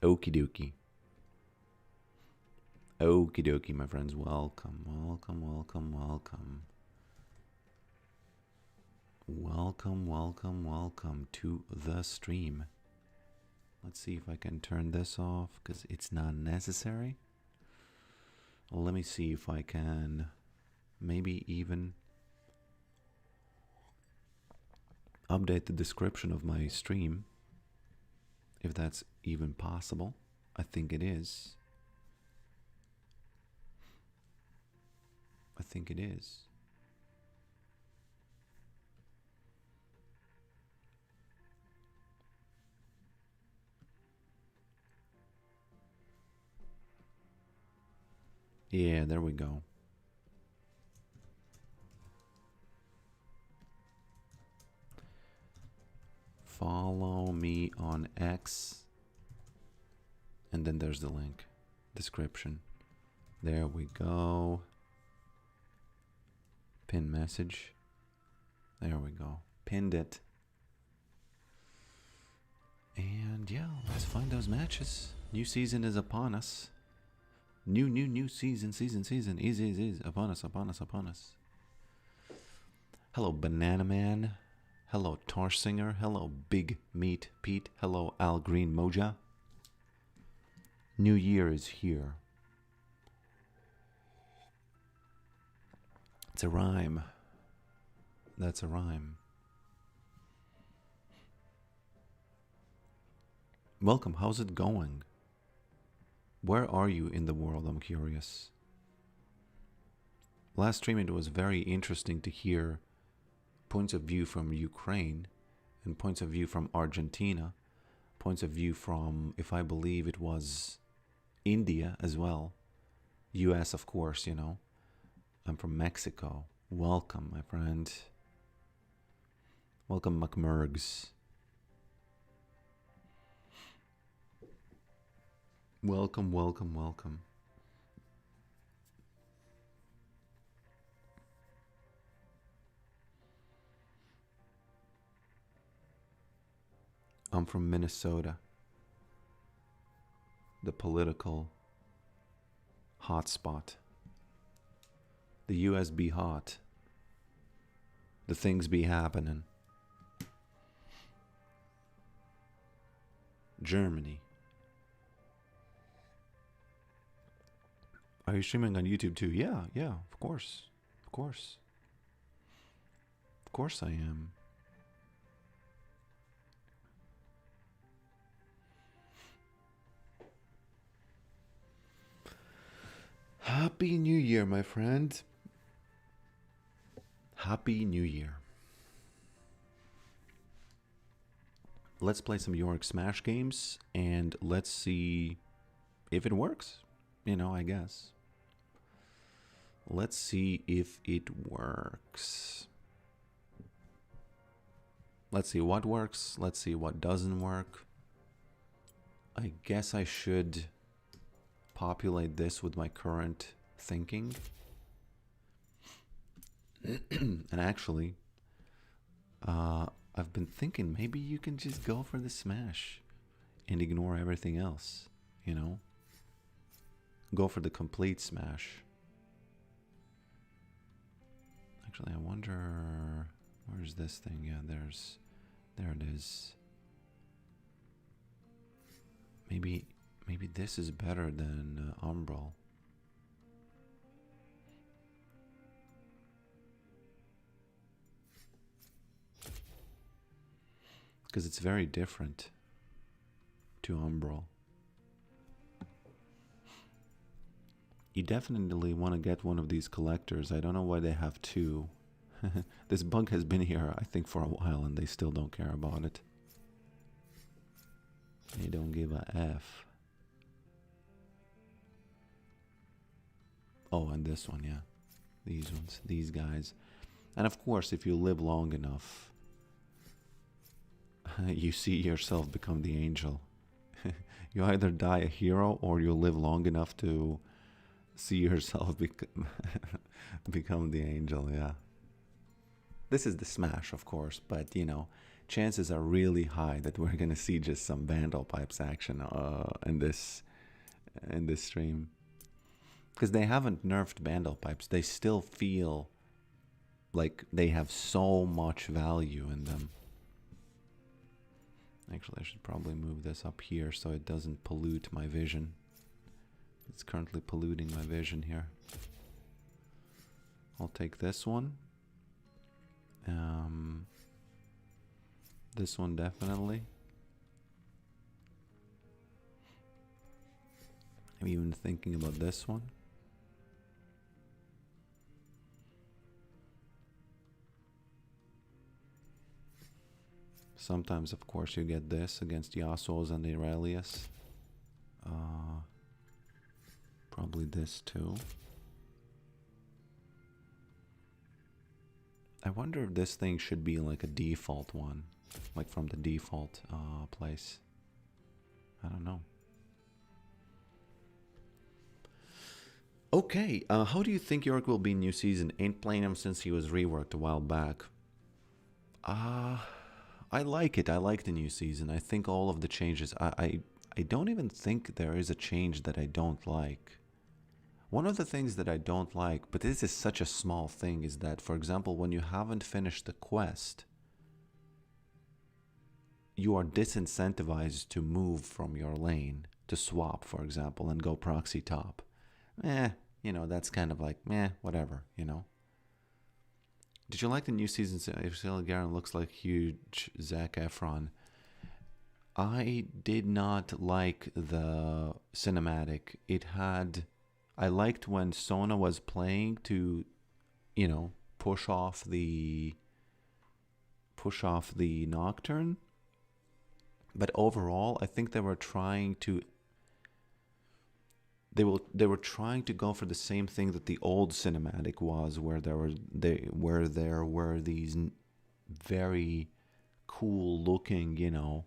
Okie dokie. Okie dokie, my friends. Welcome, welcome, welcome, welcome. Welcome, welcome, welcome to the stream. Let's see if I can turn this off because it's not necessary. Let me see if I can maybe even update the description of my stream, if that's even possible. I think it is. I think it is. Yeah, there we go. Follow me on X. And then there's the link. Description. There we go. Pin message. There we go. Pinned it. And yeah, let's find those matches. New season is upon us. New season is upon us. Hello, Banana Man. Hello, Tarsinger. Hello, Big Meat Pete. Hello, Al Green Moja. New Year is here. It's a rhyme. That's a rhyme. Welcome. How's it going? Where are you in the world? I'm curious. Last stream it was very interesting to hear points of view from Ukraine and points of view from Argentina, points of view from, if I believe it was India as well, US of course, you know. I'm from Mexico. Welcome, my friend. Welcome, McMurgs. Welcome, welcome, welcome. I'm from Minnesota, the political hotspot. The US be hot. The things be happening. Germany. Are you streaming on YouTube too? Yeah, of course. Of course. Of course I am. Happy New Year, my friend. Happy New Year. Let's play some Yorick Smash games and let's see if it works. You know, I guess. Let's see if it works. Let's see what works. Let's see what doesn't work. I guess I should populate this with my current thinking. And actually, I've been thinking maybe you can just go for the smash and ignore everything else, you know? Go for the complete smash. Actually, I wonder, where's this thing? Yeah, there it is. Maybe this is better than Umbral. Because it's very different to Umbral. You definitely want to get one of these collectors. I don't know why they have two. This bug has been here, I think, for a while, and they still don't care about it. They don't give a F. Oh, and this one, yeah. These ones, these guys. And of course, if you live long enough, you see yourself become the angel. You either die a hero or you live long enough to see yourself become the angel, yeah. This is the smash, of course, but you know, chances are really high that we're gonna see just some vandal pipes action in this stream, because they haven't nerfed vandal pipes. They still feel like they have so much value in them. Actually, I should probably move this up here so it doesn't pollute my vision. It's currently polluting my vision here. I'll take this one. This one definitely. I'm even thinking about this one. Sometimes, of course, you get this against Yasuo's and Aurelius. Probably this too. I wonder if this thing should be like a default one, like from the default place. I don't know. Okay, how do you think Yorick will be in new season? Ain't playing him since he was reworked a while back. I like it. I like the new season. I think all of the changes. I don't even think there is a change that I don't like. One of the things that I don't like, but this is such a small thing, is that, for example, when you haven't finished the quest, you are disincentivized to move from your lane, to swap, for example, and go proxy top. You know, that's kind of like, whatever, you know. Did you like the new season? If Garen looks like huge Zac Efron. I did not like the cinematic. I liked when Sona was playing to, you know, push off the Nocturne. But overall, I think they were trying to go for the same thing that the old cinematic was, where there were these very cool looking, you know,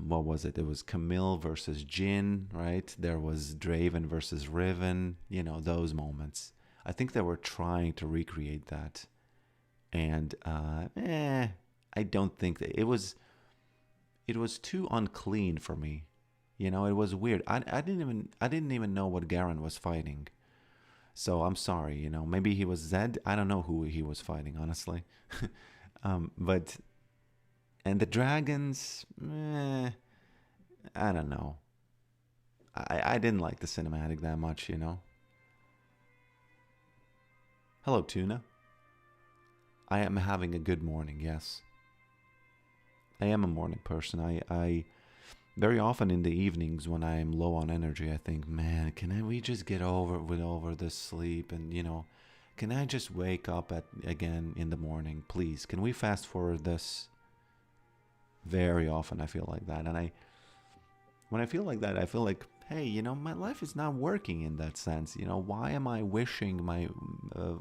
what was it? It was Camille versus Jin, right? There was Draven versus Riven, you know, those moments. I think they were trying to recreate that, and I don't think that it was too unclean for me. You know, it was weird. I didn't even know what Garen was fighting. So I'm sorry, you know, maybe he was Zed. I don't know who he was fighting, honestly. But and the dragons, I don't know. I didn't like the cinematic that much, you know. Hello, Tuna. I am having a good morning, yes. I am a morning person. I very often in the evenings when I'm low on energy, I think, man, we just get over this sleep, and, you know, can I just wake up again in the morning, please? Can we fast forward this? Very often I feel like that, and when I feel like that, I feel like, hey, you know, my life is not working in that sense. You know, why am I wishing my,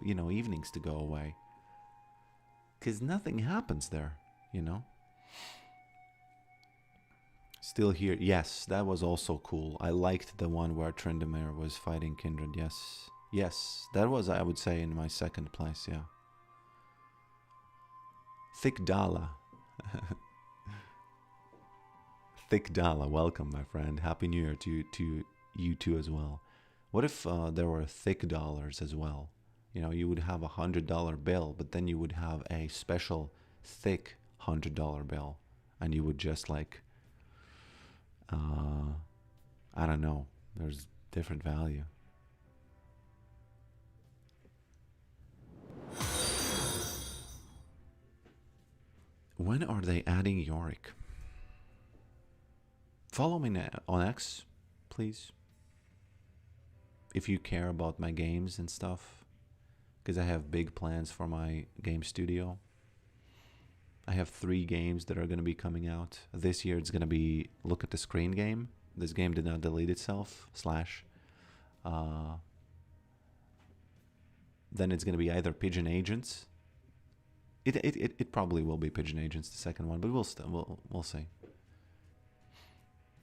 you know, evenings to go away? Because nothing happens there, you know. Still here. Yes, that was also cool. I liked the one where Tryndamere was fighting Kindred. Yes, that was, I would say, in my second place. Yeah. Thick Dala. Thick Dala, welcome, my friend. Happy New Year to you too as well. What if there were thick dollars as well? You know, you would have $100 bill, but then you would have a special thick $100 bill, and you would just like, I don't know. There's different value. When are they adding Yorick? Follow me on X, please. If you care about my games and stuff, because I have big plans for my game studio. I have 3 games that are going to be coming out. This year it's going to be Look at the Screen game. This game did not delete itself, / then it's going to be either Pigeon Agents. It probably will be Pigeon Agents, the second one, but we'll see.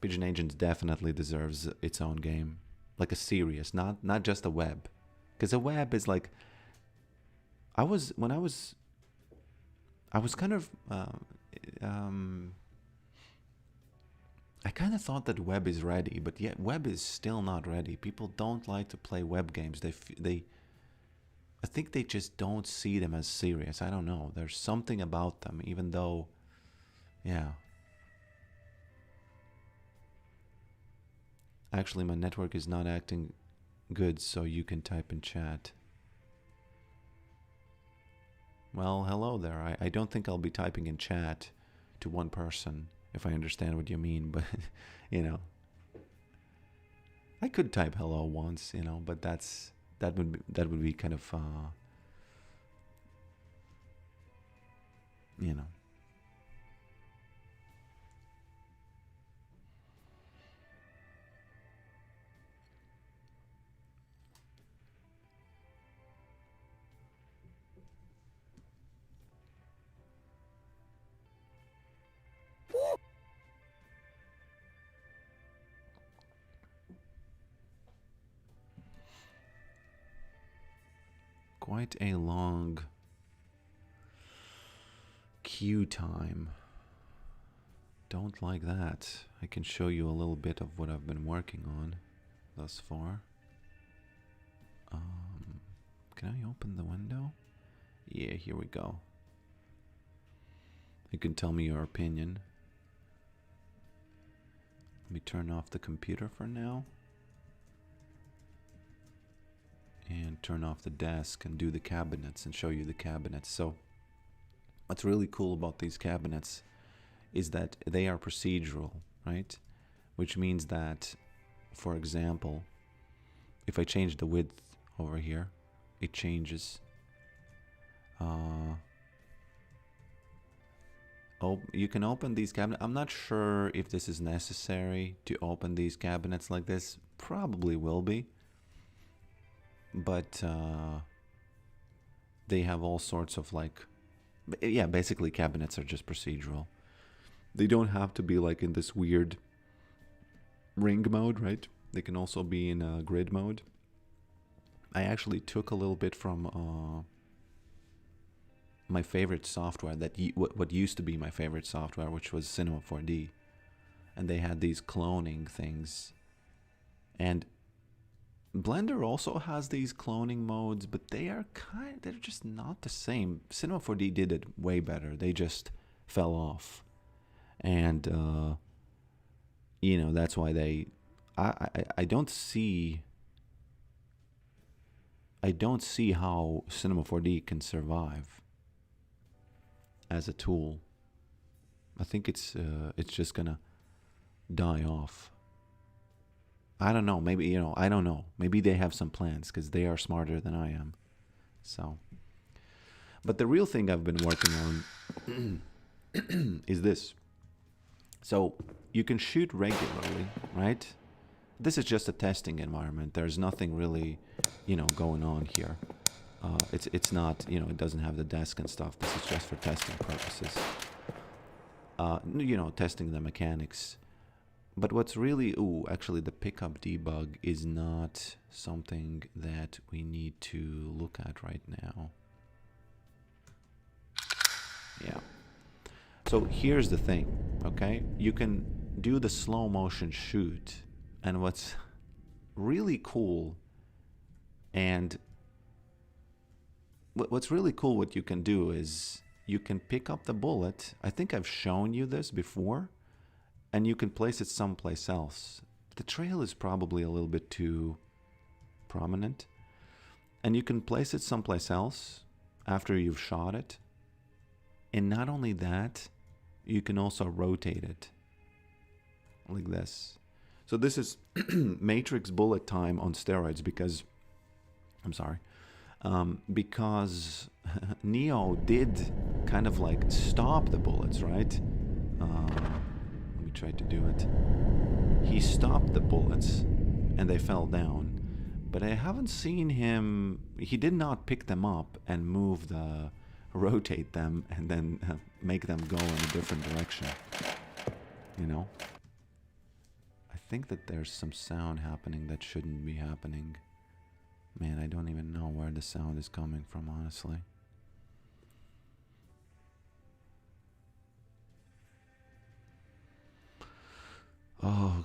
Pigeon Agents definitely deserves its own game, like a series, not just a web, because a web is like, when I was I was kind of I kind of thought that web is ready, but yet web is still not ready. People don't like to play web games. I think they just don't see them as serious. I don't know. There's something about them, even though, yeah. Actually, my network is not acting good, so you can type in chat. Well, hello there. I don't think I'll be typing in chat to one person, if I understand what you mean, but, you know. I could type hello once, you know, but that would be kind of, you know. Quite a long queue time. Don't like that. I can show you a little bit of what I've been working on thus far. Can I open the window? Yeah, here we go. You can tell me your opinion. Let me turn off the computer for now. And turn off the desk and do the cabinets and show you the cabinets. So what's really cool about these cabinets is that they are procedural, right? Which means that, for example, if I change the width over here, it changes. Oh, you can open these cabinets. I'm not sure if this is necessary to open these cabinets like this. Probably will be. But they have all sorts of like, yeah, basically cabinets are just procedural. They don't have to be like in this weird ring mode, right? They can also be in grid mode. I actually took a little bit from my favorite software, what used to be my favorite software, which was Cinema 4D. And they had these cloning things. And Blender also has these cloning modes, but they're just not the same. Cinema 4D did it way better. They just fell off. And you know, that's why I don't see how Cinema 4D can survive as a tool. I think it's just gonna die off. I don't know. Maybe, you know, I don't know. Maybe they have some plans because they are smarter than I am. So, but the real thing I've been working on is this. So you can shoot regularly, right? This is just a testing environment. There's nothing really, you know, going on here. It's not, you know, it doesn't have the desk and stuff. This is just for testing purposes. You know, testing the mechanics. But what's really, actually the pickup debug is not something that we need to look at right now. Yeah. So here's the thing, okay? You can do the slow motion shoot, and what's really cool, and what's really cool what you can do is you can pick up the bullet. I think I've shown you this before. And you can place it someplace else. The trail is probably a little bit too prominent. And you can place it someplace else after you've shot it. And not only that, you can also rotate it like this. So this is Matrix bullet time on steroids because, I'm sorry, because Neo did kind of like stop the bullets, right? Tried to do it. He stopped the bullets and they fell down, but I haven't seen him. He did not pick them up and rotate them and then make them go in a different direction, you know. I think that there's some sound happening that shouldn't be happening. Man, I don't even know where the sound is coming from, honestly. Oh,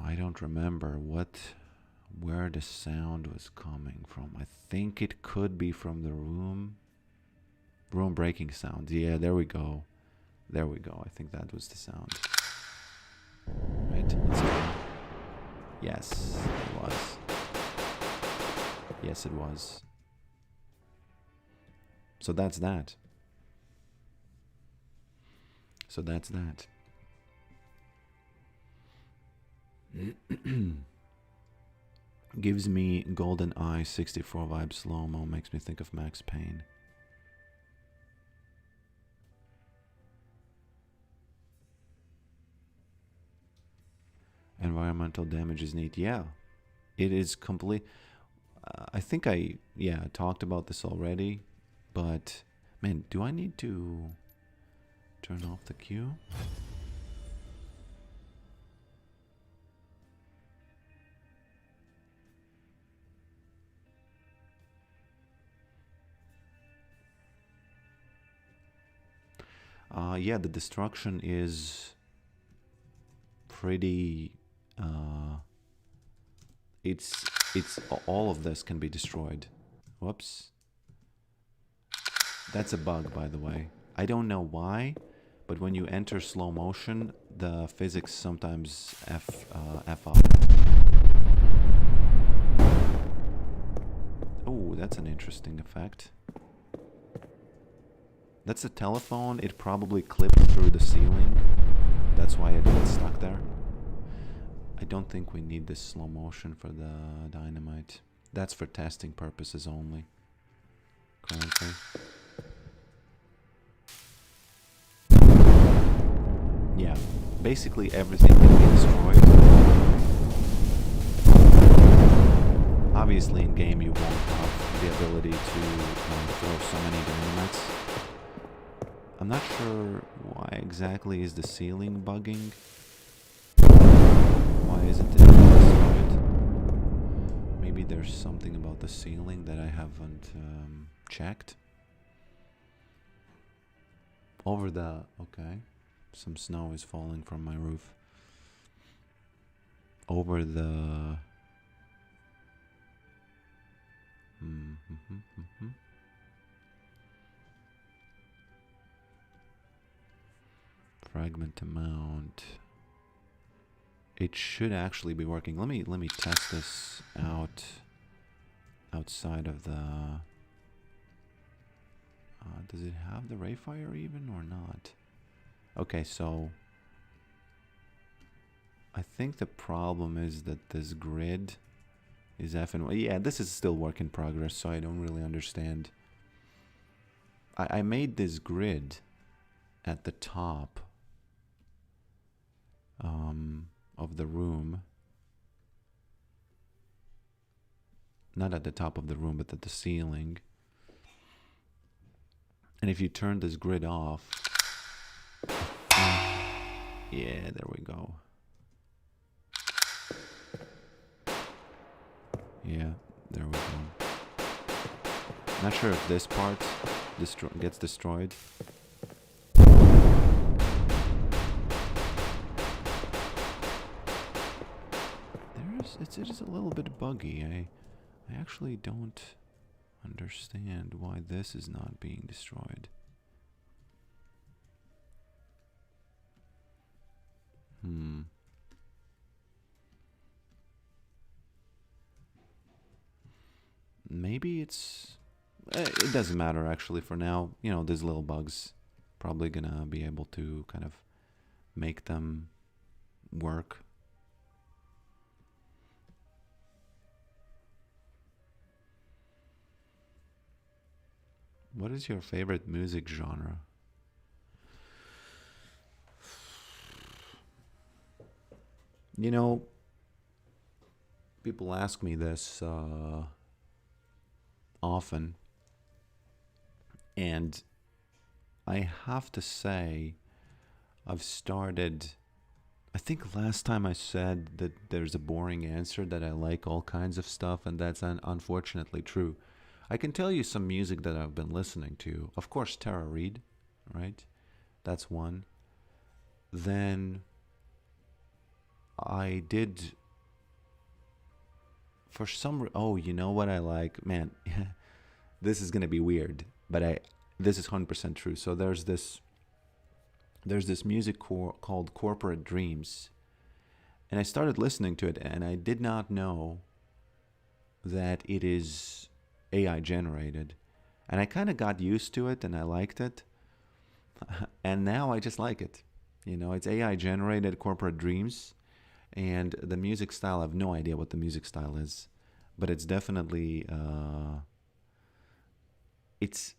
I don't remember where the sound was coming from. I think it could be from the room breaking sound. Yeah, there we go. There we go. I think that was the sound. Right, let's go. Yes, it was. Yes, it was. So that's that. So that's that. Gives me Golden Eye 64 vibe slow-mo. Makes me think of Max Payne. Environmental damage is neat. Yeah, it is complete. I think I talked about this already, but man, do I need to turn off the queue? Yeah, the destruction is pretty. It's all of this can be destroyed. Whoops. That's a bug, by the way. I don't know why, but when you enter slow motion, the physics sometimes F up. Oh, that's an interesting effect. That's a telephone. It probably clipped through the ceiling. That's why it got stuck there. I don't think we need this slow motion for the dynamite. That's for testing purposes only. Currently. Yeah, basically everything can be destroyed. Obviously in game you won't have the ability to throw so many dynamites. I'm not sure why exactly is the ceiling bugging. Why isn't it destroyed? Maybe there's something about the ceiling that I haven't checked. Okay. Some snow is falling from my roof. Over the... Fragment amount. It should actually be working. Let me test this out outside of the... does it have the Rayfire even or not? Okay, so I think the problem is that this grid is F and Y. Yeah, this is still work in progress, so I don't really understand. I made this grid at the top of the room. Not at the top of the room, but at the ceiling. And if you turn this grid off... Yeah, there we go. Yeah, there we go. Not sure if this part gets destroyed. It is a little bit buggy. I actually don't understand why this is not being destroyed. Maybe it's... it doesn't matter actually for now. You know, these little bugs probably gonna be able to kind of make them work. What is your favorite music genre? You know, people ask me this often, and I have to say I've started... I think last time I said that there's a boring answer, that I like all kinds of stuff, and that's unfortunately true. I can tell you some music that I've been listening to. Of course, Tara Reid, right? That's one. Then I did for some. Oh, you know what I like, man. This is gonna be weird, but this is 100% true. So there's this music called Corporate Dreams, and I started listening to it, and I did not know that it is AI generated, and I kind of got used to it, and I liked it, and now I just like it. It's AI generated Corporate Dreams, and the music style. I have no idea what the music style is, but it's definitely.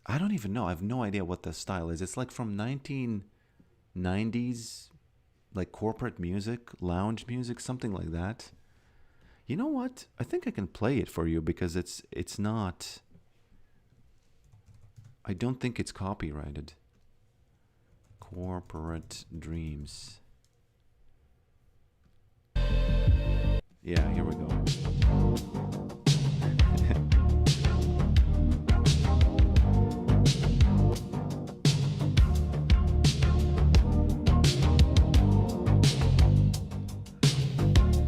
I don't even know. I have no idea what the style is. It's like from 1990s, like corporate music, lounge music, something like that. You know what? I think I can play it for you because it's not. I don't think it's copyrighted. Corporate Dreams. Yeah, here we go.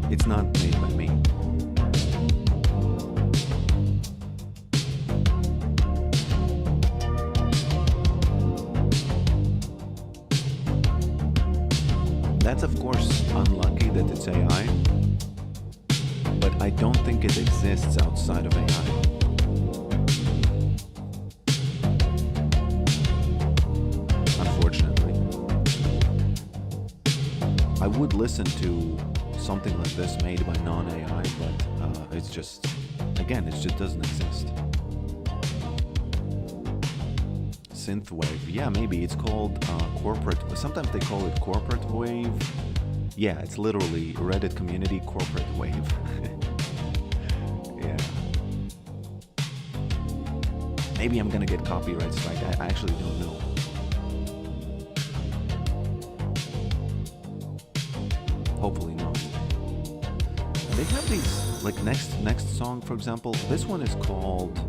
It's not made by me. That's of course unlucky that it's AI, but I don't think it exists outside of AI. Unfortunately. I would listen to something like this made by non-AI, but it's just, again, it just doesn't exist. Synthwave, yeah, maybe it's called corporate. Sometimes they call it corporate wave. Yeah, it's literally Reddit community corporate wave. Yeah. Maybe I'm gonna get copyright strike. I actually don't know. Hopefully not. They have these, like next song, for example. This one is called.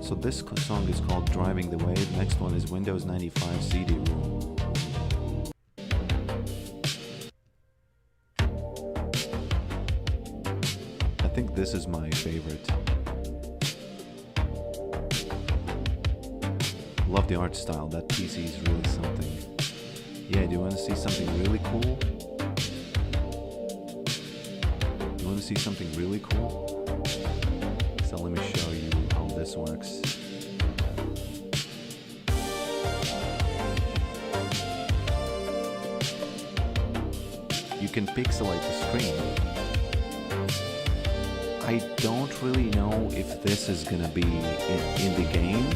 So this song is called Driving the Wave. Next one is Windows 95 CD-ROM. I think this is my favorite. Love the art style. That PC is really something. Yeah, do you want to see something really cool? You want to see something really cool? So let me show you how this works. You can pixelate the screen. I don't really know if this is gonna be in the game,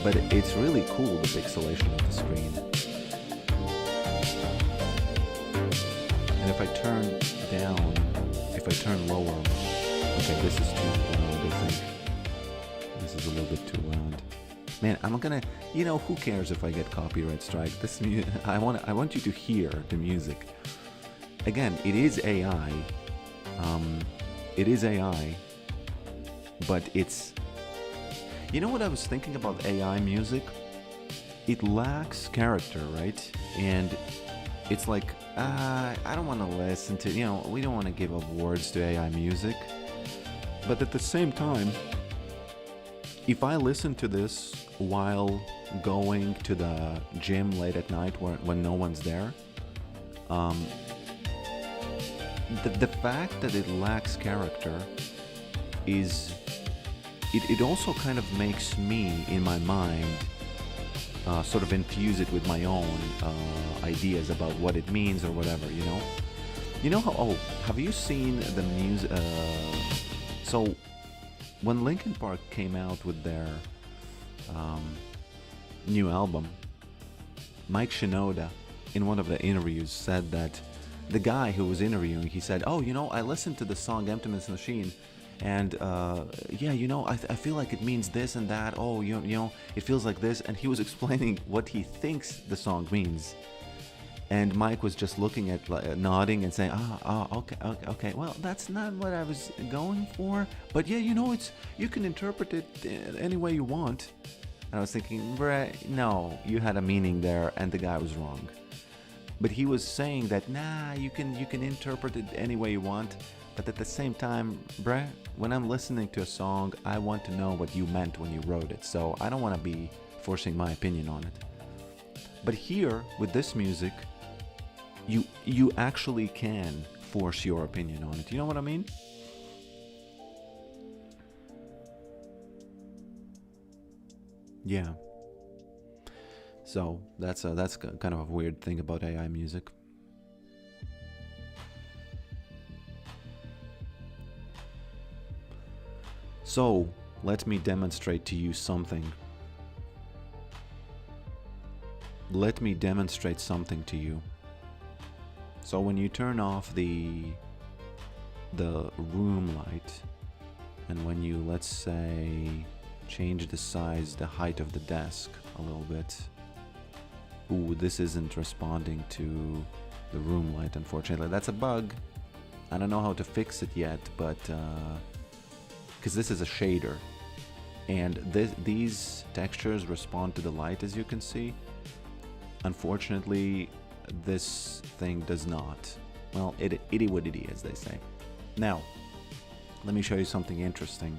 but it's really cool, the pixelation of the screen. And if I turn down, if I turn lower, okay, this is too loud, I think. This is a little bit too loud. Man, I'm gonna, who cares if I get copyright strike? This I want you to hear the music. Again, it is AI. It is AI, but it's. You know what I was thinking about AI music? It lacks character, right? And it's like, I don't want to listen to, we don't want to give awards to AI music. But at the same time, if I listen to this while going to the gym late at night when no one's there, the fact that it lacks character is, it also kind of makes me, in my mind, sort of infuse it with my own ideas about what it means or whatever, You know how, have you seen the music, so when Linkin Park came out with their new album, Mike Shinoda, in one of the interviews, said that the guy who was interviewing, he said, I listened to the song Emptiness Machine, and I feel like it means this and that. It feels like this. And he was explaining what he thinks the song means. And Mike was just looking at, nodding and saying, okay. Well, that's not what I was going for. But yeah, you can interpret it any way you want. And I was thinking, no, you had a meaning there, and the guy was wrong. But he was saying that nah, you can interpret it any way you want. But at the same time, bruh, when I'm listening to a song, I want to know what you meant when you wrote it. So I don't want to be forcing my opinion on it. But here, with this music, you actually can force your opinion on it. You know what I mean? Yeah. So that's kind of a weird thing about AI music. So let me demonstrate to you something. Let me demonstrate something to you. So when you turn off the room light, and when you, let's say, change the size, the height of the desk a little bit. Ooh, this isn't responding to the room light, unfortunately. That's a bug. I don't know how to fix it yet, but because this is a shader, and these textures respond to the light, as you can see. Unfortunately, this thing does not. Well, itty what itty, as they say. Now, let me show you something interesting.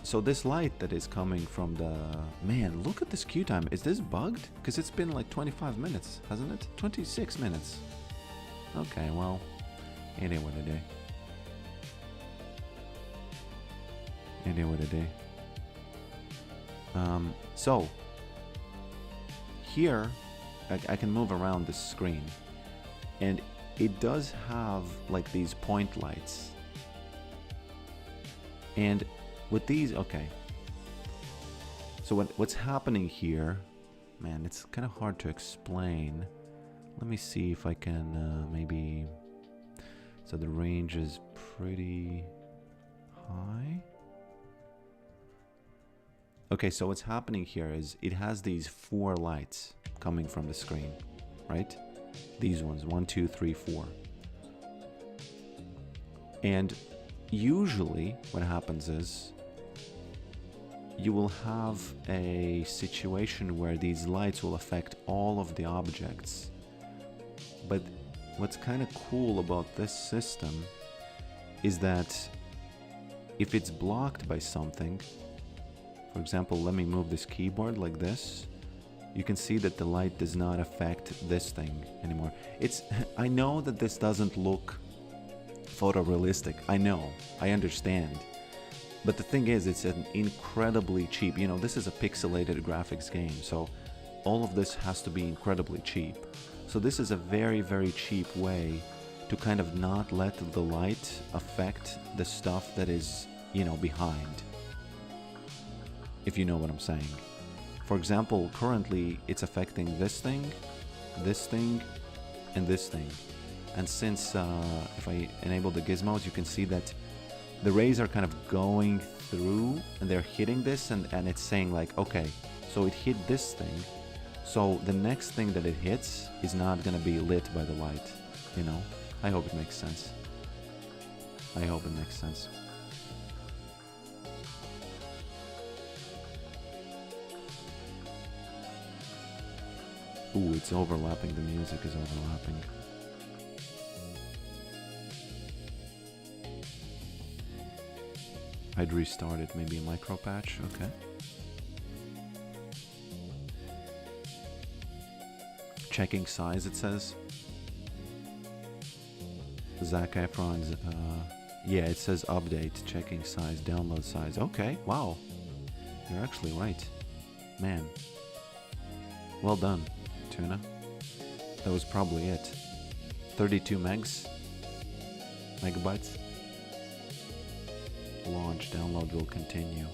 So this light that is coming from the... Man, look at this queue time. Is this bugged? Because it's been like 25 minutes, hasn't it? 26 minutes. Okay, well, anyway today. Anyway today. So, here, I can move around this screen. And it does have like these point lights. And with these, okay. So what's happening here, man, it's kind of hard to explain. Let me see if I can maybe... So the range is pretty high. Okay, so what's happening here is it has these 4 lights coming from the screen, right? These ones, 1, 2, 3, 4. And usually what happens is you will have a situation where these lights will affect all of the objects. But what's kind of cool about this system is that if it's blocked by something, for example, let me move this keyboard like this, you can see that the light does not affect this thing anymore. I know that this doesn't look photorealistic. I know, I understand. But the thing is, it's an incredibly cheap, you know, this is a pixelated graphics game, so all of this has to be incredibly cheap. So this is a very, very cheap way to kind of not let the light affect the stuff that is, you know, behind. If you know what I'm saying. For example, currently it's affecting this thing, and this thing. And since, if I enable the gizmos, you can see that the rays are kind of going through and they're hitting this, and it's saying like, okay, so it hit this thing, so the next thing that it hits is not gonna be lit by the light, you know? I hope it makes sense. I hope it makes sense. Ooh, it's overlapping, the music is overlapping. I'd restart it, maybe a micro patch, okay. Checking size, it says. Zac Efron's, yeah, it says update, checking size, download size. Okay, wow. You're actually right. Man. Well done, Tuna. That was probably it. 32 megabytes. Launch, download will continue.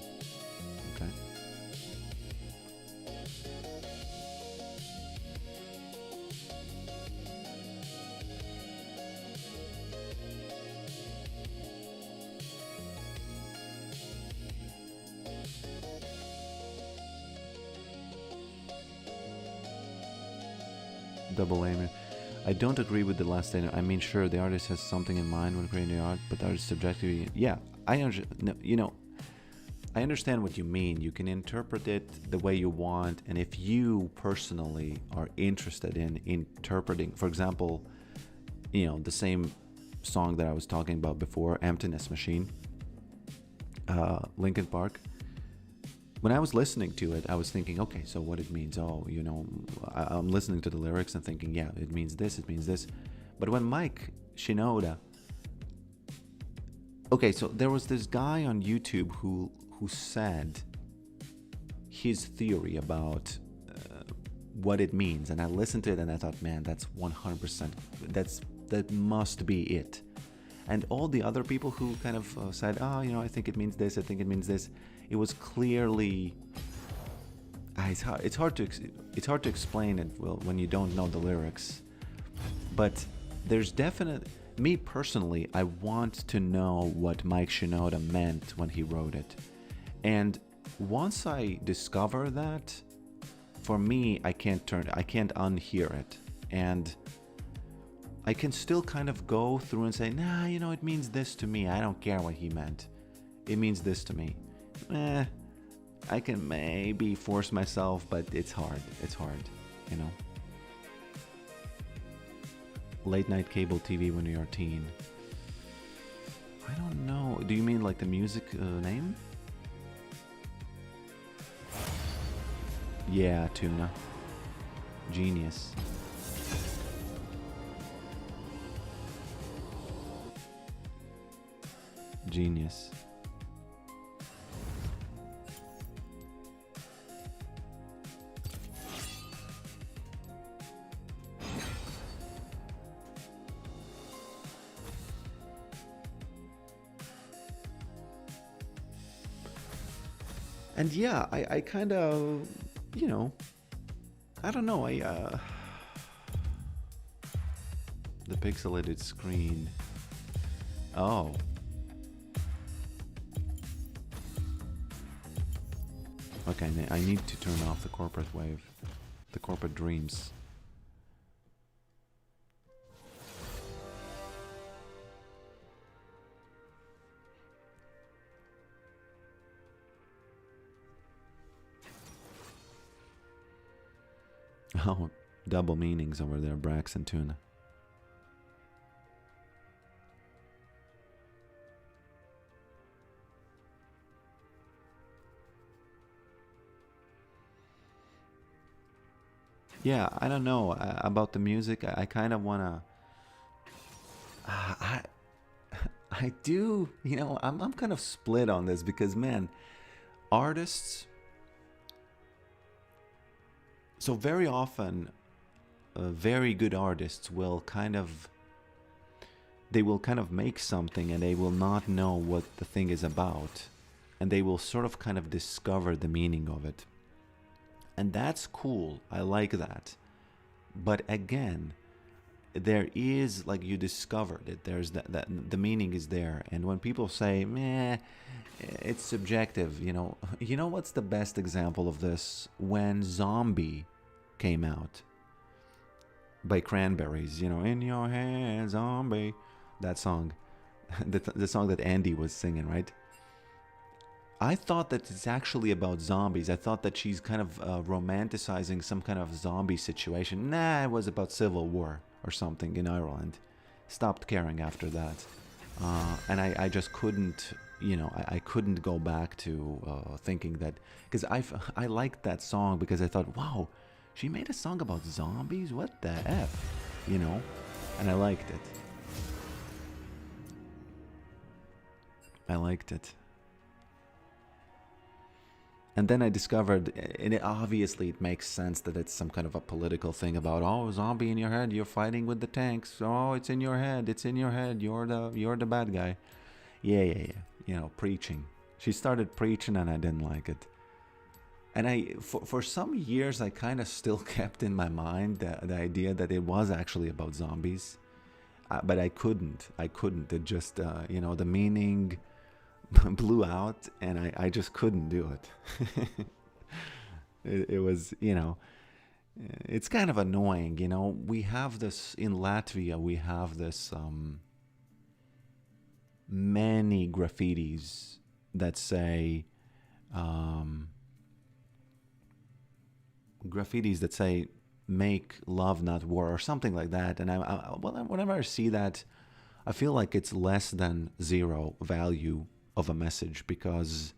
Okay. Double aim. I don't agree with the last statement. I mean, sure, the artist has something in mind when creating the art, but the artist subjectively, yeah, I understand. No, you know, I understand what you mean. You can interpret it the way you want, and if you personally are interested in interpreting, for example, the same song that I was talking about before, Emptiness Machine, Linkin Park. When I was listening to it, I was thinking, okay, so what it means? Oh, I'm listening to the lyrics and thinking, yeah, it means this, it means this. But when Mike Shinoda, okay, so there was this guy on YouTube who said his theory about what it means, and I listened to it and I thought, man, that's 100%, that must be it. And all the other people who kind of said, oh, I think it means this, I think it means this, it was clearly, it's hard to explain it when you don't know the lyrics. But there's me personally, I want to know what Mike Shinoda meant when he wrote it. And once I discover that, for me, I can't unhear it. And I can still kind of go through and say, nah, it means this to me. I don't care what he meant. It means this to me. I can maybe force myself, but it's hard. It's hard, Late night cable TV when you're a teen. I don't know. Do you mean like the music name? Yeah, Tuna. Genius. Genius. And yeah, I kind of, I don't know, the pixelated screen. Oh. Okay, I need to turn off the corporate wave, the corporate dreams. Oh, double meanings over there, Brax and Tuna. Yeah, I don't know about the music. I kind of wanna. I do. I'm kind of split on this because, man, artists. So very often, very good artists will kind of make something and they will not know what the thing is about, and they will sort of kind of discover the meaning of it. And that's cool. I like that. But again, there is, like, you discovered it. There's that the meaning is there. And when people say, meh, it's subjective, what's the best example of this? When Zombie came out by Cranberries, in your head, zombie, that song, the song that Andy was singing, right? I thought that it's actually about zombies. I thought that she's kind of romanticizing some kind of zombie situation. Nah, it was about civil war or something in Ireland. Stopped caring after that. And I just couldn't, I couldn't go back to thinking that, because I liked that song because I thought, wow, she made a song about zombies? What the F? And I liked it. I liked it. And then I discovered, and obviously it makes sense that it's some kind of a political thing about, oh, zombie in your head, you're fighting with the tanks. Oh, it's in your head, you're the bad guy. Yeah. Preaching. She started preaching and I didn't like it. And for some years, I kind of still kept in my mind the idea that it was actually about zombies. But I couldn't. It just, the meaning blew out, and I just couldn't do it. It was, it's kind of annoying, we have this in Latvia, we have this many graffitis that say graffitis that say "Make love, not war" or something like that. And whenever I see that, I feel like it's less than zero value of a message because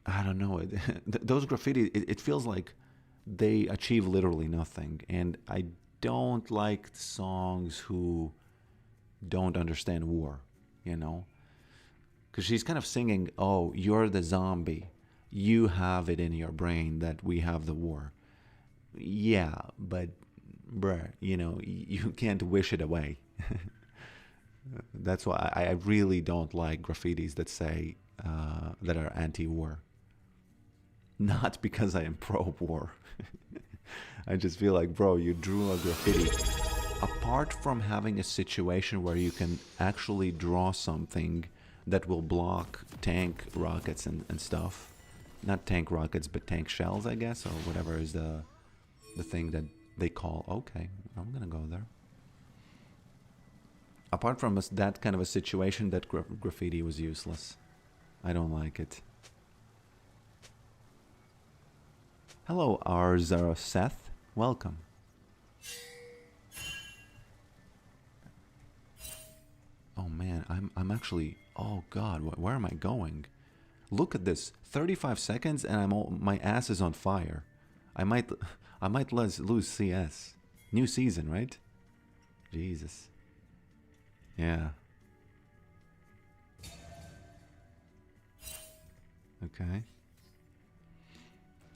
I don't know. Those graffiti, it feels like they achieve literally nothing. And I don't like songs who don't understand war, you know? Because she's kind of singing, oh, you're the zombie. You have it in your brain that we have the war. Yeah, but, bruh, you can't wish it away. That's why I really don't like graffitis that say, that are anti war. Not because I am pro-war. I just feel like, bro, you drew a graffiti. Apart from having a situation where you can actually draw something that will block tank rockets and stuff. Not tank rockets, but tank shells, I guess, or whatever is the thing that they call. Okay, I'm gonna go there. Apart from that kind of a situation, that graffiti was useless. I don't like it. Hello, Arzara Seth. Welcome. Oh man, I'm actually. Oh God, where am I going? Look at this. 35 seconds, and my ass is on fire. I might lose CS. New season, right? Jesus. Yeah. Okay.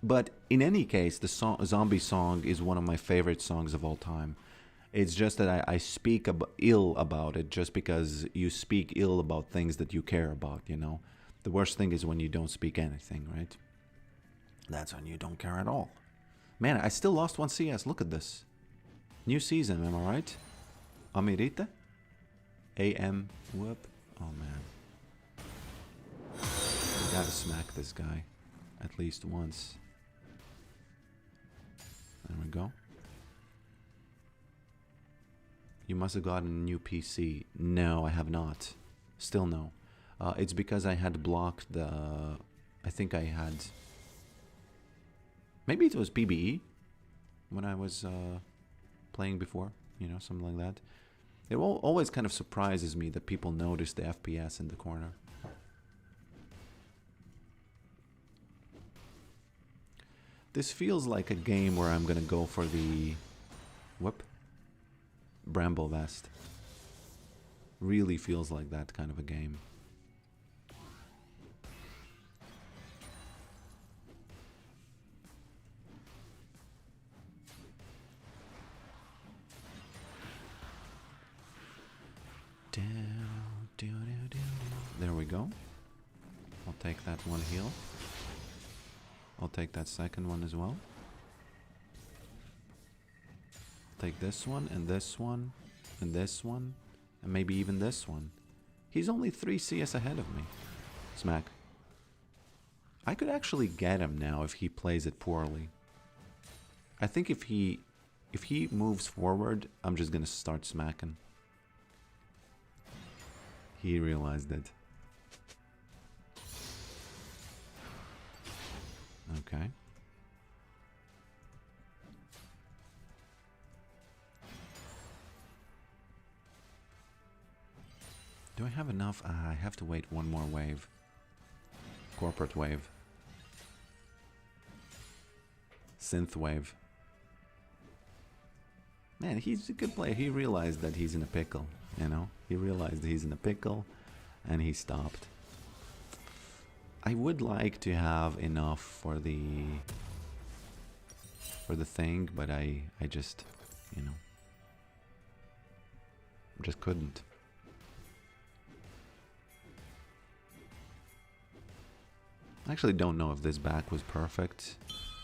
But in any case, the zombie song is one of my favorite songs of all time. It's just that I speak ill about it just because you speak ill about things that you care about, you know? The worst thing is when you don't speak anything, right? That's when you don't care at all. Man, I still lost 1 CS. Look at this. New season, am I right? Amirita? AM. Whoop. Oh, man. I gotta smack this guy. At least once. There we go. You must have gotten a new PC. No, I have not. Still no. It's because I had blocked the... I think I had... Maybe it was PBE when I was playing before. You know, something like that. It always kind of surprises me that people notice the FPS in the corner. This feels like a game where I'm gonna go for the... Whoop. Bramble Vest. Really feels like that kind of a game. There we go. I'll take that one heal. I'll take that second one as well. Take this one, and this one, and this one, and maybe even this one. He's only 3 CS ahead of me. Smack. I could actually get him now if he plays it poorly. I think if he moves forward, I'm just gonna start smacking. He realized it. Okay. Do I have enough? I have to wait one more wave. Corporate wave. Synth wave. Man, he's a good player. He realized that he's in a pickle, you know? He realized he's in a pickle, and he stopped. I would like to have enough for the thing, but I just, you know, just couldn't. I actually don't know if this back was perfect.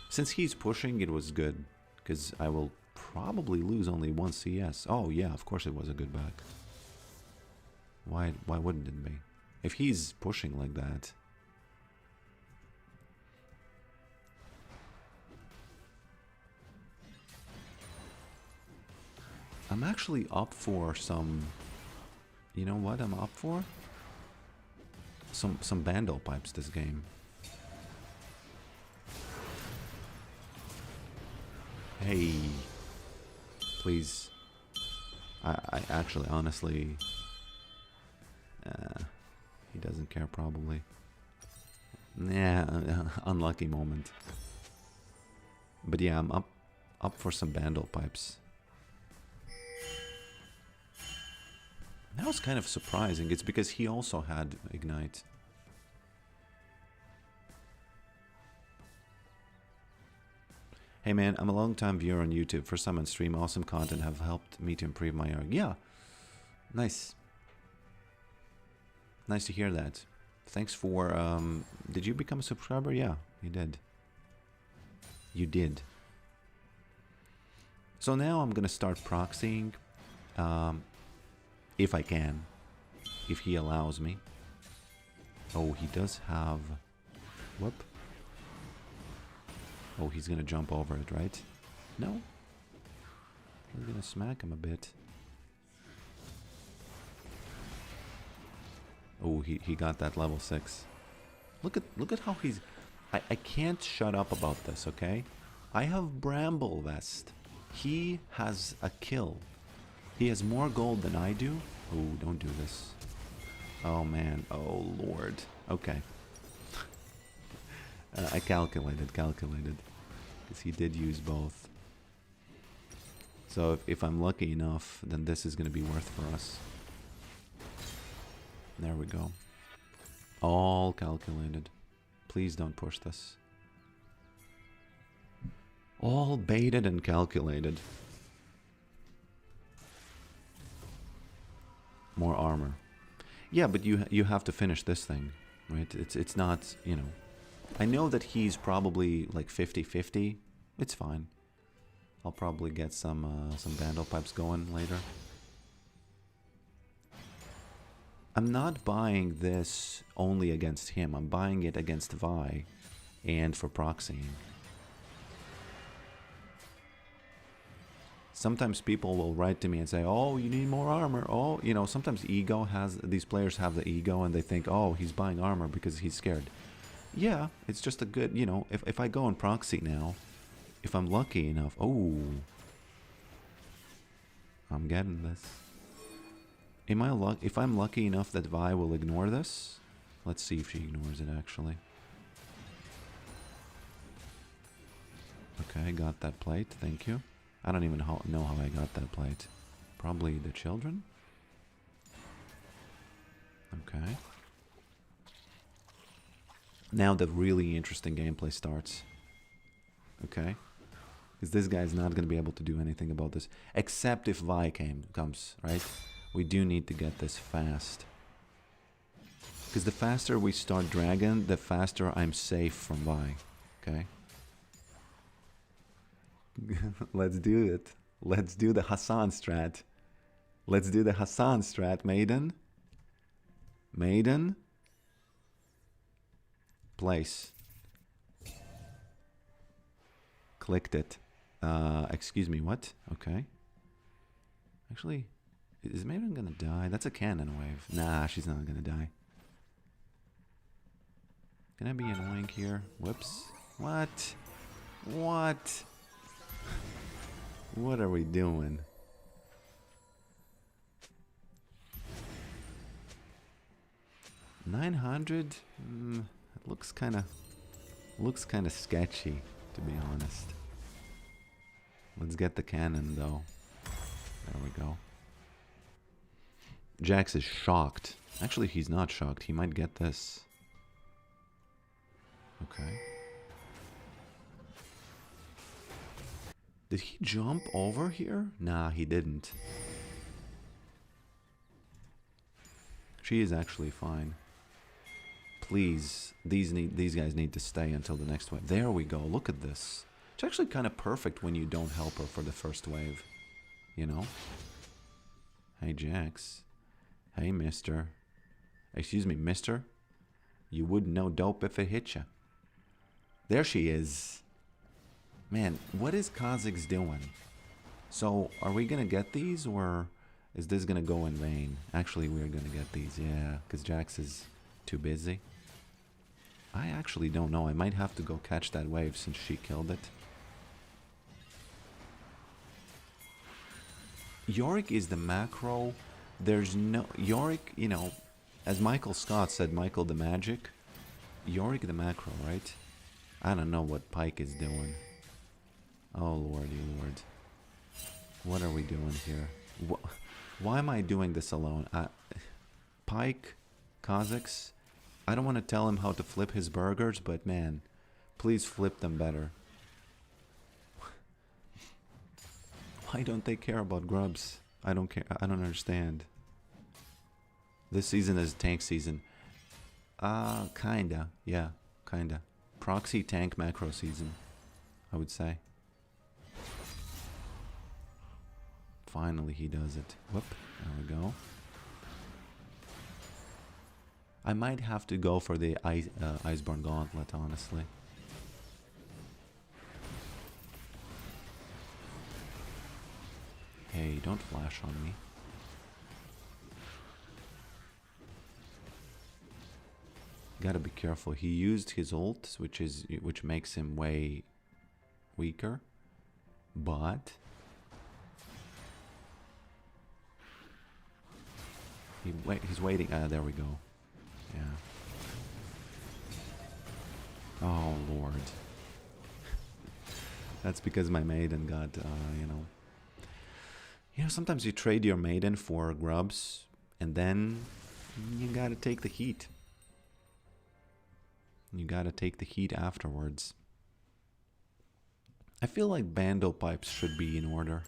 Since he's pushing, it was good, because I will probably lose only 1 CS. Oh yeah, of course it was a good back. Why wouldn't it be? If he's pushing like that. I'm actually up for some... You know what I'm up for? some Bandle pipes this game. Hey, please. I actually, honestly, he doesn't care probably. Yeah, unlucky moment. But yeah, I'm up for some Bandle pipes. That was kind of surprising. It's because he also had Ignite. Hey man, I'm a long-time viewer on YouTube. First time on stream. Awesome content have helped me to improve my art. Yeah, nice. Nice to hear that. Thanks for... did you become a subscriber? Yeah, you did. You did. So now I'm gonna start proxying. If I can. If he allows me. Oh, he does have... Whoop. Oh, he's gonna jump over it, right? No? We're gonna smack him a bit. Oh, he got that level 6. Look at how he's... I can't shut up about this, okay? I have Bramble Vest. He has a kill. He has more gold than I do. Oh, don't do this. Oh man, oh lord. Okay. I calculated. Because he did use both. So if I'm lucky enough, then this is going to be worth for us. There we go. All calculated. Please don't push this. All baited and calculated. More armor. Yeah, but you have to finish this thing, right? It's not, you know. I know that he's probably like 50-50. It's fine. I'll probably get some Vandal pipes going later. I'm not buying this only against him. I'm buying it against Vi and for proxying. Sometimes people will write to me and say, oh, you need more armor. Oh, you know, sometimes ego has, these players have the ego and they think, oh, he's buying armor because he's scared. Yeah, it's just a good, you know, if I go on proxy now, if I'm lucky enough, oh, I'm getting this. Am I if I'm lucky enough that Vi will ignore this? Let's see if she ignores it actually. Okay, got that plate, thank you. I don't even know how I got that plate. Probably the children? Okay. Now the really interesting gameplay starts. Okay? Because this guy's not going to be able to do anything about this. Except if Vi comes, right? We do need to get this fast. Because the faster we start Dragon, the faster I'm safe from Vi. Okay? Let's do it. Let's do the Hassan strat. Let's do the Hassan strat, Maiden. Maiden. Place. Clicked it. Excuse me, what? Okay. Actually, is Maiden gonna die? That's a cannon wave. Nah, she's not gonna die. Can I be annoying here? Whoops. What? What? What are we doing? $900? It looks kind of sketchy, to be honest. Let's get the cannon though. There we go. Jax is shocked. Actually, he's not shocked. He might get this. Okay. Did he jump over here? Nah, he didn't. She is actually fine. Please, these guys need to stay until the next wave. There we go. Look at this. It's actually kind of perfect when you don't help her for the first wave. You know? Hey, Jax. Hey, mister. Excuse me, mister. You wouldn't know dope if it hit you. There she is. Man, what is Kha'Zix doing? So, are we going to get these, or is this going to go in vain? Actually, we're going to get these, yeah, because Jax is Too busy? I actually don't know. I might have to go catch that wave since she killed it. Yorick is the macro. There's no... Yorick, you know, as Michael Scott said, Michael the Magic. Yorick the macro, right? I don't know what Pike is doing. Oh, lordy lord. What are we doing here? Why am I doing this alone? Pike, Kazakhs, I don't want to tell him how to flip his burgers, but man, please flip them better. Why don't they care about grubs? I don't care. I don't understand. This season is tank season. Kinda. Yeah, kinda. Proxy tank macro season, I would say. Finally he does it. Whoop. There we go. I might have to go for the Iceborne Gauntlet, honestly. Hey, don't flash on me. Gotta be careful. He used his ult, which makes him way weaker. But he's waiting. There we go. Yeah. Oh lord. That's because my maiden got, you know. You know, sometimes you trade your maiden for grubs, and then you gotta take the heat. You gotta take the heat afterwards. I feel like bando pipes should be in order.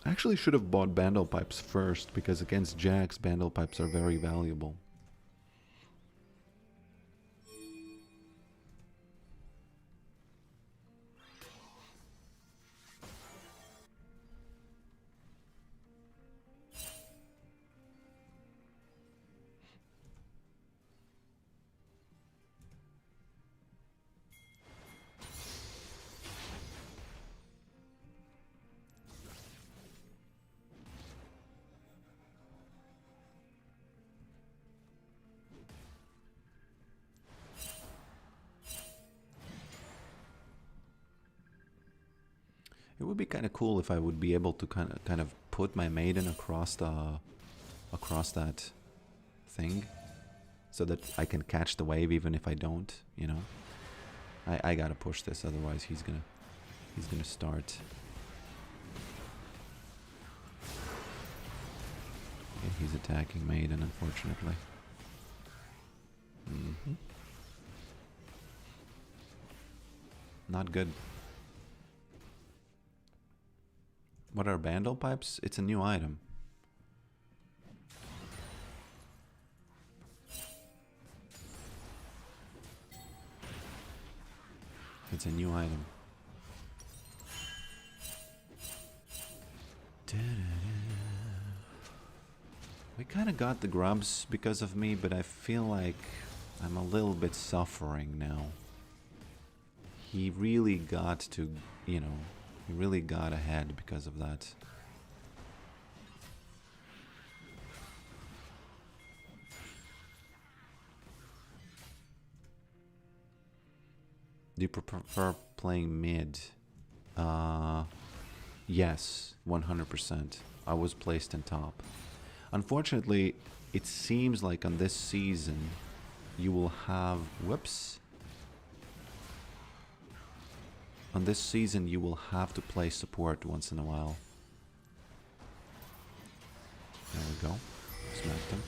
I actually should have bought bando pipes first, because against Jax, bando pipes are very valuable. It would be kind of cool if I would be able to kind of put my maiden across that thing, so that I can catch the wave even if I don't. You know, I gotta push this, otherwise he's gonna start. Yeah, he's attacking maiden, unfortunately. Not good. What are bando pipes? It's a new item. It's a new item. We kind of got the grubs because of me, but I feel like I'm a little bit suffering now. He really got to, you know, he really got ahead because of that. Do you prefer playing mid? Yes, 100%. I was placed in top. Unfortunately, it seems like on this season you will have... Whoops. On this season you will have to play support once in a while. There we go. Smacked him.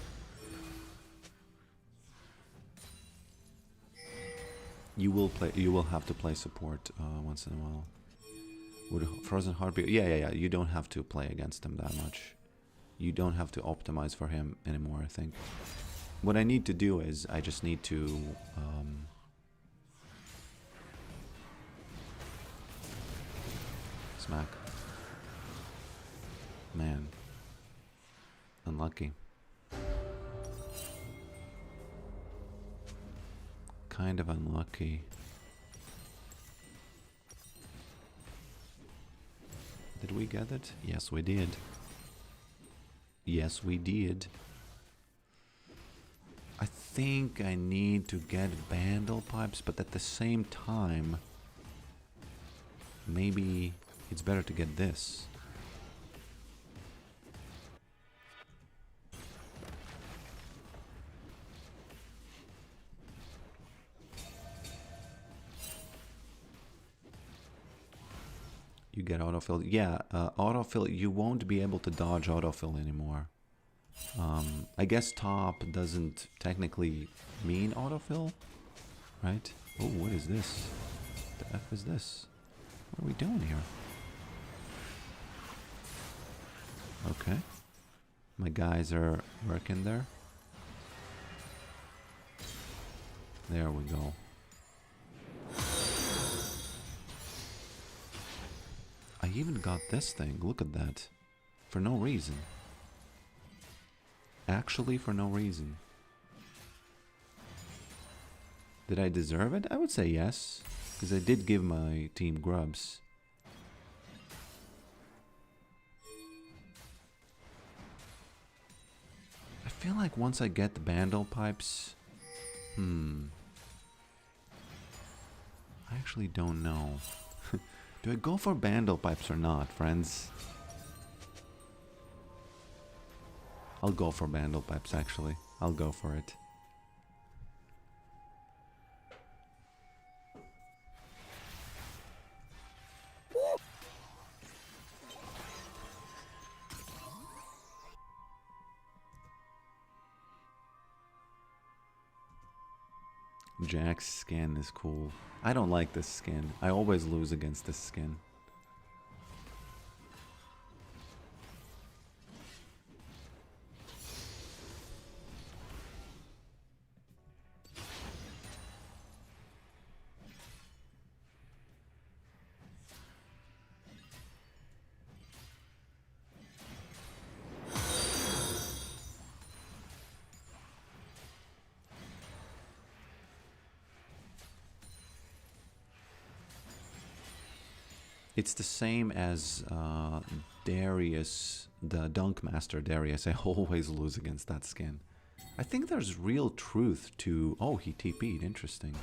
You will have to play support once in a while. Would Frozen Heart be... Yeah. You don't have to play against him that much. You don't have to optimize for him anymore, I think. What I need to do is I just need to... smack. Man. Unlucky. Kind of unlucky. Did we get it? Yes, we did. Yes, we did. I think I need to get Bandle Pipes, but at the same time, maybe it's better to get this. You get autofill. Yeah, autofill. You won't be able to dodge autofill anymore. I guess top doesn't technically mean autofill, right? Oh, what is this? What the F is this? What are we doing here? Okay. My guys are working there. There we go. I even got this thing. Look at that. For no reason. Actually, for no reason. Did I deserve it? I would say yes. Because I did give my team grubs. I feel like once I get the Bandle Pipes... I actually don't know. Do I go for Bandle Pipes or not, friends? I'll go for Bandle Pipes, actually. I'll go for it. Jack's skin is cool. I don't like this skin. I always lose against this skin. It's the same as Darius, the Dunk Master Darius. I always lose against that skin. I think there's real truth to... Oh, he TP'd. Interesting.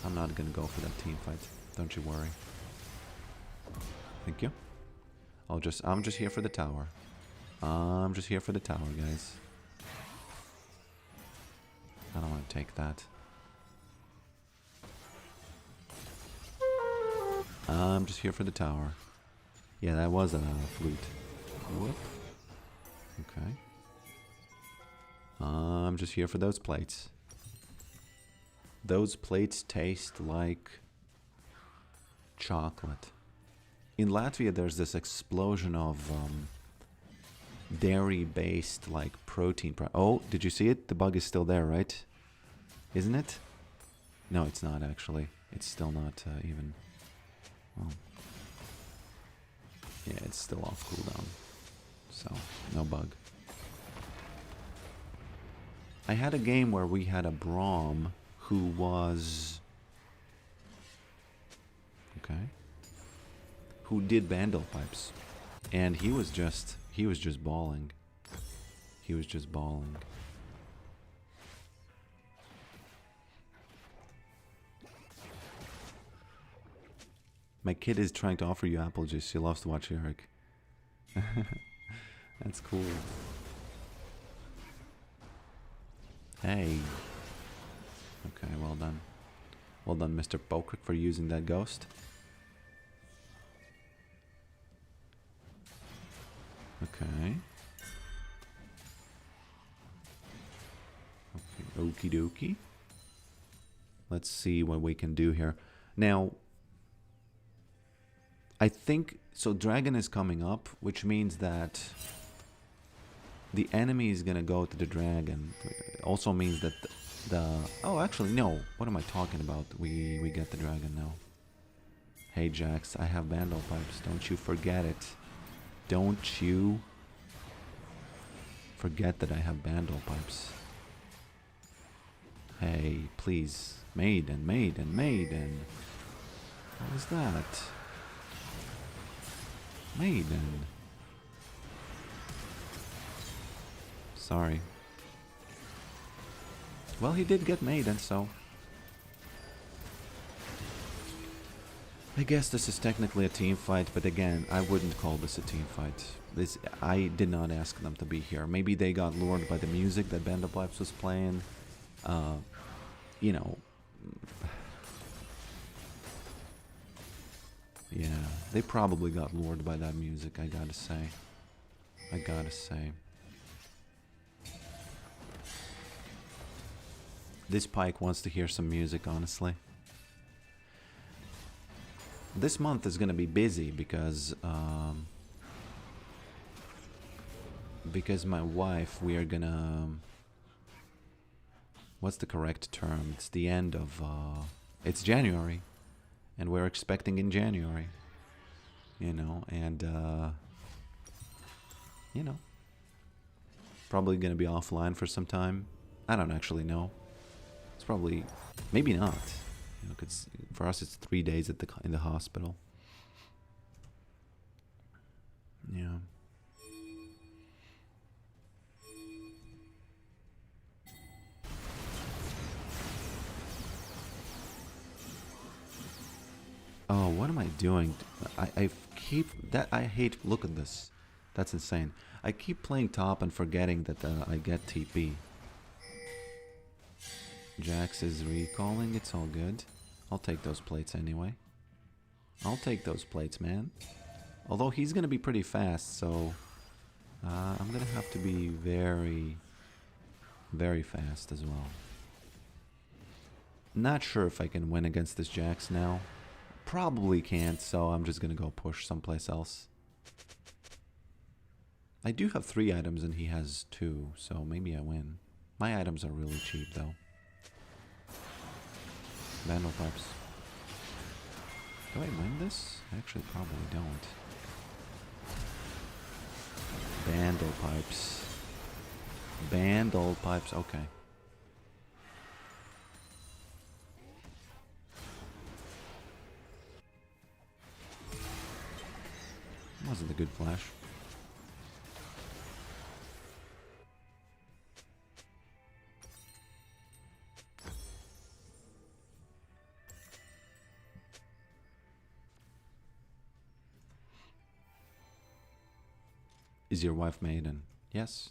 I'm not gonna go for that team fight. Don't you worry. Thank you. I'm just here for the tower. I'm just here for the tower, guys. I don't want to take that. I'm just here for the tower. Yeah, that was a flute. Whoop. Okay. I'm just here for those plates. Those plates taste like chocolate. In Latvia, there's this explosion of dairy-based, like, protein. Oh, did you see it? The bug is still there, right? Isn't it? No, it's not, actually. It's still not even... Well, yeah, it's still off cooldown, so no bug. I had a game where we had a Braum who was... Okay. Who did Bandle Pipes. And he was just bawling. He was just bawling. My kid is trying to offer you apple juice. She loves to watch Yorick. That's cool. Hey. Okay, well done. Well done, Mr. Bokrick, for using that ghost. Okay. Okie dokie. Let's see what we can do here. Now, I think, so dragon is coming up, which means that the enemy is gonna go to the dragon. It also means that oh, actually, no. What am I talking about? We get the dragon now. Hey, Jax, I have Bandle Pipes. Don't you forget it. Don't you forget that I have Bandle Pipes. Hey, please. Maiden, maiden, maiden. What is that? Maiden. Sorry. Well, he did get Maiden, so... I guess this is technically a team fight, but again, I wouldn't call this a team fight. I did not ask them to be here. Maybe they got lured by the music that Band of Pipes was playing. You know... Yeah, they probably got lured by that music, I gotta say. I gotta say. This Pike wants to hear some music, honestly. This month is gonna be busy because my wife, we are gonna... What's the correct term? It's the end of... it's January. And we're expecting in January. You know, and... you know. Probably gonna be offline for some time. I don't actually know. It's probably... Maybe not. You know, 'cause for us it's 3 days at in the hospital. Yeah. Oh, what am I doing? I keep... That I hate... Look at this. That's insane. I keep playing top and forgetting that I get TP. Jax is recalling. It's all good. I'll take those plates anyway. I'll take those plates, man. Although he's gonna be pretty fast, so... I'm gonna have to be very... very fast as well. Not sure if I can win against this Jax now. Probably can't, so I'm just gonna go push someplace else. I do have 3 items and he has 2, so maybe I win. My items are really cheap though. Vandal Pipes. Do I win this? I actually probably don't. Vandal Pipes. Vandal Pipes, okay. Wasn't a good flash. Is your wife maiden? Yes.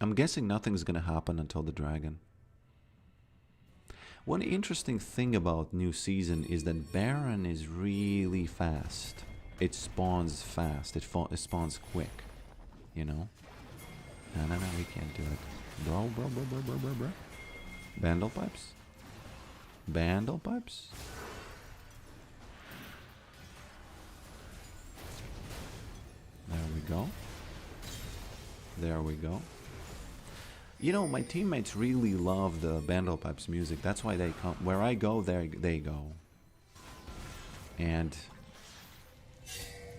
I'm guessing nothing's gonna happen until the dragon. One interesting thing about new season is that Baron is really fast. It spawns fast. It spawns quick. You know? No, we can't do it. Bro. Vandal Pipes? Vandal Pipes? There we go. There we go. You know, my teammates really love the Vandal Pipes music. That's why they come. Where I go, there they go. And...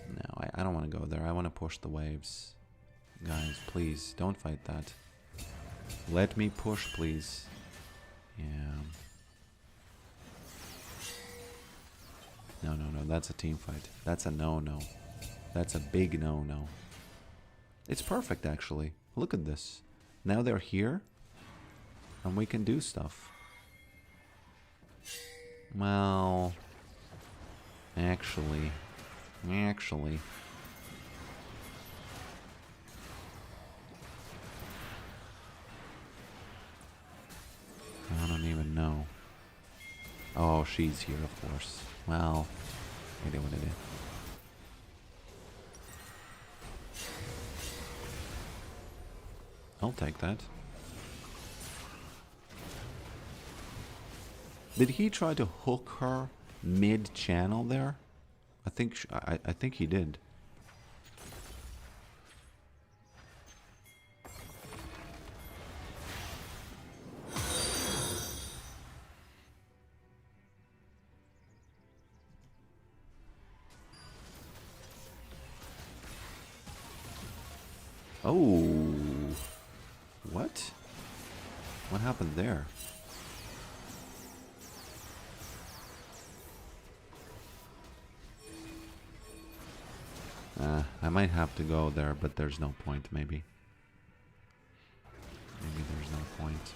No, I don't want to go there. I want to push the waves. Guys, please, don't fight that. Let me push, please. Yeah. No, that's a team fight. That's a no-no. That's a big no-no. It's perfect, actually. Look at this. Now they're here, and we can do stuff. Well... Actually... I don't even know. Oh, she's here, of course. Well, it is what it is. I'll take that. Did he try to hook her mid-channel there? I think he did. Oh. What? What happened there? I might have to go there, but there's no point, maybe. Maybe there's no point.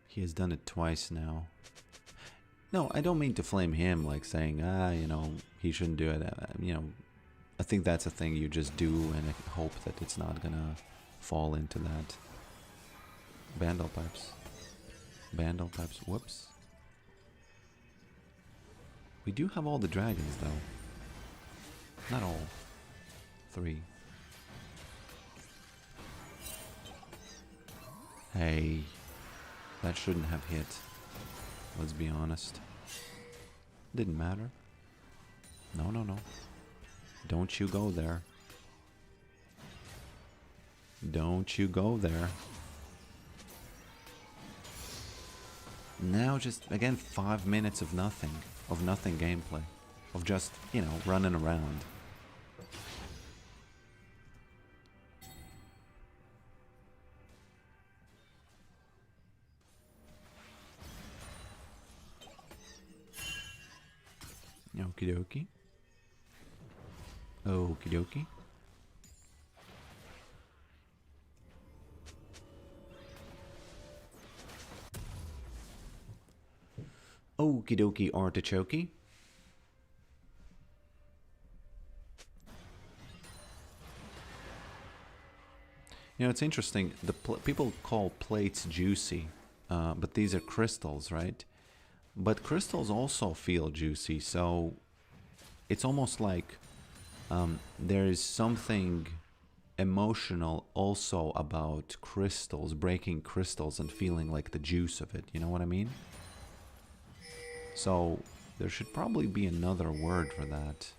He has done it twice now. No, I don't mean to flame him, like saying, you know, he shouldn't do it. You know, I think that's a thing you just do and hope that it's not gonna fall into that. Bandle pipes. Bandle pipes. Whoops. We do have all the dragons, though. Not all. 3. Hey. That shouldn't have hit. Let's be honest. Didn't matter. No, no, no. Don't you go there. Don't you go there. Now just, again, 5 minutes of nothing. Of nothing gameplay. Of just, you know, running around. Okie dokie. Okie dokie. Okie dokie artichoke. You know, it's interesting. The people call plates juicy, but these are crystals, right? But crystals also feel juicy, so it's almost like there is something emotional also about crystals, breaking crystals and feeling like the juice of it. You know what I mean? So there should probably be another word for that.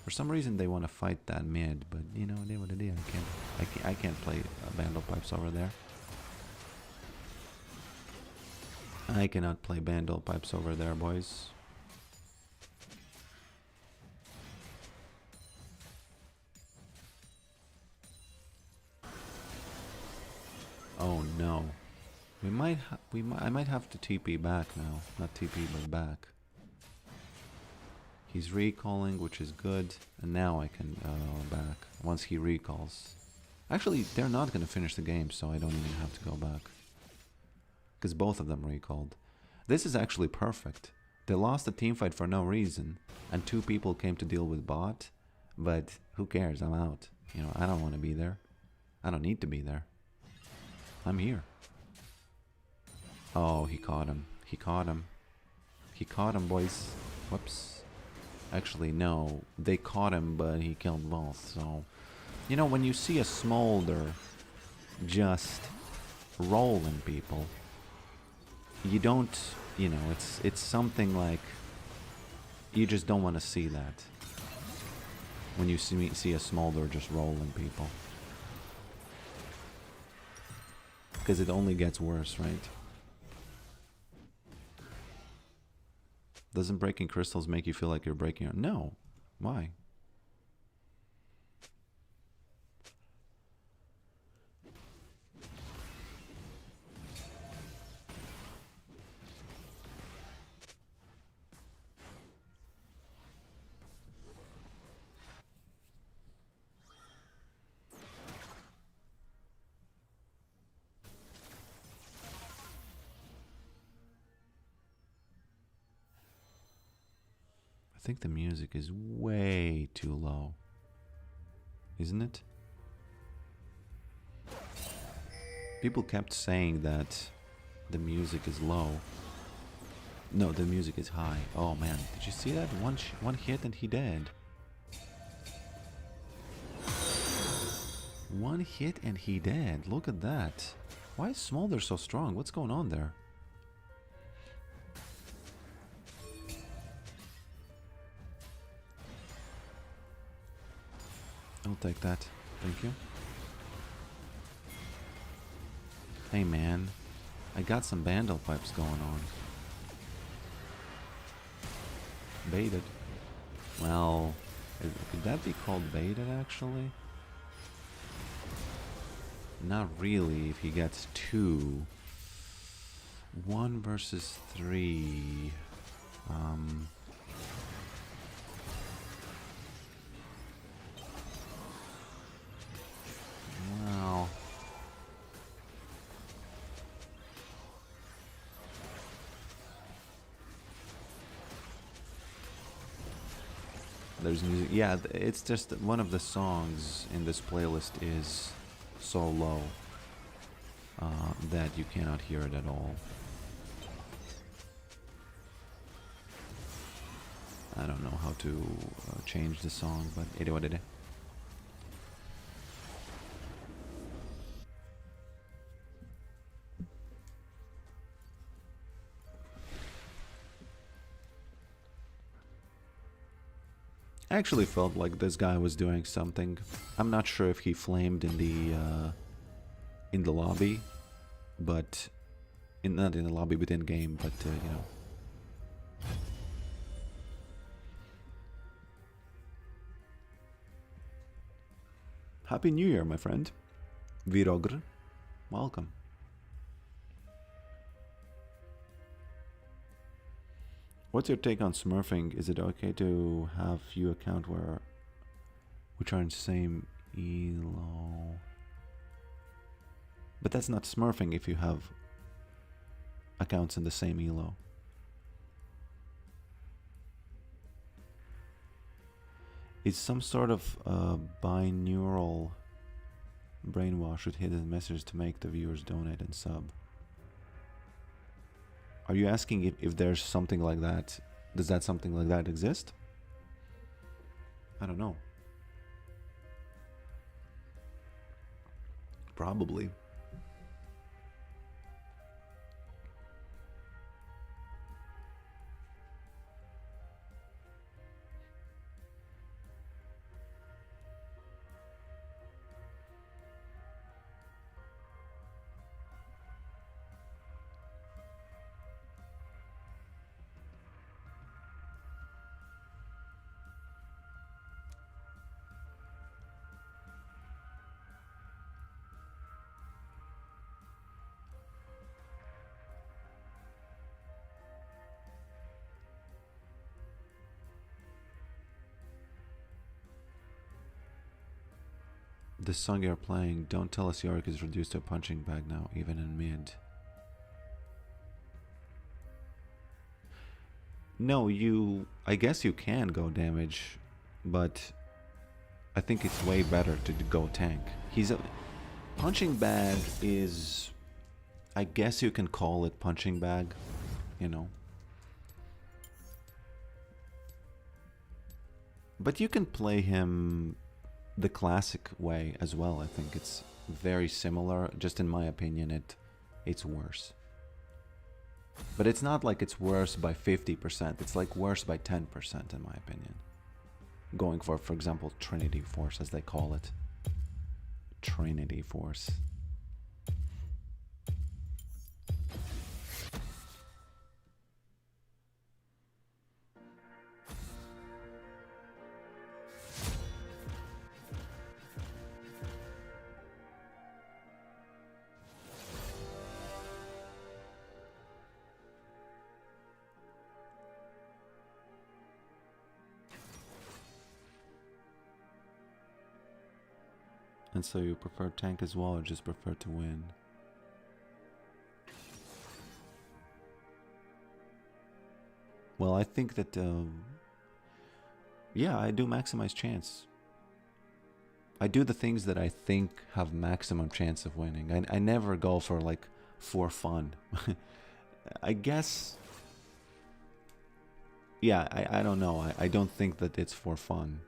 For some reason they want to fight that mid, but you know, they what they did. I can't play bandle pipes over there. I cannot play bandle pipes over there, boys. Oh no. I might have to TP back now. Not TP, but back. He's recalling, which is good. And now I can back once he recalls. Actually, they're not going to finish the game, so I don't even have to go back. Because both of them recalled. This is actually perfect. They lost a team fight for no reason. And 2 people came to deal with bot. But who cares? I'm out. You know, I don't want to be there. I don't need to be there. I'm here. Oh, he caught him. He caught him. He caught him, boys. Whoops. Actually, no. They caught him, but he killed both. So, you know, when you see a smolder just rolling people, you don't, you know, it's something like you just don't want to see that. When you see a smolder just rolling people. Because it only gets worse, right? Doesn't breaking crystals make you feel like you're breaking? No. Why? I think the music is way too low. Isn't it? People kept saying that the music is low. No, the music is high. Oh man, did you see that? One hit and he dead. One hit and he dead. Look at that. Why is Smolder so strong? What's going on there? I'll take that. Thank you. Hey man, I got some bandle pipes going on. Baited. Well, could that be called baited actually? Not really if he gets 2. 1 versus 3. Well, there's music. Yeah, it's just one of the songs in this playlist is so low that you cannot hear it at all. I don't know how to change the song, but it is what it is. I actually felt like this guy was doing something. I'm not sure if he flamed in the lobby, but not in the lobby, but in game. But you know. Happy New Year, my friend. Virogr, welcome. What's your take on smurfing? Is it okay to have few accounts which are in the same elo? But that's not smurfing if you have accounts in the same elo. It's some sort of binaural brainwash with hidden message to make the viewers donate and sub. Are you asking if there's something like that? Does that something like that exist? I don't know. Probably. The song you're playing, Don't Tell Us Yorick, is reduced to a punching bag now, even in mid. No, I guess you can go damage, but I think it's way better to go tank. Punching bag is, I guess you can call it punching bag, you know. But you can play him the classic way as well. I think it's very similar. Just in my opinion, it's worse. But it's not like it's worse by 50%. It's like worse by 10% in my opinion. Going for example, Trinity Force as they call it. Trinity Force. And so you prefer tank as well, or just prefer to win? Well, I think that, yeah, I do maximize chance. I do the things that I think have maximum chance of winning. I never go for like, for fun. I guess, yeah, I don't know. I don't think that it's for fun.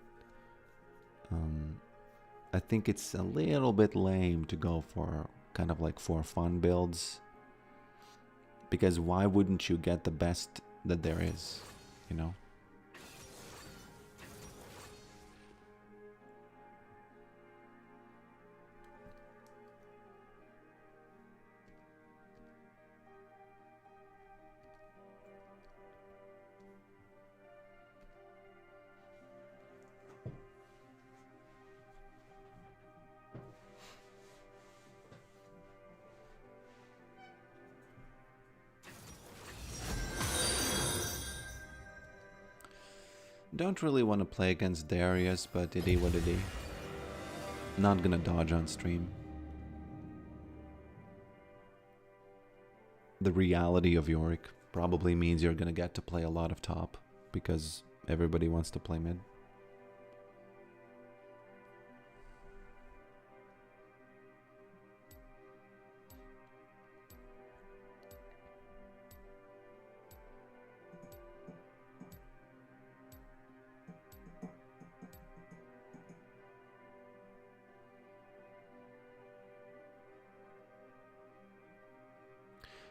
I think it's a little bit lame to go for kind of like for fun builds. Because why wouldn't you get the best that there is, you know? Don't really want to play against Darius, but it is what it is. Not gonna dodge on stream. The reality of Yorick probably means you're gonna get to play a lot of top, because everybody wants to play mid.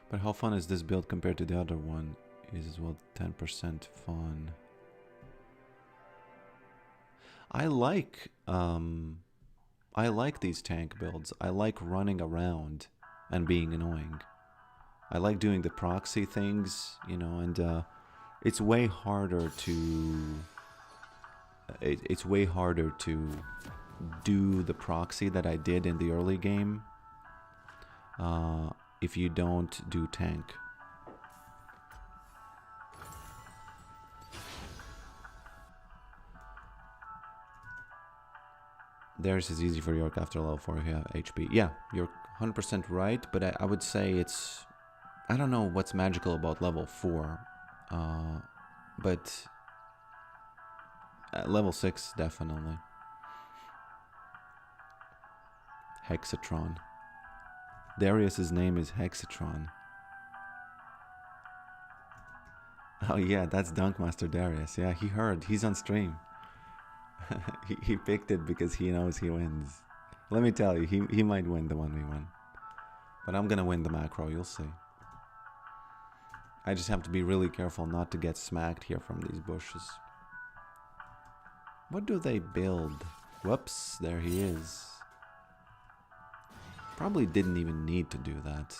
But how fun is this build compared to the other one? Is as well 10% fun. I like these tank builds. I like running around and being annoying. I like doing the proxy things, you know, and it's way harder to it's way harder to do the proxy that I did in the early game if you don't do tank. Theirs is easy for Yorick after level 4 if you have HP. Yeah, you're 100% right, but I would say it's... I don't know what's magical about level 4, but at level 6, definitely. Hexatron. Darius's name is Hexatron. Oh yeah, that's Dunkmaster Darius. Yeah, he heard. He's on stream. he picked it because he knows he wins. Let me tell you, he might win the 1v1. But I'm gonna win the macro, you'll see. I just have to be really careful not to get smacked here from these bushes. What do they build? Whoops, there he is. Probably didn't even need to do that.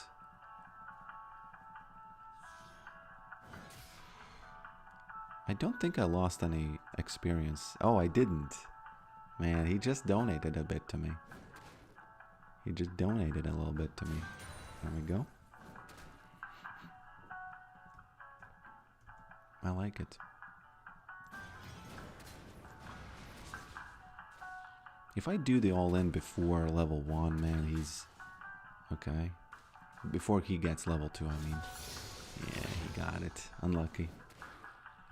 I don't think I lost any experience. Oh, I didn't. Man, he just donated a bit to me. He just donated a little bit to me. There we go. I like it. If I do the all-in before level 1, man, he's... Okay. Before he gets level 2, I mean. Yeah, he got it. Unlucky.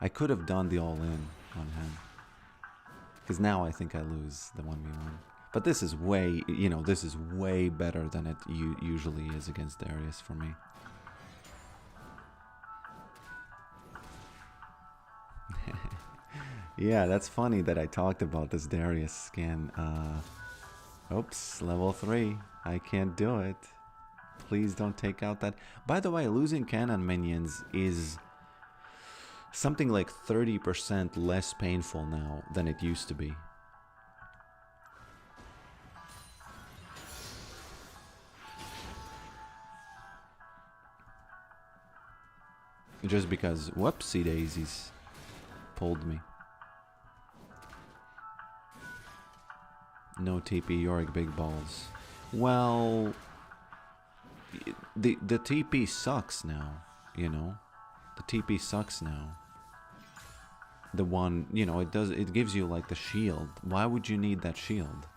I could have done the all-in on him. Because now I think I lose the 1v1. But this is way, you know, this is way better than it usually is against Darius for me. Yeah, that's funny that I talked about this Darius skin. Oops, level 3. I can't do it. Please don't take out that. By the way, losing cannon minions is something like 30% less painful now than it used to be. Just because, whoopsie daisies, pulled me. No TP, Yorick big balls. Well, the TP sucks now, you know. The TP sucks now. The one, you know, it gives you like the shield. Why would you need that shield?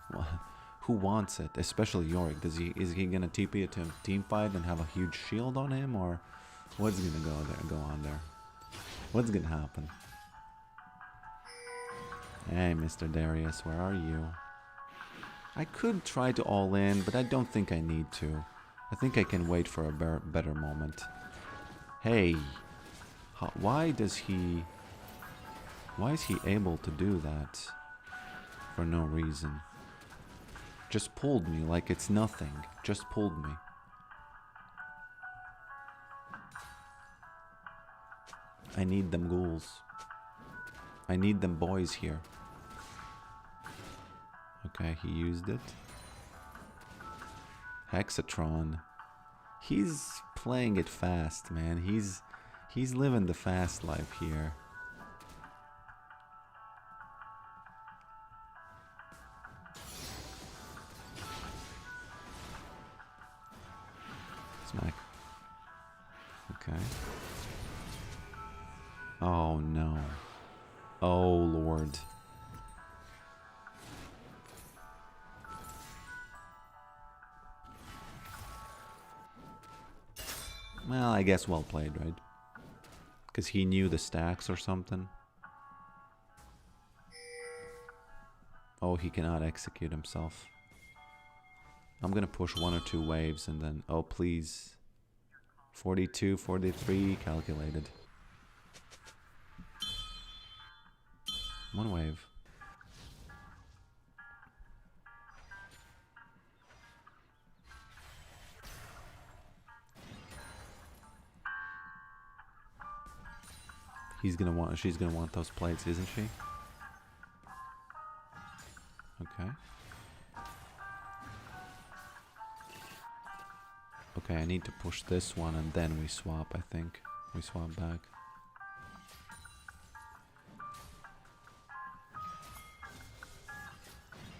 Who wants it? Especially Yorick. Is he gonna TP it to a team fight and have a huge shield on him, or what's gonna go on there? What's gonna happen? Hey, Mr. Darius, where are you? I could try to all in, but I don't think I need to. I think I can wait for a better moment. Hey, why is he able to do that for no reason? Just pulled me like it's nothing. Just pulled me. I need them ghouls. I need them boys here. Okay, he used it. Hexatron. He's playing it fast, man. He's living the fast life here. Smack. Okay. Oh no. Oh, Lord. Well, I guess well played, right? Because he knew the stacks or something. Oh, he cannot execute himself. I'm gonna push 1 or 2 waves and then... Oh, please. 42, 43, calculated. 1 wave. She's gonna want those plates, isn't she? Okay. Okay, I need to push this one and then we swap, I think. We swap back.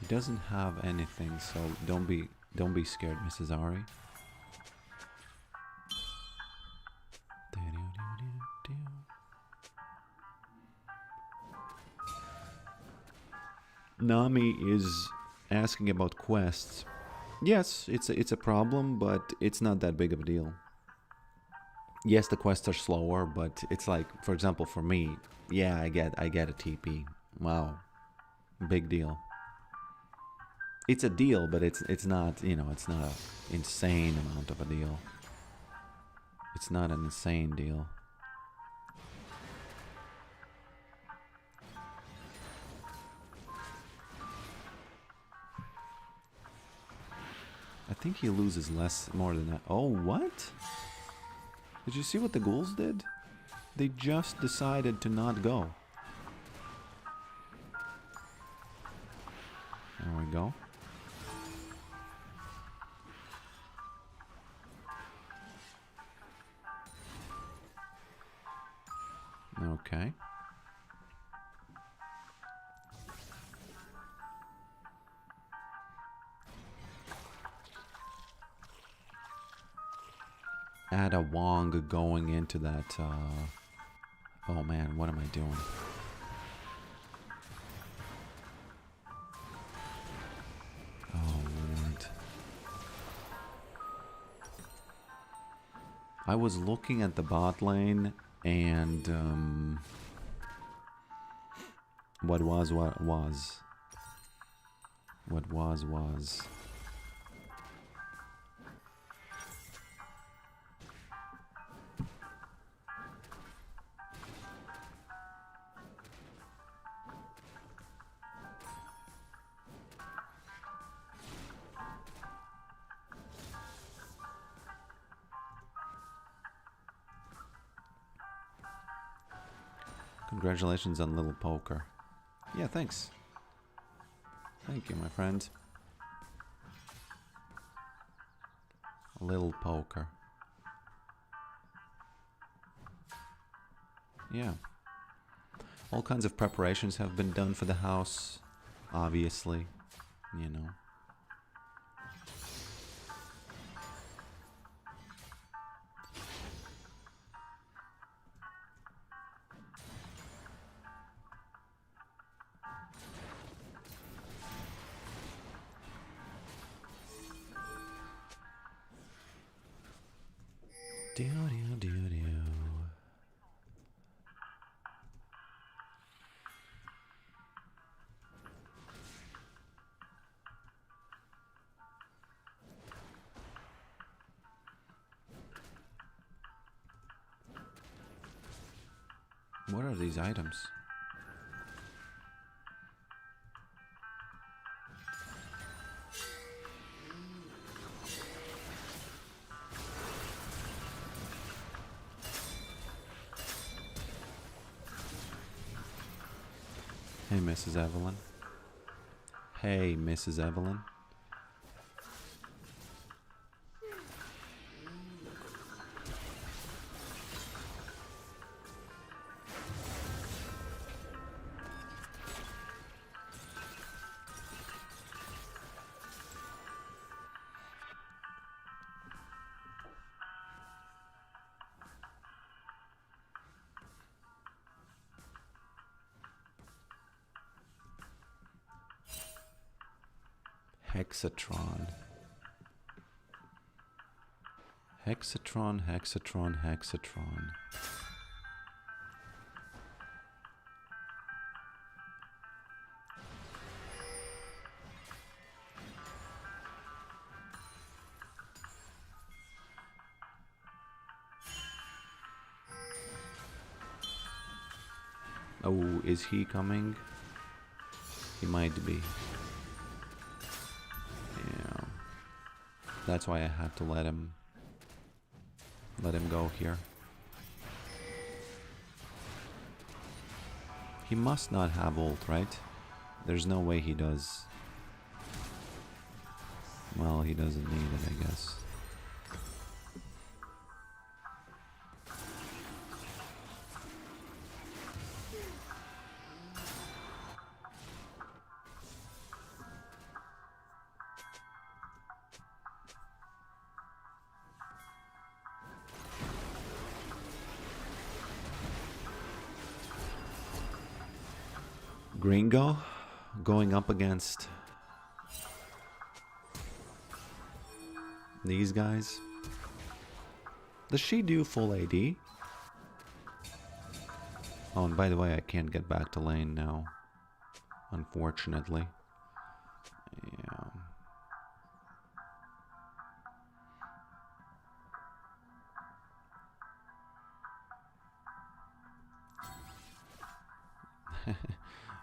He doesn't have anything, so don't be scared, Mrs. Ari. Nami is asking about quests. Yes, it's a problem, but it's not that big of a deal. Yes, the quests are slower, but it's like, for example, for me, yeah, I get a TP. Wow, big deal. It's a deal, but it's not, you know, it's not an insane amount of a deal. It's not an insane deal. I think he loses more than that. Oh, what? Did you see what the ghouls did? They just decided to not go. There we go. Okay. Add a Wong going into that, oh man, what am I doing? Oh Lord. I was looking at the bot lane and, what was. Congratulations on Little Poker. Yeah, thanks. Thank you, my friend. Little Poker. Yeah. All kinds of preparations have been done for the house, obviously, you know. What are these items? Hey, Mrs. Evelyn. Hey, Mrs. Evelyn. Hexatron. Hexatron, Hexatron, Hexatron. Oh, is he coming? He might be. Yeah. That's why I had to let him go here. He must not have ult, right? There's no way he does. Well, he doesn't need it, I guess. Gringo going up against these guys. Does she do full AD? Oh, and by the way, I can't get back to lane now, unfortunately. Yeah.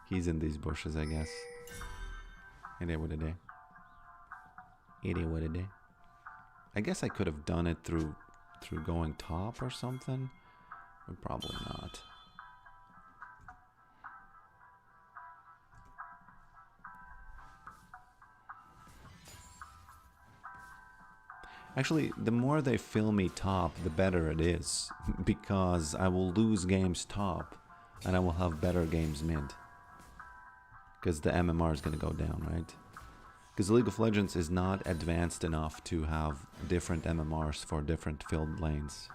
He's in these bushes, I guess. It is what it is. It is what it is. I guess I could have done it through going top or something, but probably not. Actually, the more they fill me top, the better it is, because I will lose games top, and I will have better games mid. Because the MMR is going to go down, right? Because League of Legends is not advanced enough to have different MMRs for different filled lanes.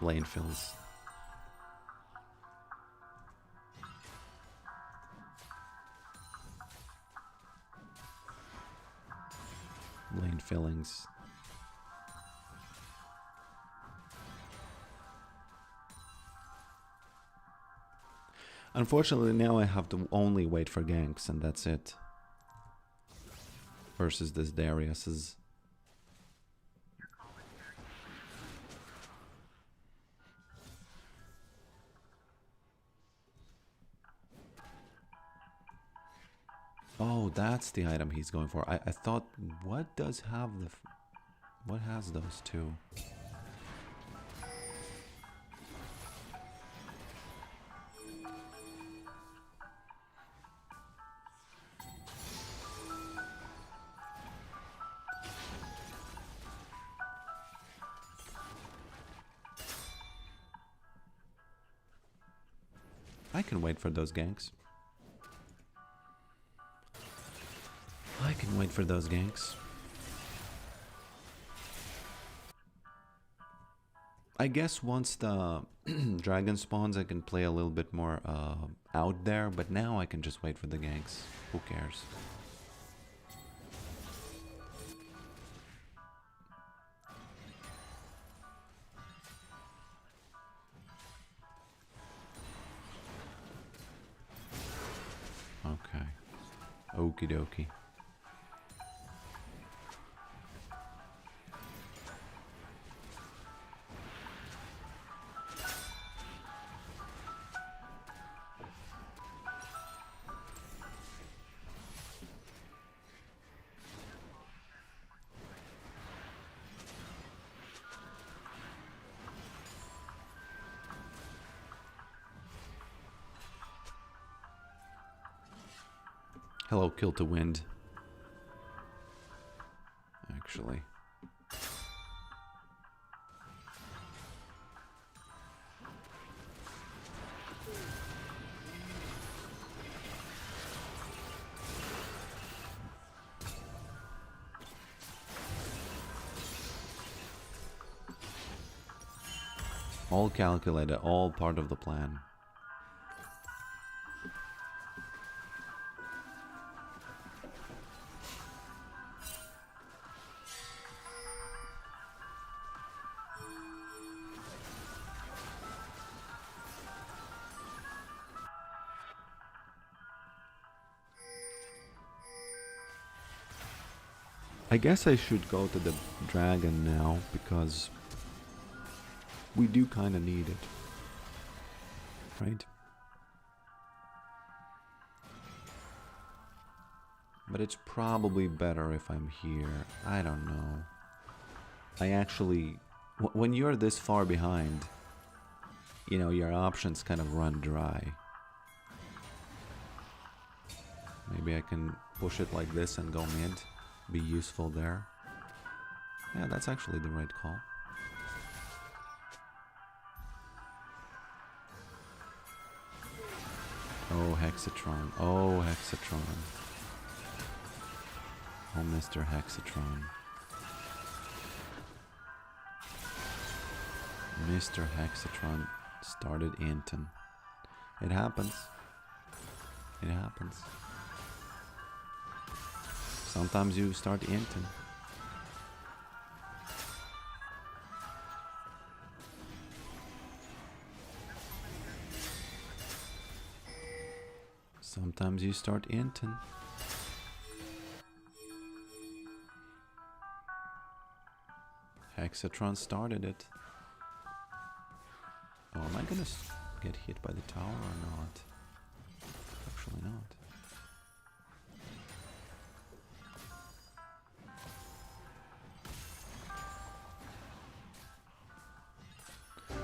Lane fills. Lane fillings. Unfortunately, now I have to only wait for ganks, and that's it. Versus this Darius's. Oh, that's the item he's going for. I thought, what does have the... What has those two? I can wait for those ganks. I can wait for those ganks. I guess once the dragon spawns, I can play a little bit more out there, but now I can just wait for the ganks. Who cares? Okay. Okie dokie. Hello, Kill to Wind. Actually. All calculated, all part of the plan. I guess I should go to the dragon now, because we do kind of need it. Right? But it's probably better if I'm here. I don't know. I actually... when you're this far behind, you know, your options kind of run dry. Maybe I can push it like this and go mid. Be useful there. Yeah, that's actually the right call. Oh, Hexatron. Oh, Hexatron. Oh, Mr. Hexatron. Mr. Hexatron started Anton. It happens. It happens. Sometimes you start Anton. Sometimes you start Anton. Hexatron started it. Oh, am I gonna get hit by the tower or not? Actually not.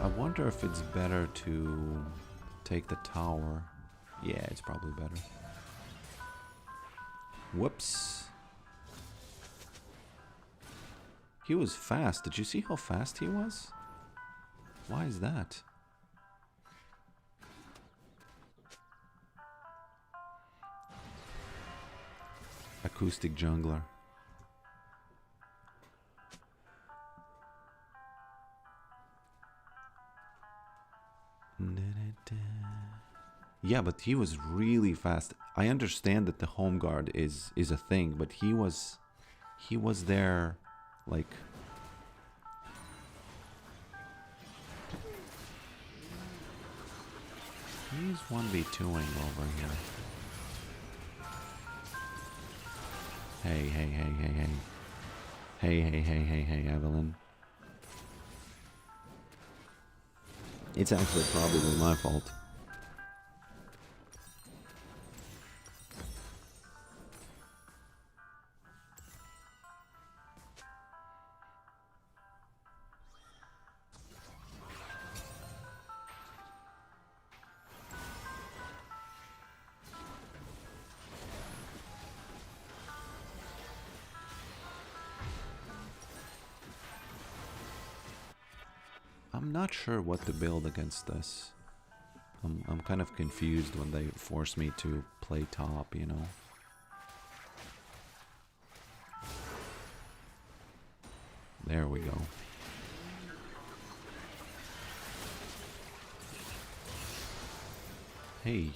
I wonder if it's better to take the tower. Yeah, it's probably better. Whoops. He was fast. Did you see how fast he was? Why is that? Acoustic jungler. Yeah, but he was really fast. I understand that the home guard is a thing, but he was there like he's 1v2ing over here. Hey, hey, hey, hey, hey. Hey, hey, hey, hey, hey, Evelyn. It's actually probably my fault. I'm not sure what to build against this. I'm kind of confused when they force me to play top, you know. There we go. Hey,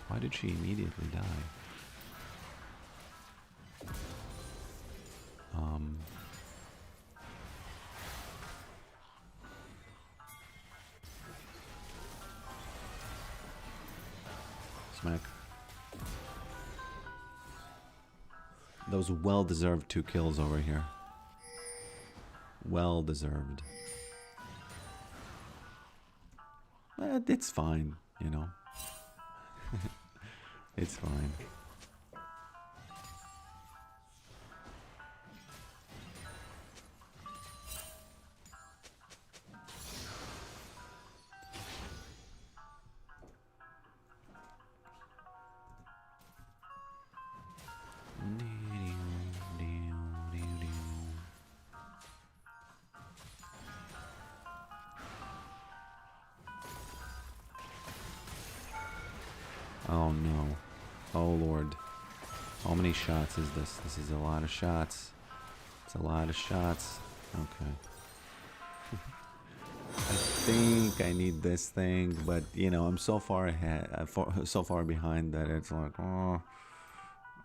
why did she immediately die? Smack. Those well-deserved 2 kills over here. Well-deserved. It's fine, you know. It's fine. Oh no. Oh lord. How many shots is this? This is a lot of shots. It's a lot of shots. Okay. I think I need this thing, but you know, I'm so far ahead, so far behind that it's like, oh,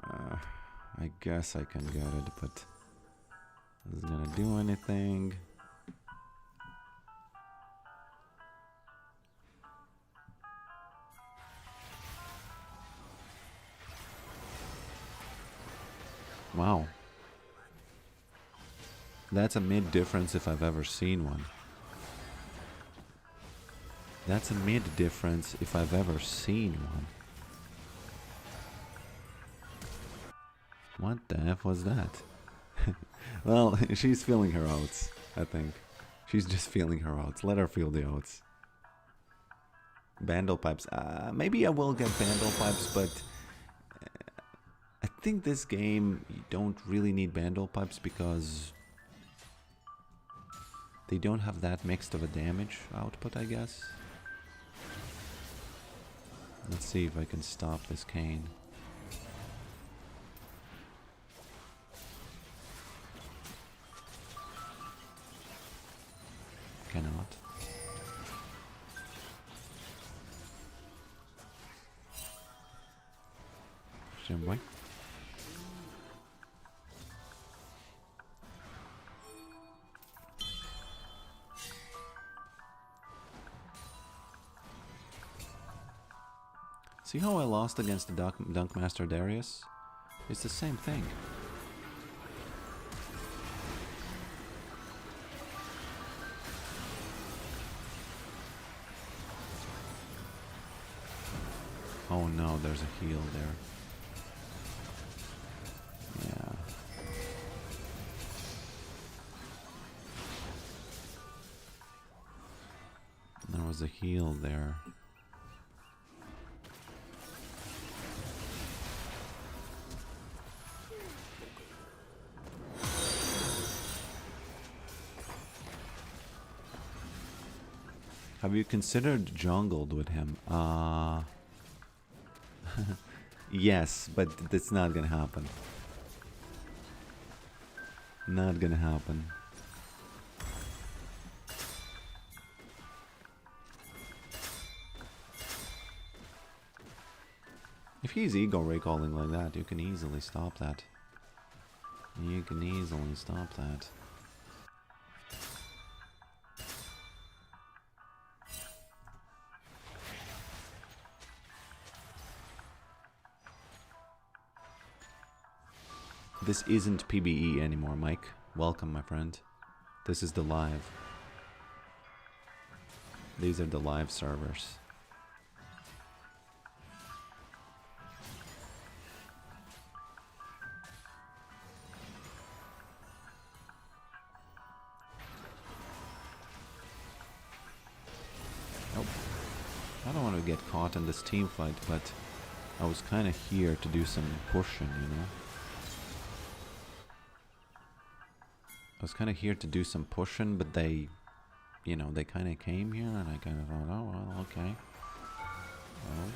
I guess I can get it, but is it gonna do anything? Wow. That's a mid difference if I've ever seen one. That's a mid difference if I've ever seen one. What the F was that? Well, she's feeling her oats, I think. She's just feeling her oats. Let her feel the oats. Bandle pipes. Maybe I will get bandle pipes, but I think this game you don't really need bandle pipes because they don't have that mixed of a damage output, I guess. Let's see if I can stop this cane. Cannot. Boy. See how I lost against the Dunk Master Darius? It's the same thing. Oh no, there's a heal there. Yeah. There was a heal there. Have you considered jungled with him? Yes, but that's not gonna happen. Not gonna happen. If he's ego recalling like that, you can easily stop that. You can easily stop that. This isn't PBE anymore, Mike. Welcome, my friend. This is the live. These are the live servers. Nope. I don't want to get caught in this team fight, but I was kind of here to do some pushing, you know? I was kind of here to do some pushing, but they, you know, they kind of came here, and I kind of thought, oh, well, okay. Well.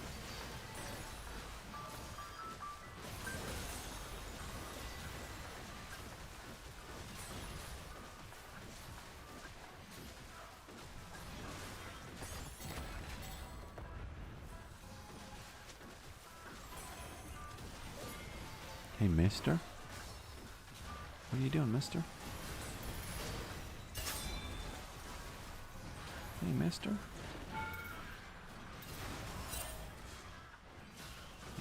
Hey, mister? What are you doing, mister? Hey, mister?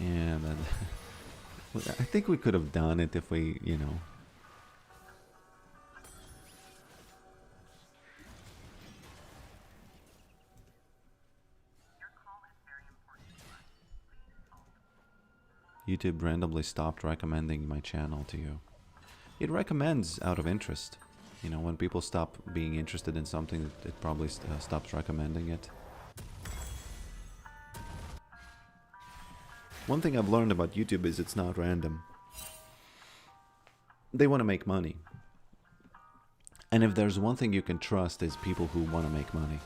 Yeah, but I think we could have done it if we, you know. YouTube randomly stopped recommending my channel to you. It recommends out of interest. You know, when people stop being interested in something, it probably stops recommending it. One thing I've learned about YouTube is it's not random. They want to make money. And if there's one thing you can trust is people who want to make money.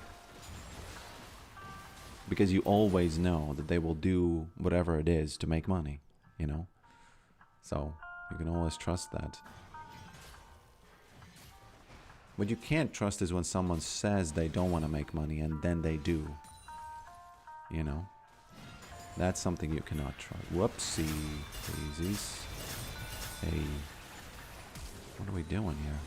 Because you always know that they will do whatever it is to make money, you know? So, you can always trust that. What you can't trust is when someone says they don't want to make money and then they do. You know? That's something you cannot trust. Whoopsie daisies. Hey. What are we doing here?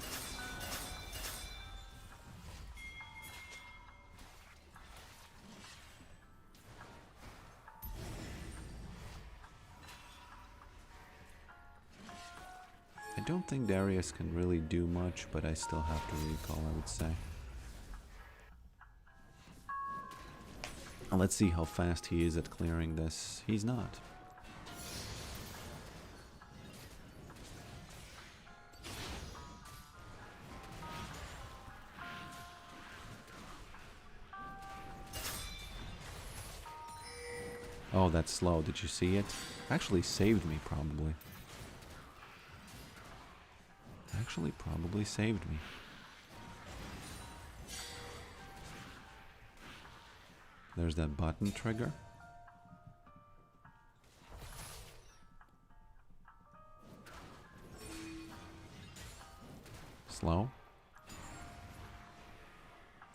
I don't think Darius can really do much, but I still have to recall, I would say. Let's see how fast he is at clearing this. He's not. Oh, that's slow. Did you see it? Actually saved me, probably. Actually probably saved me. There's that button trigger. Slow.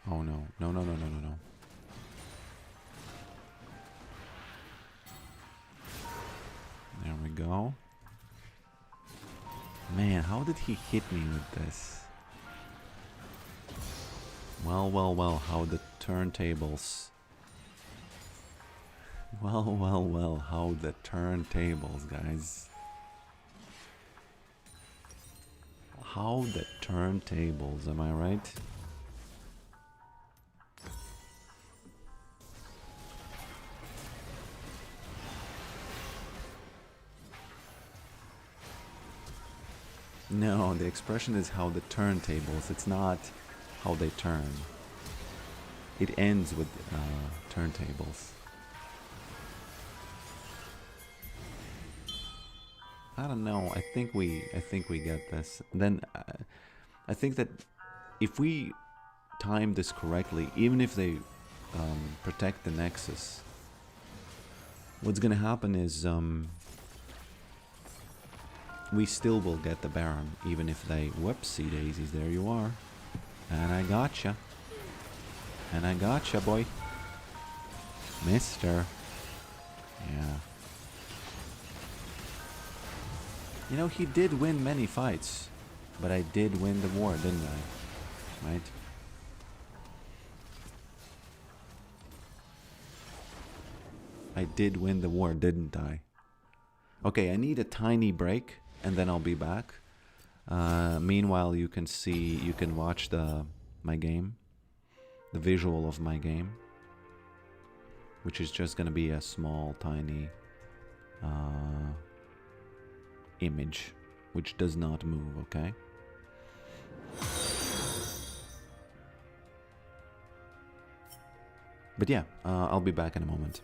Oh no. No, no, no, no, no, no. There we go. Man, how did he hit me with this? Well, well, well, how the turntables. Well, well, well, how the turntables, guys. How the turntables, am I right? No, the expression is how the turntables. It's not how they turn. It ends with turntables. I don't know. I think we get this. Then I think that if we time this correctly, even if they protect the Nexus, what's gonna happen is we still will get the Baron, even if they... Whoopsie daisies, there you are. And I gotcha. And I gotcha, boy. Mister. Yeah. You know, he did win many fights. But I did win the war, didn't I? Right? I did win the war, didn't I? Okay, I need a tiny break. And then I'll be back. Meanwhile, you can watch my game, the visual of my game, which is just gonna be a small, tiny image, which does not move. Okay. But yeah, I'll be back in a moment.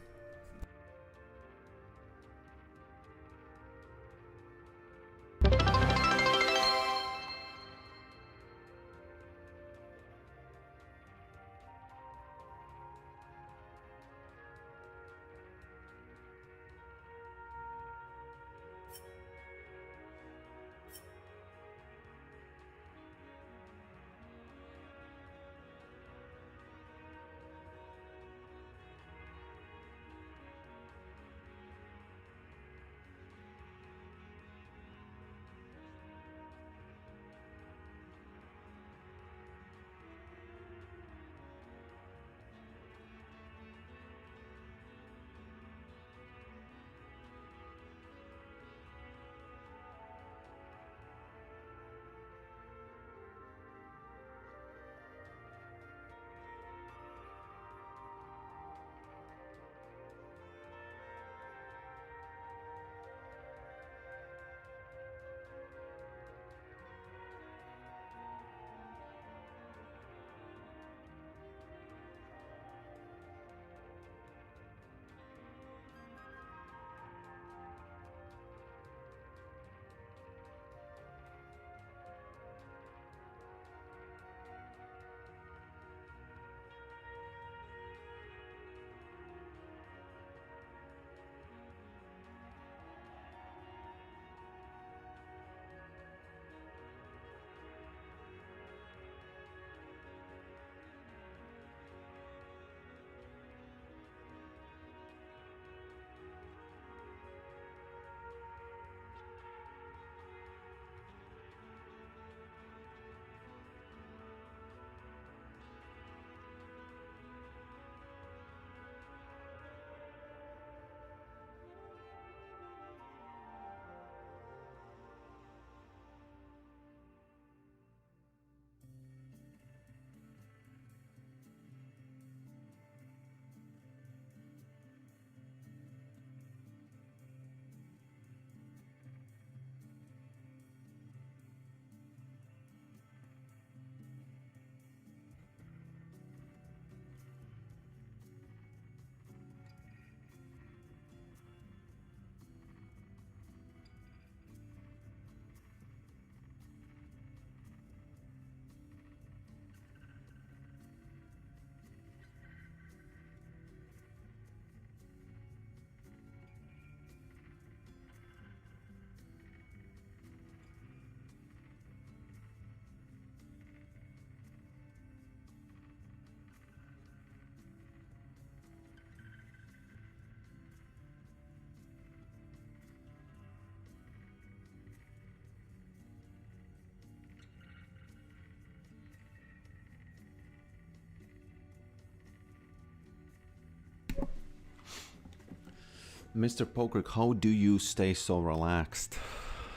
Mr. Poker, how do you stay so relaxed?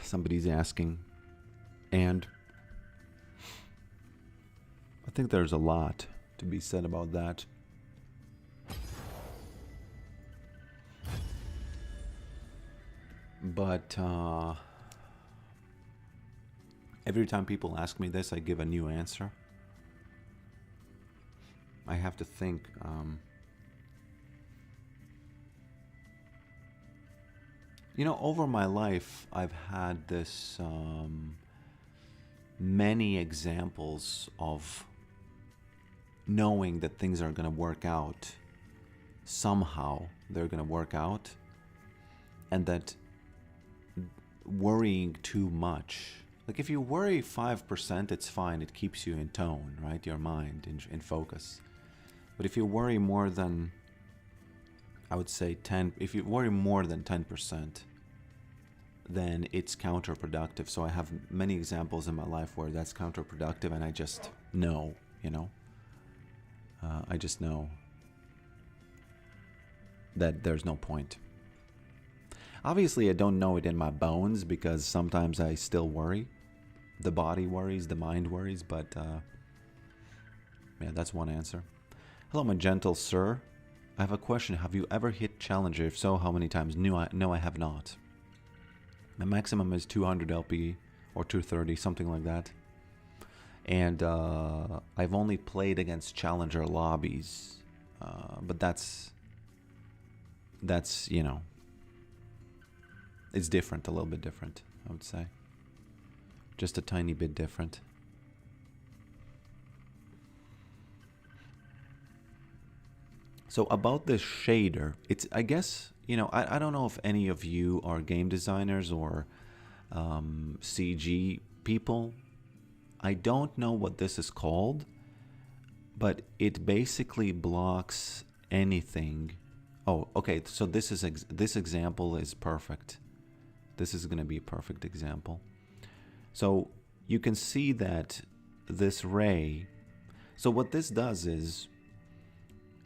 Somebody's asking. And I think there's a lot to be said about that. But every time people ask me this, I give a new answer. I have to think. You know, over my life, I've had this many examples of knowing that things are going to work out. Somehow they're going to work out. And that worrying too much, like if you worry 5%, it's fine. It keeps you in tone, right? Your mind in focus. But if you worry more than, I would say 10, if you worry more than 10%, then it's counterproductive. So I have many examples in my life where that's counterproductive, and I just know, you know, I just know that there's no point. Obviously, I don't know it in my bones because sometimes I still worry. The body worries, the mind worries, but yeah, that's one answer. Hello, my gentle sir. I have a question. Have you ever hit Challenger? If so, how many times? No, I have not. My maximum is 200 LP or 230, something like that. And I've only played against Challenger lobbies, but that's, you know, it's different, a little bit different, I would say. Just a tiny bit different. So about this shader, it's, I guess, you know, I don't know if any of you are game designers or CG people. I don't know what this is called, but it basically blocks anything. Oh, okay, so this example is perfect. This is going to be a perfect example. So you can see that this ray, so what this does is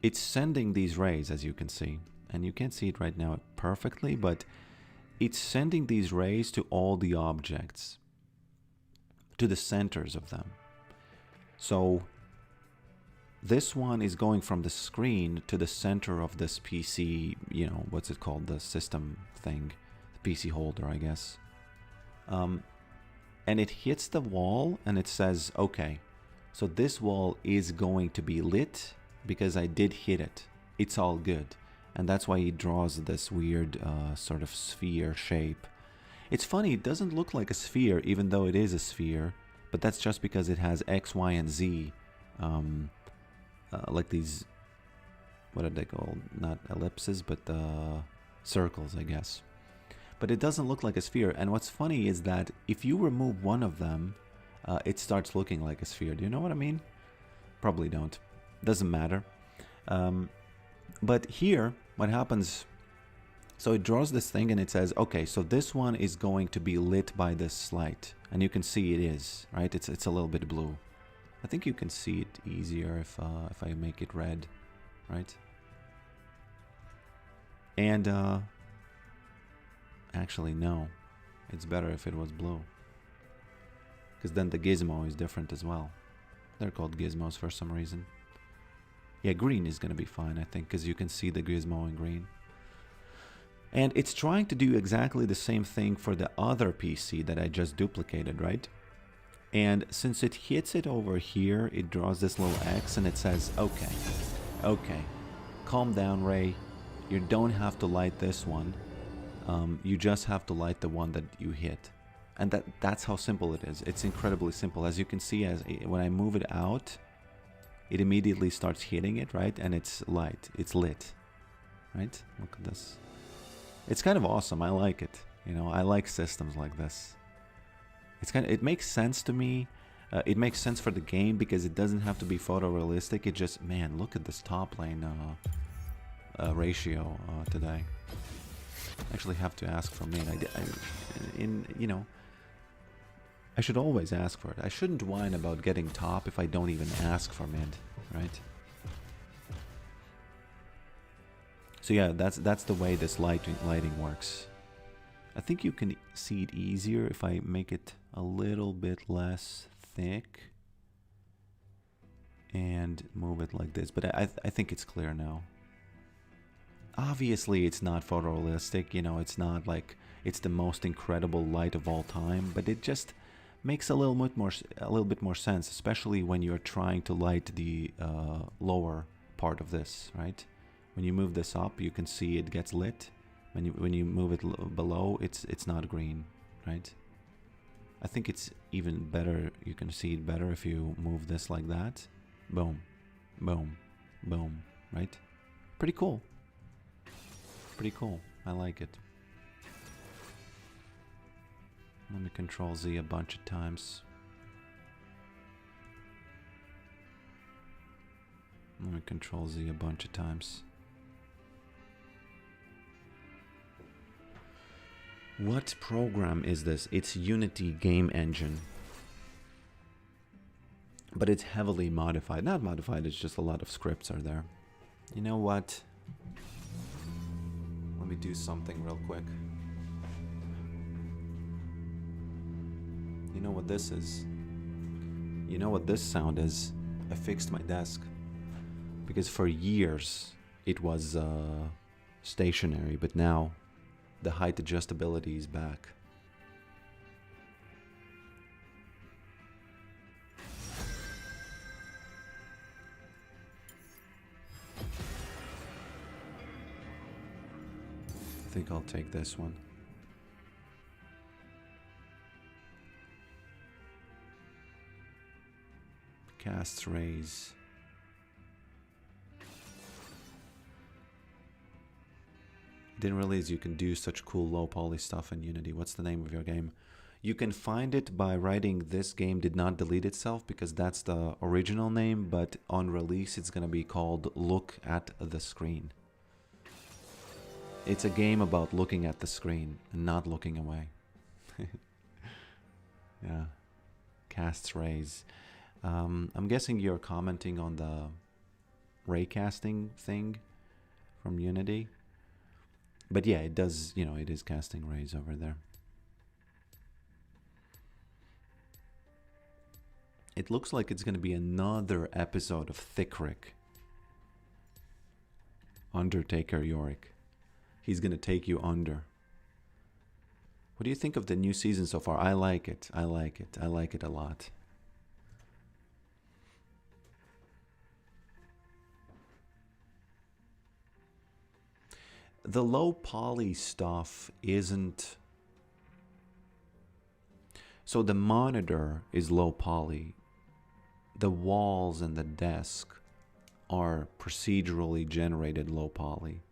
it's sending these rays, as you can see, and you can't see it right now perfectly, but it's sending these rays to all the objects, to the centers of them. So this one is going from the screen to the center of this PC, you know, what's it called, the system thing, the PC holder, I guess. And it hits the wall and it says, okay, so this wall is going to be lit because I did hit it. It's all good. And that's why he draws this weird sort of sphere shape. It's funny, it doesn't look like a sphere, even though it is a sphere, but that's just because it has X, Y, and Z, like these, what are they called? Not ellipses, but circles, I guess. But it doesn't look like a sphere. And what's funny is that if you remove one of them, it starts looking like a sphere. Do you know what I mean? Probably don't. Doesn't matter. But here, what happens, so it draws this thing and it says, okay, so this one is going to be lit by this light. And you can see it is, right? It's a little bit blue. I think you can see it easier if I make it red, right? And actually, no. It's better if it was blue. Because then the gizmo is different as well. They're called gizmos for some reason. Yeah, green is going to be fine, I think, because you can see the gizmo in green. And it's trying to do exactly the same thing for the other PC that I just duplicated, right? And since it hits it over here, it draws this little X and it says, okay, calm down, Ray. You don't have to light this one. You just have to light the one that you hit. And that's how simple it is. It's incredibly simple. As you can see, when I move it out, it immediately starts hitting it, right? And it's light. It's lit, right? Look at this. It's kind of awesome. I like it. You know, I like systems like this. It makes sense to me. It makes sense for the game because it doesn't have to be photorealistic. It just, man, look at this top lane ratio today. I actually have to ask for mid. You know, I should always ask for it. I shouldn't whine about getting top if I don't even ask for mid, right? So yeah, that's the way this lighting works. I think you can see it easier if I make it a little bit less thick and move it like this, but I think it's clear now. Obviously it's not photorealistic, you know, it's not like it's the most incredible light of all time, but it just makes a little bit more sense, especially when you're trying to light the lower part of this, right? When you move this up, you can see it gets lit. When you move it below, it's not green, right? I think it's even better. You can see it better if you move this like that. Boom, boom, boom, right? Pretty cool. Pretty cool. I like it. Let me Control Z a bunch of times. Let me Control Z a bunch of times. What program is this? It's Unity game engine. But it's heavily modified. Not modified, it's just a lot of scripts are there. You know what? Let me do something real quick. You know what this is? You know what this sound is? I fixed my desk. Because for years it was stationary, but now the height adjustability is back. I think I'll take this one. Casts rays. Didn't realize you can do such cool low poly stuff in Unity. What's the name of your game? You can find it by writing "this game did not delete itself" because that's the original name, but on release it's gonna be called Look at the Screen. It's a game about looking at the screen and not looking away. Yeah. Casts rays. I'm guessing you're commenting on the ray casting thing from Unity. But yeah, it does, you know, it is casting rays over there. It looks like it's going to be another episode of Thickrick. Undertaker Yorick. He's going to take you under. What do you think of the new season so far? I like it. I like it. I like it a lot. The low poly stuff isn't... So the monitor is low poly. The walls and the desk are procedurally generated low poly.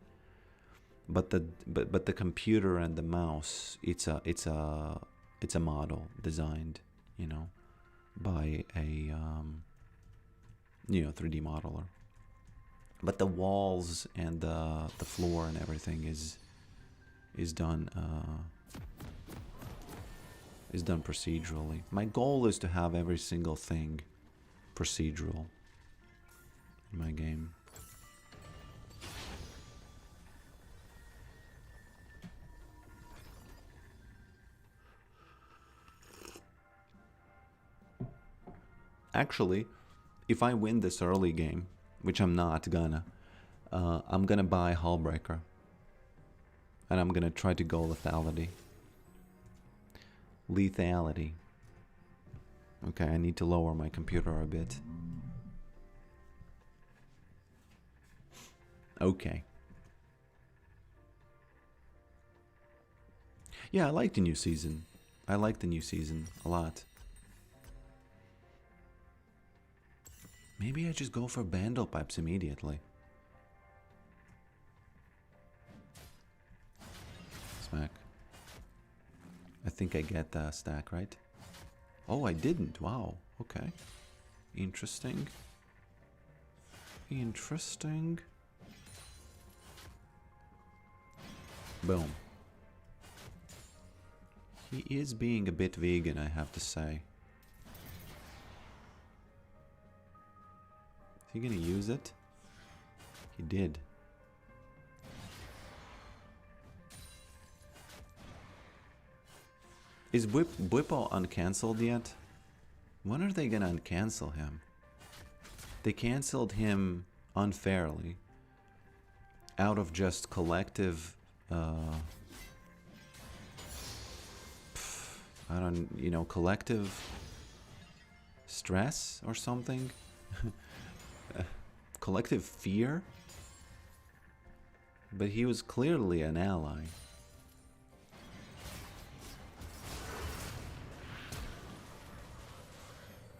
But the computer and the mouse, it's a model designed, you know, by a 3D modeler. But the walls and the floor and everything is done procedurally. My goal is to have every single thing procedural in my game. Actually, if I win this early game, which I'm not gonna, I'm gonna buy Hullbreaker. And I'm gonna try to go lethality. Lethality. Okay, I need to lower my computer a bit. Okay. Yeah, I like the new season. I like the new season a lot. Maybe I just go for Bandle Pipes immediately. Smack. I think I get the stack, right? Oh, I didn't. Wow. Okay. Interesting. Interesting. Boom. He is being a bit vegan, I have to say. Is he gonna use it? He did. Is Bwipo uncancelled yet? When are they gonna uncancel him? They cancelled him unfairly. Out of just collective... I don't... You know, collective... stress or something? Collective fear? But he was clearly an ally.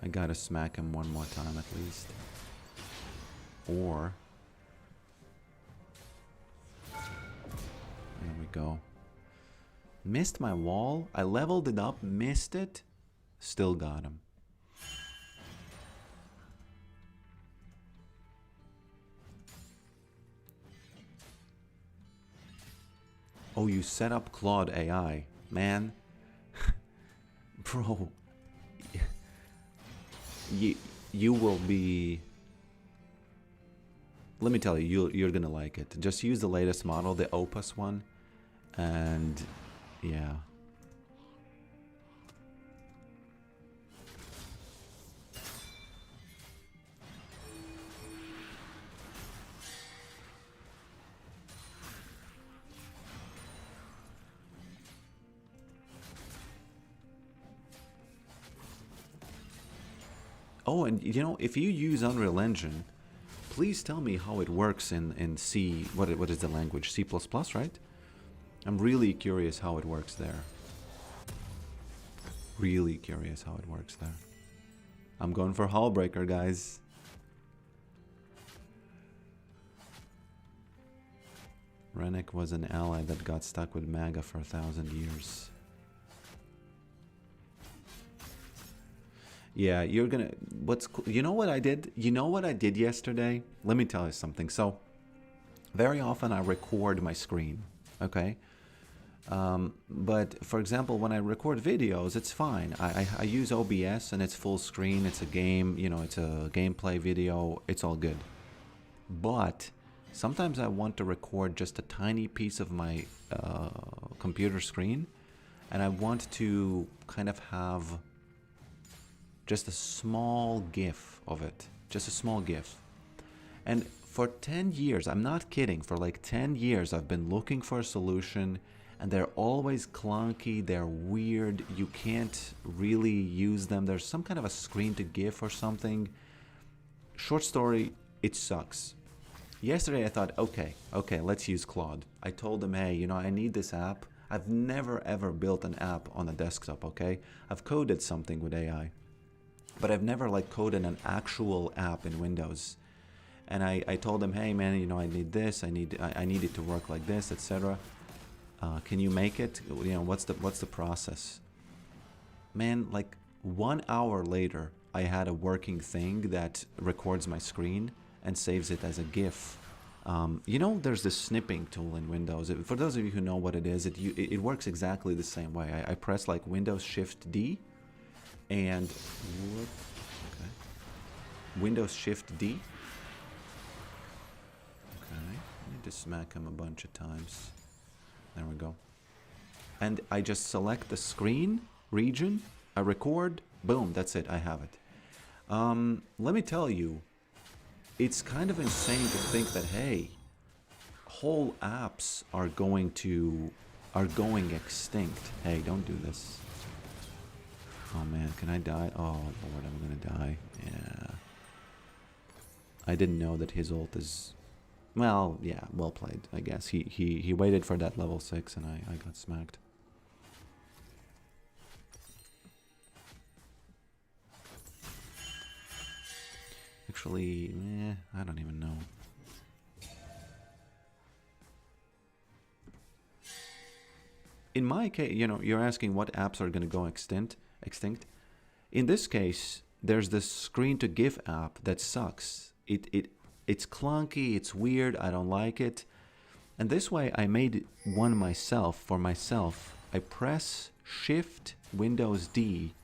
I gotta smack him one more time at least. Or... There we go. Missed my wall. I leveled it up, missed it. Still got him. Oh, you set up Claude AI. Man. Bro. You will be... Let me tell you, you're gonna like it. Just use the latest model, the Opus one. And... yeah. Oh, and you know, if you use Unreal Engine, please tell me how it works in C. What is the language? C++, right? I'm really curious how it works there. Really curious how it works there. I'm going for Hullbreaker, guys. Rennick was an ally that got stuck with MAGA for 1,000 years. Yeah, you're gonna... What's cool? You know what I did? You know what I did yesterday? Let me tell you something. So, very often I record my screen, okay? But, for example, when I record videos, it's fine. I use OBS and it's full screen. It's a game, you know, it's a gameplay video. It's all good. But, sometimes I want to record just a tiny piece of my computer screen. And I want to kind of have... just a small GIF of it. Just a small GIF. And for 10 years, I'm not kidding, for like 10 years I've been looking for a solution and they're always clunky, they're weird, you can't really use them. There's some kind of a screen to GIF or something. Short story, it sucks. Yesterday I thought, okay, let's use Claude. I told him, hey, you know, I need this app. I've never ever built an app on a desktop, okay? I've coded something with AI. But I've never like coded an actual app in Windows. And I told him, hey man, you know, I need this, I need it to work like this, etc. Can you make it? You know, what's the process? Man, like 1 hour later, I had a working thing that records my screen and saves it as a GIF. You know, there's this snipping tool in Windows. For those of you who know what it is, it works exactly the same way. I press like Windows Shift D. And okay. Windows Shift D. Okay, I need to smack him a bunch of times. There we go. And I just select the screen region. I record. Boom, that's it. I have it. Let me tell you, it's kind of insane to think that hey, whole apps are going extinct. Hey, don't do this. Oh man, can I die? Oh lord, I'm gonna die. Yeah. I didn't know that his ult is... Well, yeah, well played, I guess. He waited for that level 6 and I got smacked. Actually, I don't even know. In my case, you know, you're asking what apps are gonna go extinct. In this case, there's this screen to GIF app that sucks. It's clunky, it's weird, I don't like it. And this way I made one myself for myself. I press Shift Windows D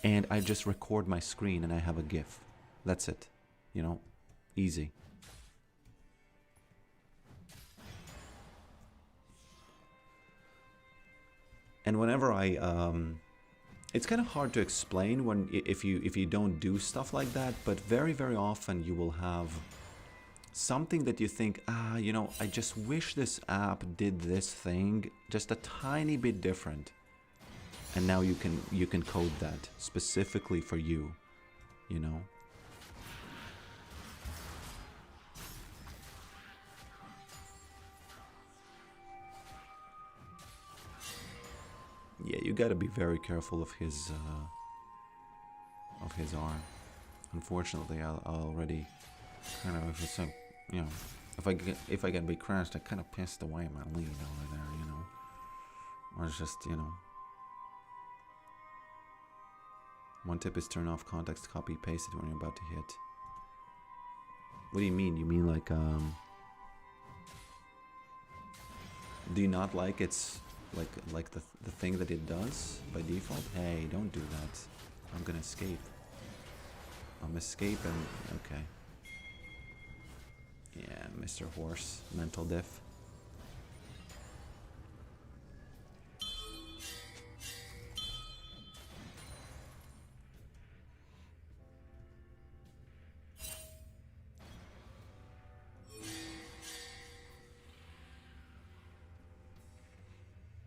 and I just record my screen and I have a GIF. That's it. You know, easy. And whenever it's kind of hard to explain when if you don't do stuff like that, but very often you will have something that you think, you know, I just wish this app did this thing just a tiny bit different. And now you can code that specifically for you, you know. Yeah, you gotta be very careful of his arm. Unfortunately, I already kind of, if it's a, you know, if I get be crashed, I kind of pissed away my lead over there, you know. Or it's just, you know. One tip is turn off context, copy, paste it when you're about to hit. What do you mean? You mean like, do you not like it's like the thing that it does by default? Hey, don't do that. I'm gonna escape. I'm escaping. Okay. Yeah, Mr. Horse, mental diff.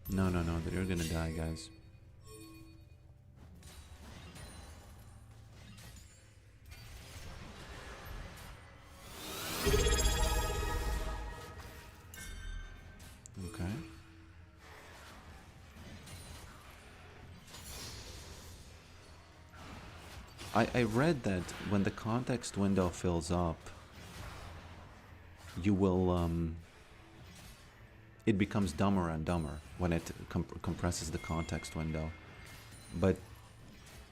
No, you're gonna die, guys. Okay. I read that when the context window fills up, you will it becomes dumber and dumber when it compresses the context window. But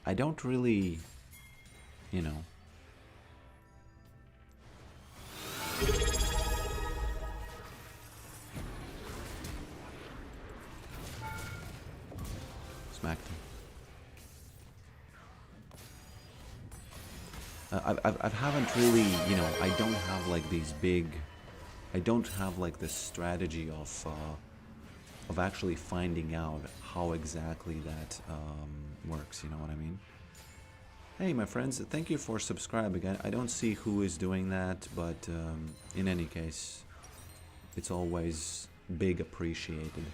I don't really, you know. Smacked him. I haven't really, you know, I don't have like these big, I don't have like this strategy of actually finding out how exactly that works, you know what I mean? Hey my friends, thank you for subscribing. I don't see who is doing that, but in any case, it's always big appreciated.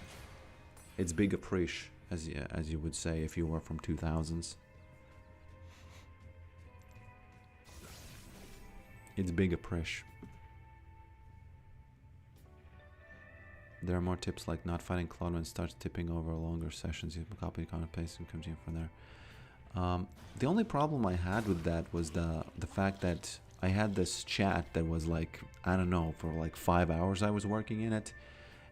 It's big appreciate, as you would say if you were from 2000s. It's big appreciate. There are more tips like not fighting Claude when it starts tipping over longer sessions. You can copy, comment, paste, and comes in from there. The only problem I had with that was the fact that I had this chat that was like, I don't know, for like 5 hours I was working in it,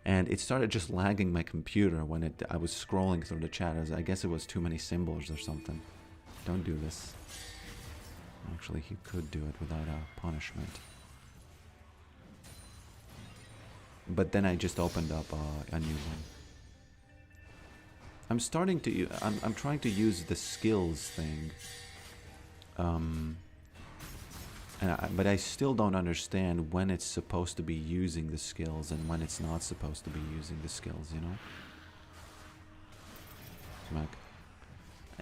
and it started just lagging my computer when I was scrolling through the chat. I guess it was too many symbols or something. Don't do this. Actually, he could do it without a punishment. But then I just opened up a new one. I'm starting to. I'm trying to use the skills thing. But I still don't understand when it's supposed to be using the skills and when it's not supposed to be using the skills. You know. Smack.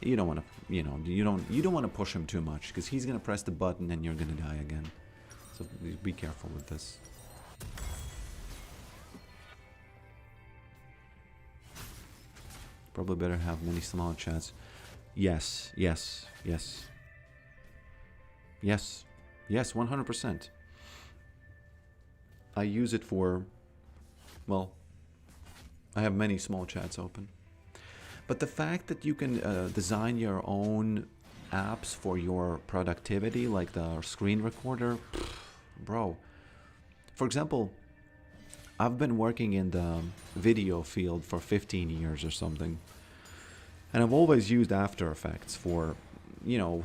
You don't want to. You know. You don't want to push him too much because he's gonna press the button and you're gonna die again. So be careful with this. Probably better have many small chats. Yes, 100%. I use it for, well, I have many small chats open. But the fact that you can design your own apps for your productivity, like the screen recorder, bro. For example, I've been working in the video field for 15 years or something. And I've always used After Effects for, you know,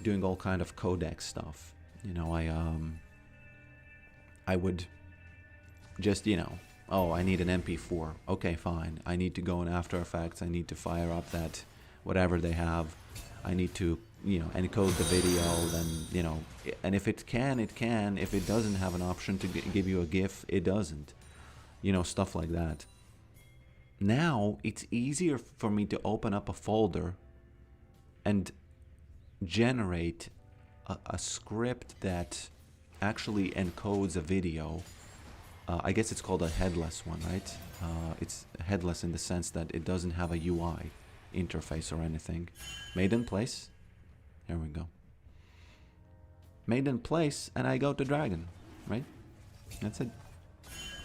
doing all kind of codec stuff. You know, I would just, you know, oh, I need an MP4. Okay, fine. I need to go in After Effects. I need to fire up that whatever they have. I need to, you know, encode the video, then, you know, and if it can, it can. If it doesn't have an option to give you a GIF, it doesn't. You know, stuff like that. now it's easier for me to open up a folder and generate a script that actually encodes a video. I guess it's called a headless one, right? It's headless in the sense that it doesn't have a UI interface or anything. Made in place. Here we go. Made in place, and I go to Dragon, right? That's it.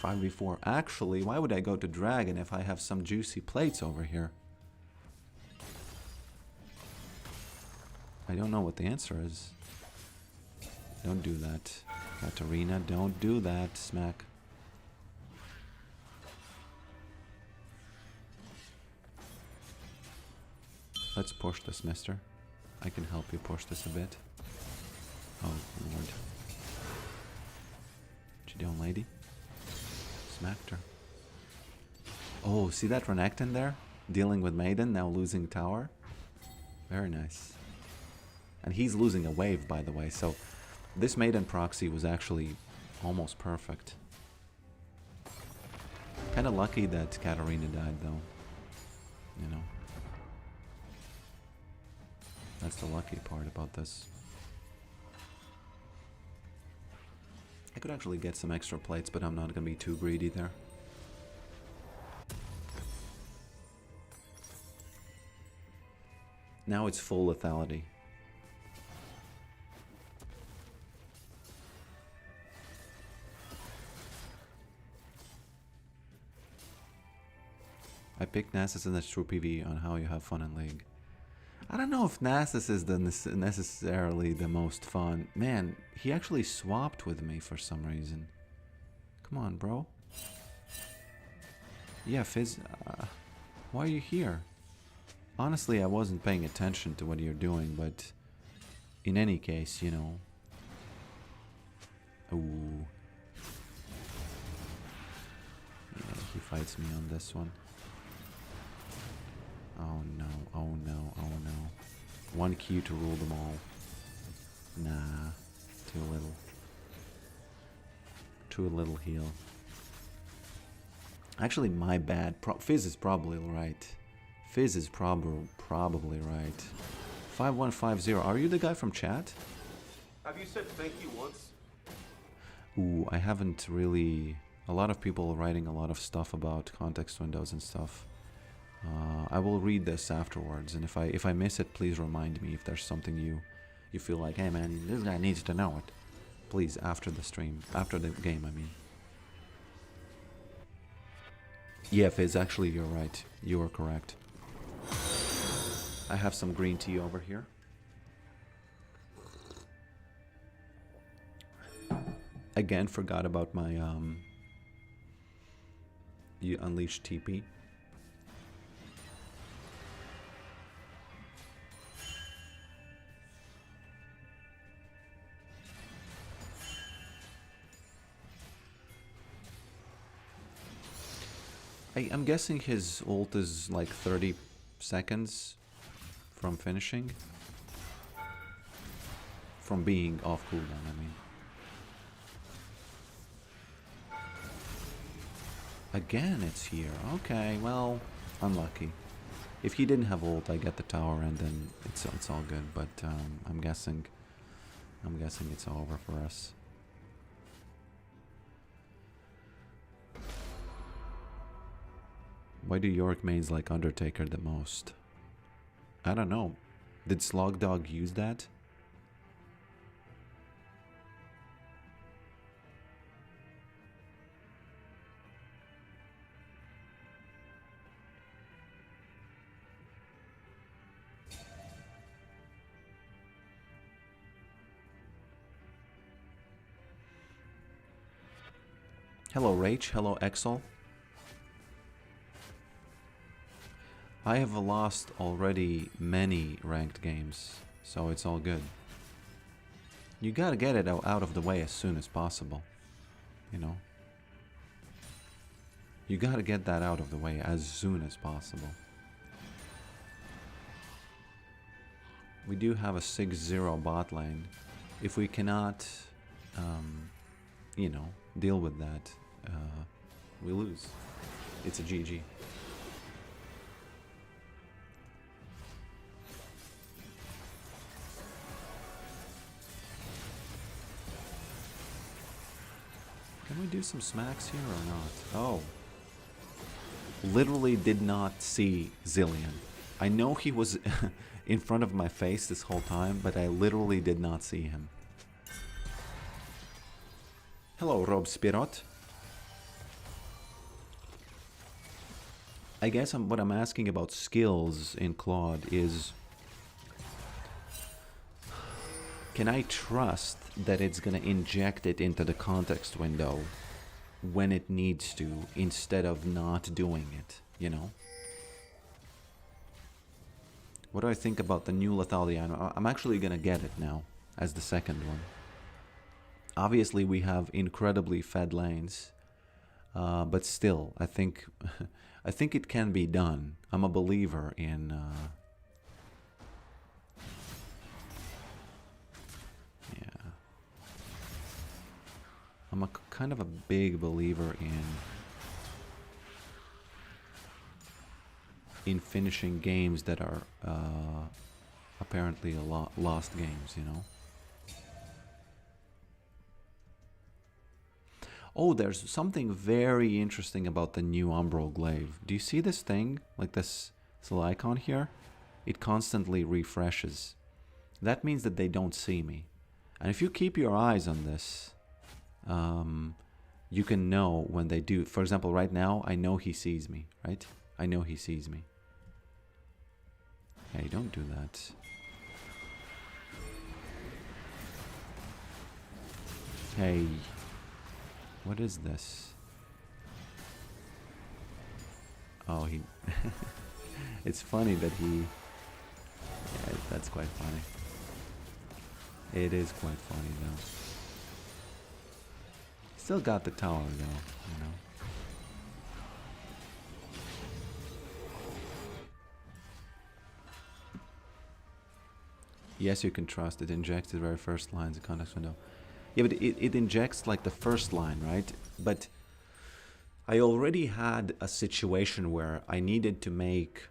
5v4. Actually, why would I go to Dragon if I have some juicy plates over here? I don't know what the answer is. Don't do that. Katarina, don't do that. Smack. Let's push this, mister. I can help you push this a bit. Oh, Lord. What you doing, lady? Smacked her. Oh, see that Renekton there? Dealing with Maiden, now losing tower. Very nice. And he's losing a wave, by the way, so this Maiden proxy was actually almost perfect. Kinda lucky that Katarina died, though. You know? That's the lucky part about this. I could actually get some extra plates, but I'm not gonna be too greedy there. Now it's full lethality. I picked Nasus in the true PV on how you have fun in League. I don't know if Nasus is necessarily the most fun. Man, he actually swapped with me for some reason. Come on, bro. Yeah, Fizz, why are you here? Honestly, I wasn't paying attention to what you're doing, but in any case, you know. Ooh. Yeah, he fights me on this one. Oh no, oh no, oh no. One Q to rule them all. Nah, too little. Too little heal. Actually, my bad. Fizz is probably right. Fizz is probably right. 5150, are you the guy from chat? Have you said thank you once? Ooh, I haven't really... A lot of people writing a lot of stuff about context windows and stuff. I will read this afterwards, and if I miss it, please remind me if there's something you feel like, hey man, this guy needs to know it. Please, after the stream, after the game, I mean. Yeah, Fizz, actually you're right. You are correct. I have some green tea over here. Again, forgot about my you unleash TP. I'm guessing his ult is like 30 seconds from finishing. From being off cooldown, I mean. Again, it's here. Okay, well, unlucky. If he didn't have ult, I get the tower and then it's all good. But I'm guessing it's over for us. Why do Yorick mains like Undertaker the most? I don't know. Did Slogdog use that? Hello Rach, hello Exel. I have lost already many ranked games, so it's all good. You gotta get it out of the way as soon as possible, you know? You gotta get that out of the way as soon as possible. We do have a 6-0 bot lane. If we cannot, you know, deal with that, we lose. It's a GG. Can we do some smacks here or not? Oh. Literally did not see Zillion. I know he was in front of my face this whole time, but I literally did not see him. Hello, Rob Spirot. I guess what I'm asking about skills in Claude is, can I trust that it's gonna inject it into the context window when it needs to, instead of not doing it, you know? What do I think about the new Lethalian? I'm actually gonna get it now as the second one. Obviously we have incredibly fed lanes, but still, I think I think it can be done. I'm a believer in yeah. I'm a kind of a big believer in finishing games that are apparently lost games, you know. Oh, there's something very interesting about the new Umbral Glaive. Do you see this thing? Like this little icon here? It constantly refreshes. That means that they don't see me. And if you keep your eyes on this, you can know when they do. For example, right now, I know he sees me, right? I know he sees me. Hey, don't do that. Hey. What is this? Oh, he... It's funny that he... Yeah, that's quite funny. It is quite funny, though. Still got the tower, though, you know. Yes, you can trust. It injects the very first lines of context window. Yeah, but it injects like the first line, right? But I already had a situation where I needed to make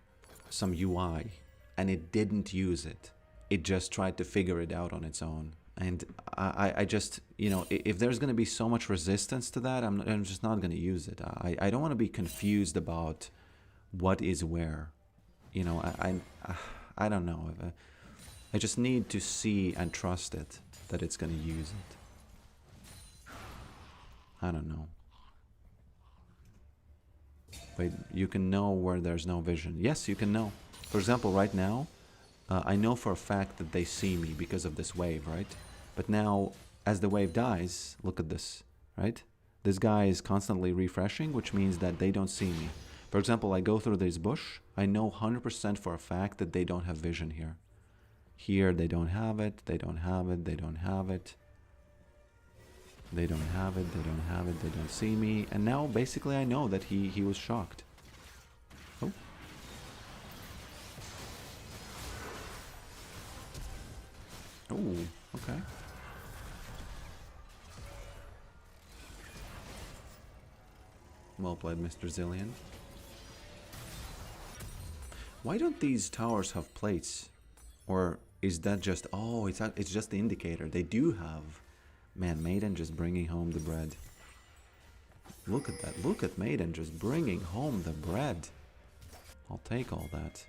some UI and it didn't use it. It just tried to figure it out on its own. And I just, you know, if there's going to be so much resistance to that, I'm just not going to use it. I don't want to be confused about what is where. You know, I don't know. I just need to see and trust it, that it's going to use it. I don't know. But you can know where there's no vision. Yes, you can know. For example, right now, I know for a fact that they see me because of this wave, right? But now, as the wave dies, look at this, right? This guy is constantly refreshing, which means that they don't see me. For example, I go through this bush. I know 100% for a fact that they don't have vision here. Here, they don't have it. They don't have it. They don't have it. They don't have it, they don't have it, they don't see me. And now, basically, I know that he was shocked. Oh. Oh, okay. Well played, Mr. Zillion. Why don't these towers have plates? Or is that just... Oh, it's just the indicator. They do have... Man, Maiden just bringing home the bread. Look at that. Look at Maiden just bringing home the bread. I'll take all that.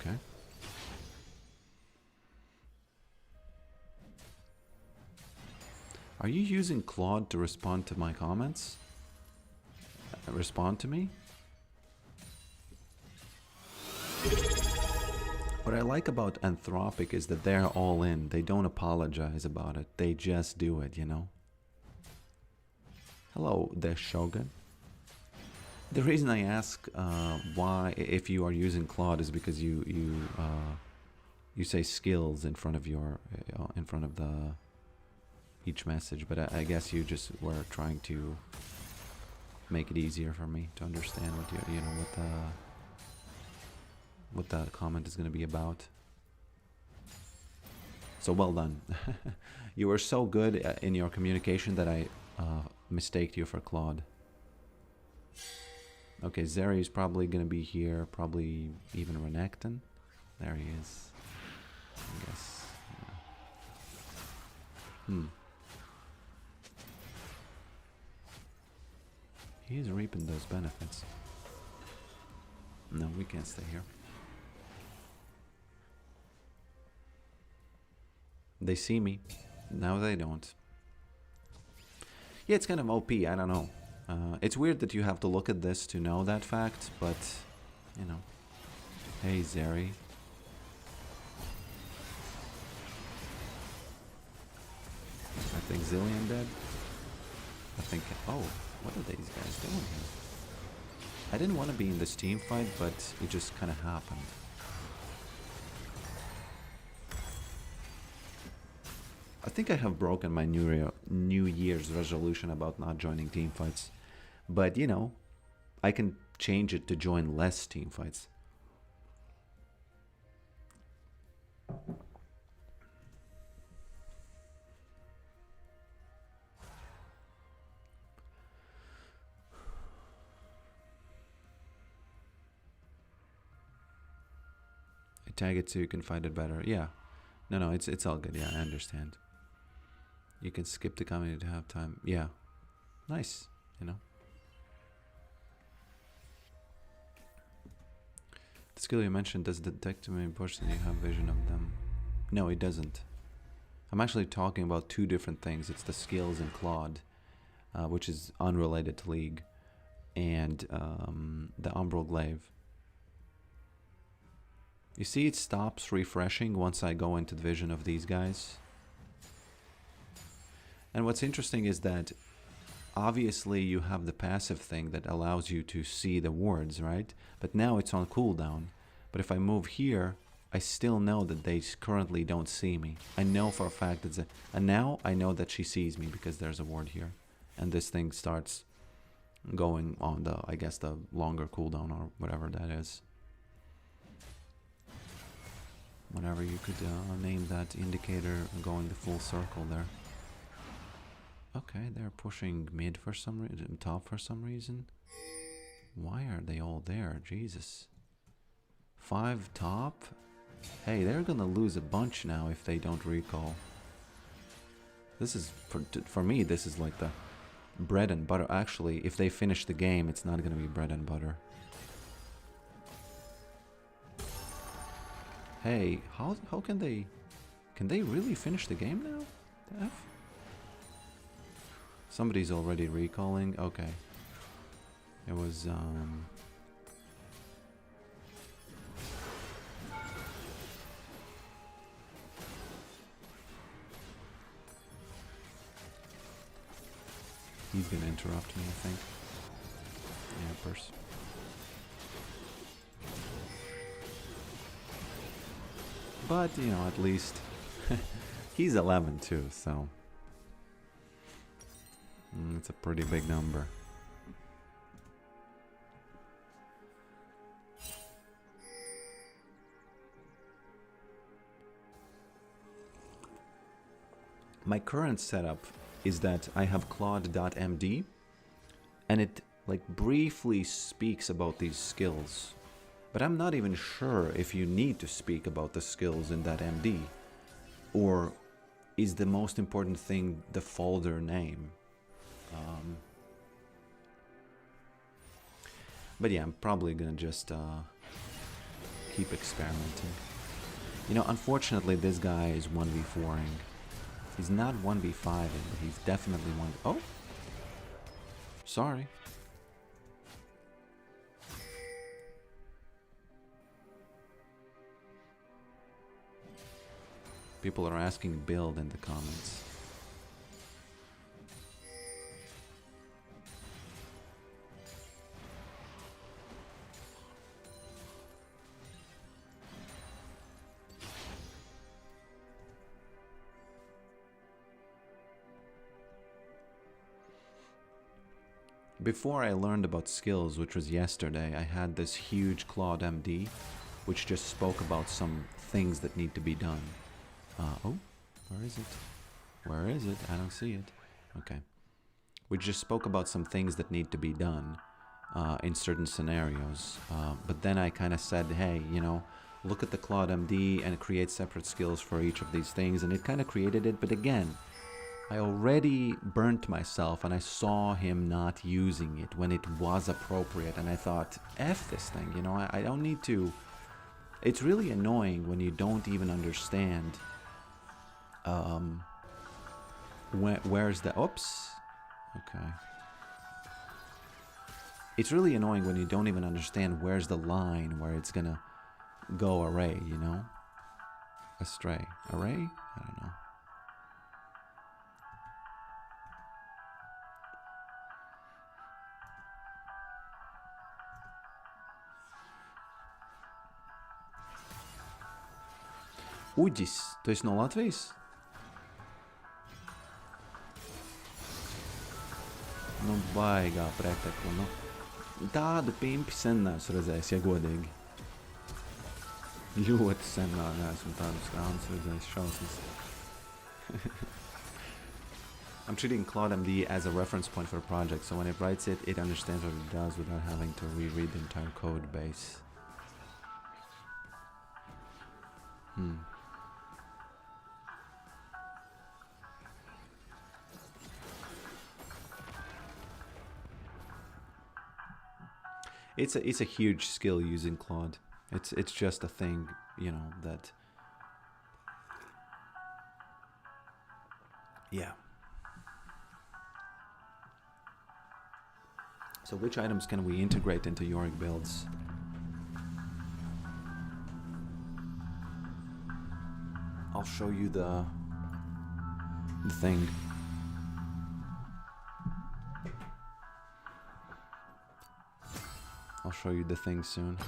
Okay. Are you using Claude to respond to my comments? Respond to me? What I like about Anthropic is that they're all in. They don't apologize about it. They just do it, you know? Hello, the Shogun. The reason I ask why, if you are using Claude, is because you say skills in front of your each message, but I guess you just were trying to make it easier for me to understand what that comment is going to be about. So well done. You were so good in your communication that I mistaked you for Claude. Okay, Zeri's probably gonna be here. Probably even Renekton. There he is. I guess. Yeah. He is reaping those benefits. No, we can't stay here. They see me. Now they don't. Yeah, it's kind of OP. I don't know. It's weird that you have to look at this to know that fact, but, you know. Hey, Zeri. I think Zillion dead. I think... Oh, what are these guys doing here? I didn't want to be in this team fight, but it just kind of happened. I think I have broken my New Year's resolution about not joining team fights. But, you know, I can change it to join less team fights. I tag it so you can fight it better. Yeah. No, it's all good. Yeah, I understand. You can skip the comedy to have time. Yeah. Nice, you know. The skill you mentioned does detect to me portion you have vision of them. No, it doesn't. I'm actually talking about two different things. It's the skills in Claude, which is unrelated to League, and the Umbral Glaive. You see it stops refreshing once I go into the vision of these guys. And what's interesting is that obviously you have the passive thing that allows you to see the wards, right? But now it's on cooldown. But if I move here, I still know that they currently don't see me. I know for a fact that... And now I know that she sees me because there's a ward here. And this thing starts going on the, I guess, the longer cooldown or whatever that is. Whatever you could name that indicator going the full circle there. Okay, they're pushing mid for some reason, top for some reason. Why are they all there? Jesus. 5 top? Hey, they're gonna lose a bunch now if they don't recall. This is, for me, this is like the bread and butter. Actually, if they finish the game, it's not gonna be bread and butter. Hey, how can they... Can they really finish the game now? The F? Somebody's already recalling. Okay. It was, He's gonna interrupt me, I think. Yeah, purse. But, you know, at least he's 11 too, so it's a pretty big number. My current setup is that I have Claude.md, and it like briefly speaks about these skills. But I'm not even sure if you need to speak about the skills in that MD, or is the most important thing the folder name. But yeah, I'm probably gonna just keep experimenting. You know, unfortunately this guy is 1v4ing. He's not 1v5ing, but he's definitely one... Oh! Sorry. People are asking build in the comments. Before I learned about skills, which was yesterday, I had this huge Claude MD, which just spoke about some things that need to be done. Oh, where is it? Where is it? I don't see it. Okay. We just spoke about some things that need to be done. in certain scenarios. But then I kind of said, hey, look at the Claude MD and create separate skills for each of these things. And it kind of created it. But again, I already burnt myself and I saw him not using it when it was appropriate. And I thought, F this thing, I don't need to. It's really annoying when you don't even understand where's the... Oops. Okay. It's really annoying when you don't even understand where's the line where it's gonna go array, Astray. Array? I don't know. Uģis, tu esi no Latvijas? Nu, baigā pretekla, Tādu pimpi sen neesmu redzējis, ja godīgi. Ļoti sen neesmu tādus krānus redzējis, šausmas. I'm treating Claude MD as a reference point for a project, so when it writes it, it understands what it does without having to reread the entire code base. It's a huge skill using Claude. It's just a thing, that... Yeah. So which items can we integrate into Yorick builds? I'll show you the thing. I'll show you the thing soon.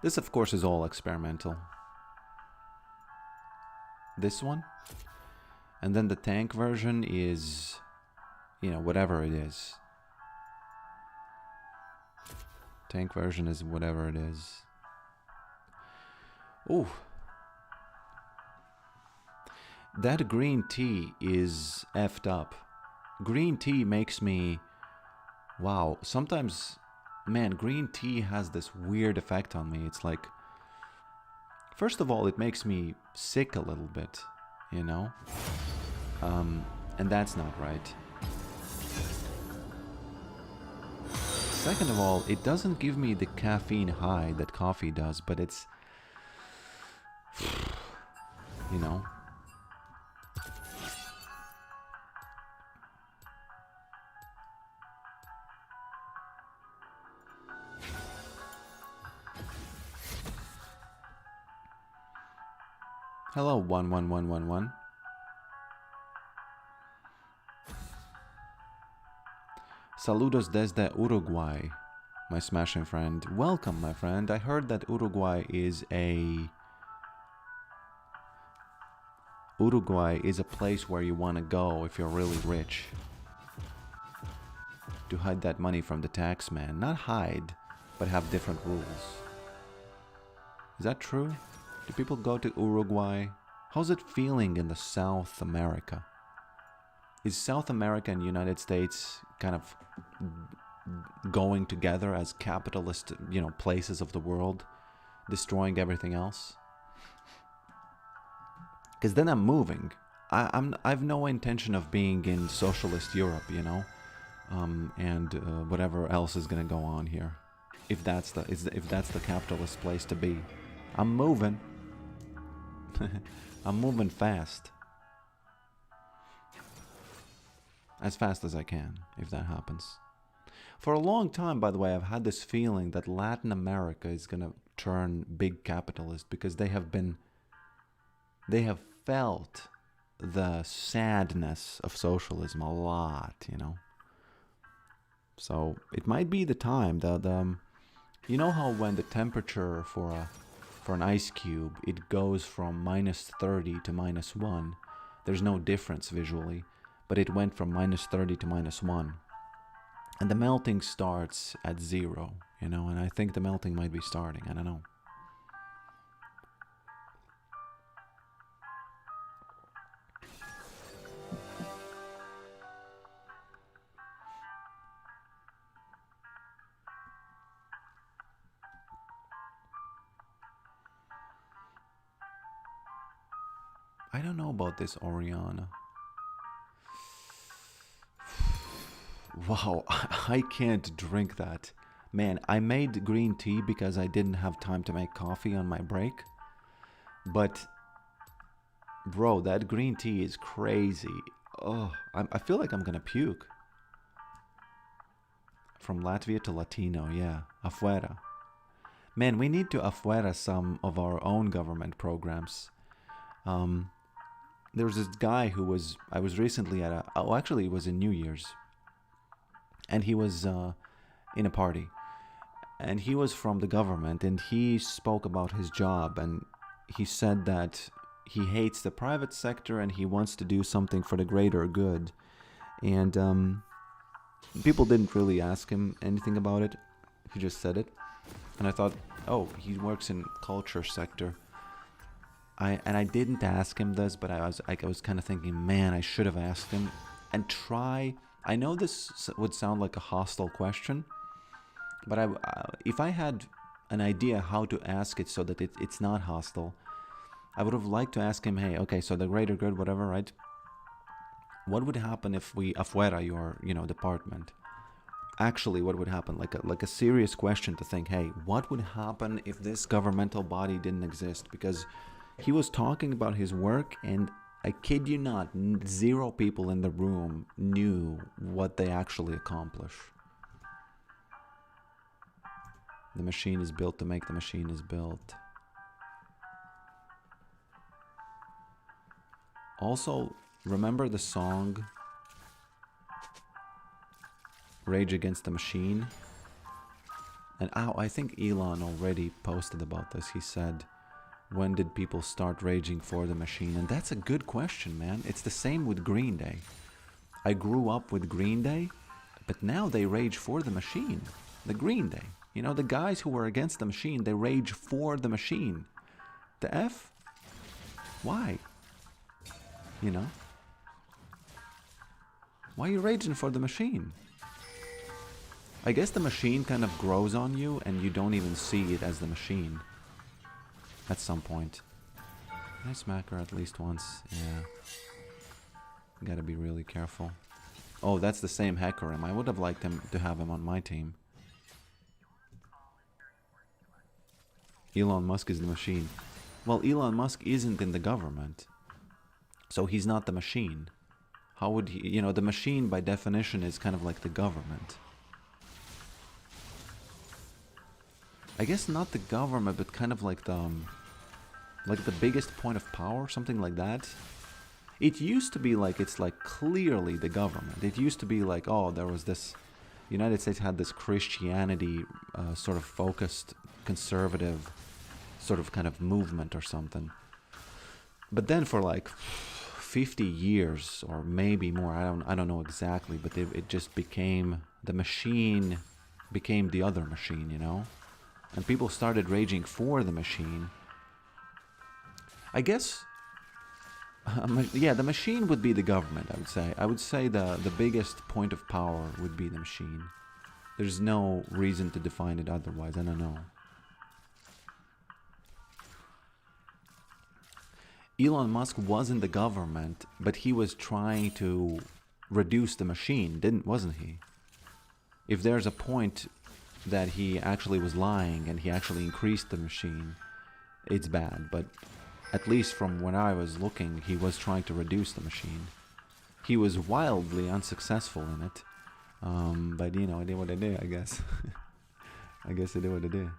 This, of course, is all experimental. This one. And then the tank version is, whatever it is. Tank version is whatever it is. Ooh. That green tea is effed up. Green tea makes me... Wow. Sometimes, man, green tea has this weird effect on me. It's like... First of all, it makes me sick a little bit, And that's not right. Second of all, it doesn't give me the caffeine high that coffee does, but it's... Hello, 11111. Saludos desde Uruguay, my smashing friend. Welcome, my friend. I heard that Uruguay is a place where you want to go if you're really rich. To hide that money from the tax man. Not hide, but have different rules. Is that true? Do people go to Uruguay? How's it feeling in the South America? Is South America and United States kind of going together as capitalist, places of the world, destroying everything else? Because then I'm moving. I've no intention of being in socialist Europe, and whatever else is gonna go on here. If that's the capitalist place to be, I'm moving. I'm moving fast. As fast as I can, if that happens. For a long time, by the way, I've had this feeling that Latin America is going to turn big capitalist because they have felt the sadness of socialism a lot, So it might be the time. You know how when the temperature for an ice cube, it goes from -30 to -1. There's no difference visually. But it went from -30 to -1. And the melting starts at 0, you know, and I think the melting might be starting. I don't know. I don't know about this Oriana. Wow, I can't drink that. Man, I made green tea because I didn't have time to make coffee on my break. But, bro, that green tea is crazy. Oh, I feel like I'm gonna puke. From Latvia to Latino, yeah. Afuera. Man, we need to afuera some of our own government programs. There was this guy who I was recently at actually it was in New Year's. And he was in a party. And he was from the government, and he spoke about his job, and he said that he hates the private sector and he wants to do something for the greater good. And people didn't really ask him anything about it. He just said it. And I thought, oh, he works in culture sector. I didn't ask him this, but I was kind of thinking, man, I should have asked him and try. I know this would sound like a hostile question, but if I had an idea how to ask it so that it's not hostile, I would have liked to ask him, hey, okay, so the greater good, whatever, right? What would happen if we afuera your, department? Actually, what would happen? Like a serious question to think, hey, what would happen if this governmental body didn't exist? Because he was talking about his work, and I kid you not, 0 people in the room knew what they actually accomplish. The machine is built to make the machine is built. Also, remember the song Rage Against the Machine? And I think Elon already posted about this. He said, when did people start raging for the machine? And that's a good question, man. It's the same with Green Day. I grew up with Green Day, but now they rage for the machine. The Green Day. You know, the guys who were against the machine, they rage for the machine. The F? Why? You know? Why are you raging for the machine? I guess the machine kind of grows on you and you don't even see it as the machine. At some point. Can I smack her at least once? Yeah. Gotta be really careful. Oh, that's the same Hecarim. I would have liked him to have him on my team. Elon Musk is the machine. Well, Elon Musk isn't in the government. So he's not the machine. How would he... the machine by definition is kind of like the government. I guess not the government, but kind of like the biggest point of power, something like that. It used to be like it's like clearly the government. It used to be like, oh, there was this... United States had this Christianity sort of focused, conservative sort of kind of movement or something. But then for like 50 years or maybe more, I don't know exactly, but it just became... The machine became the other machine, you know? And people started raging for the machine. I guess, yeah, the machine would be the government, I would say. I would say the biggest point of power would be the machine. There's no reason to define it otherwise, I don't know. Elon Musk was in the government, but he was trying to reduce the machine, wasn't he? If there's a point that he actually was lying and he actually increased the machine, it's bad. But at least from when I was looking, he was trying to reduce the machine. He was wildly unsuccessful in it. But I did what I did, I guess. I guess I did what I did.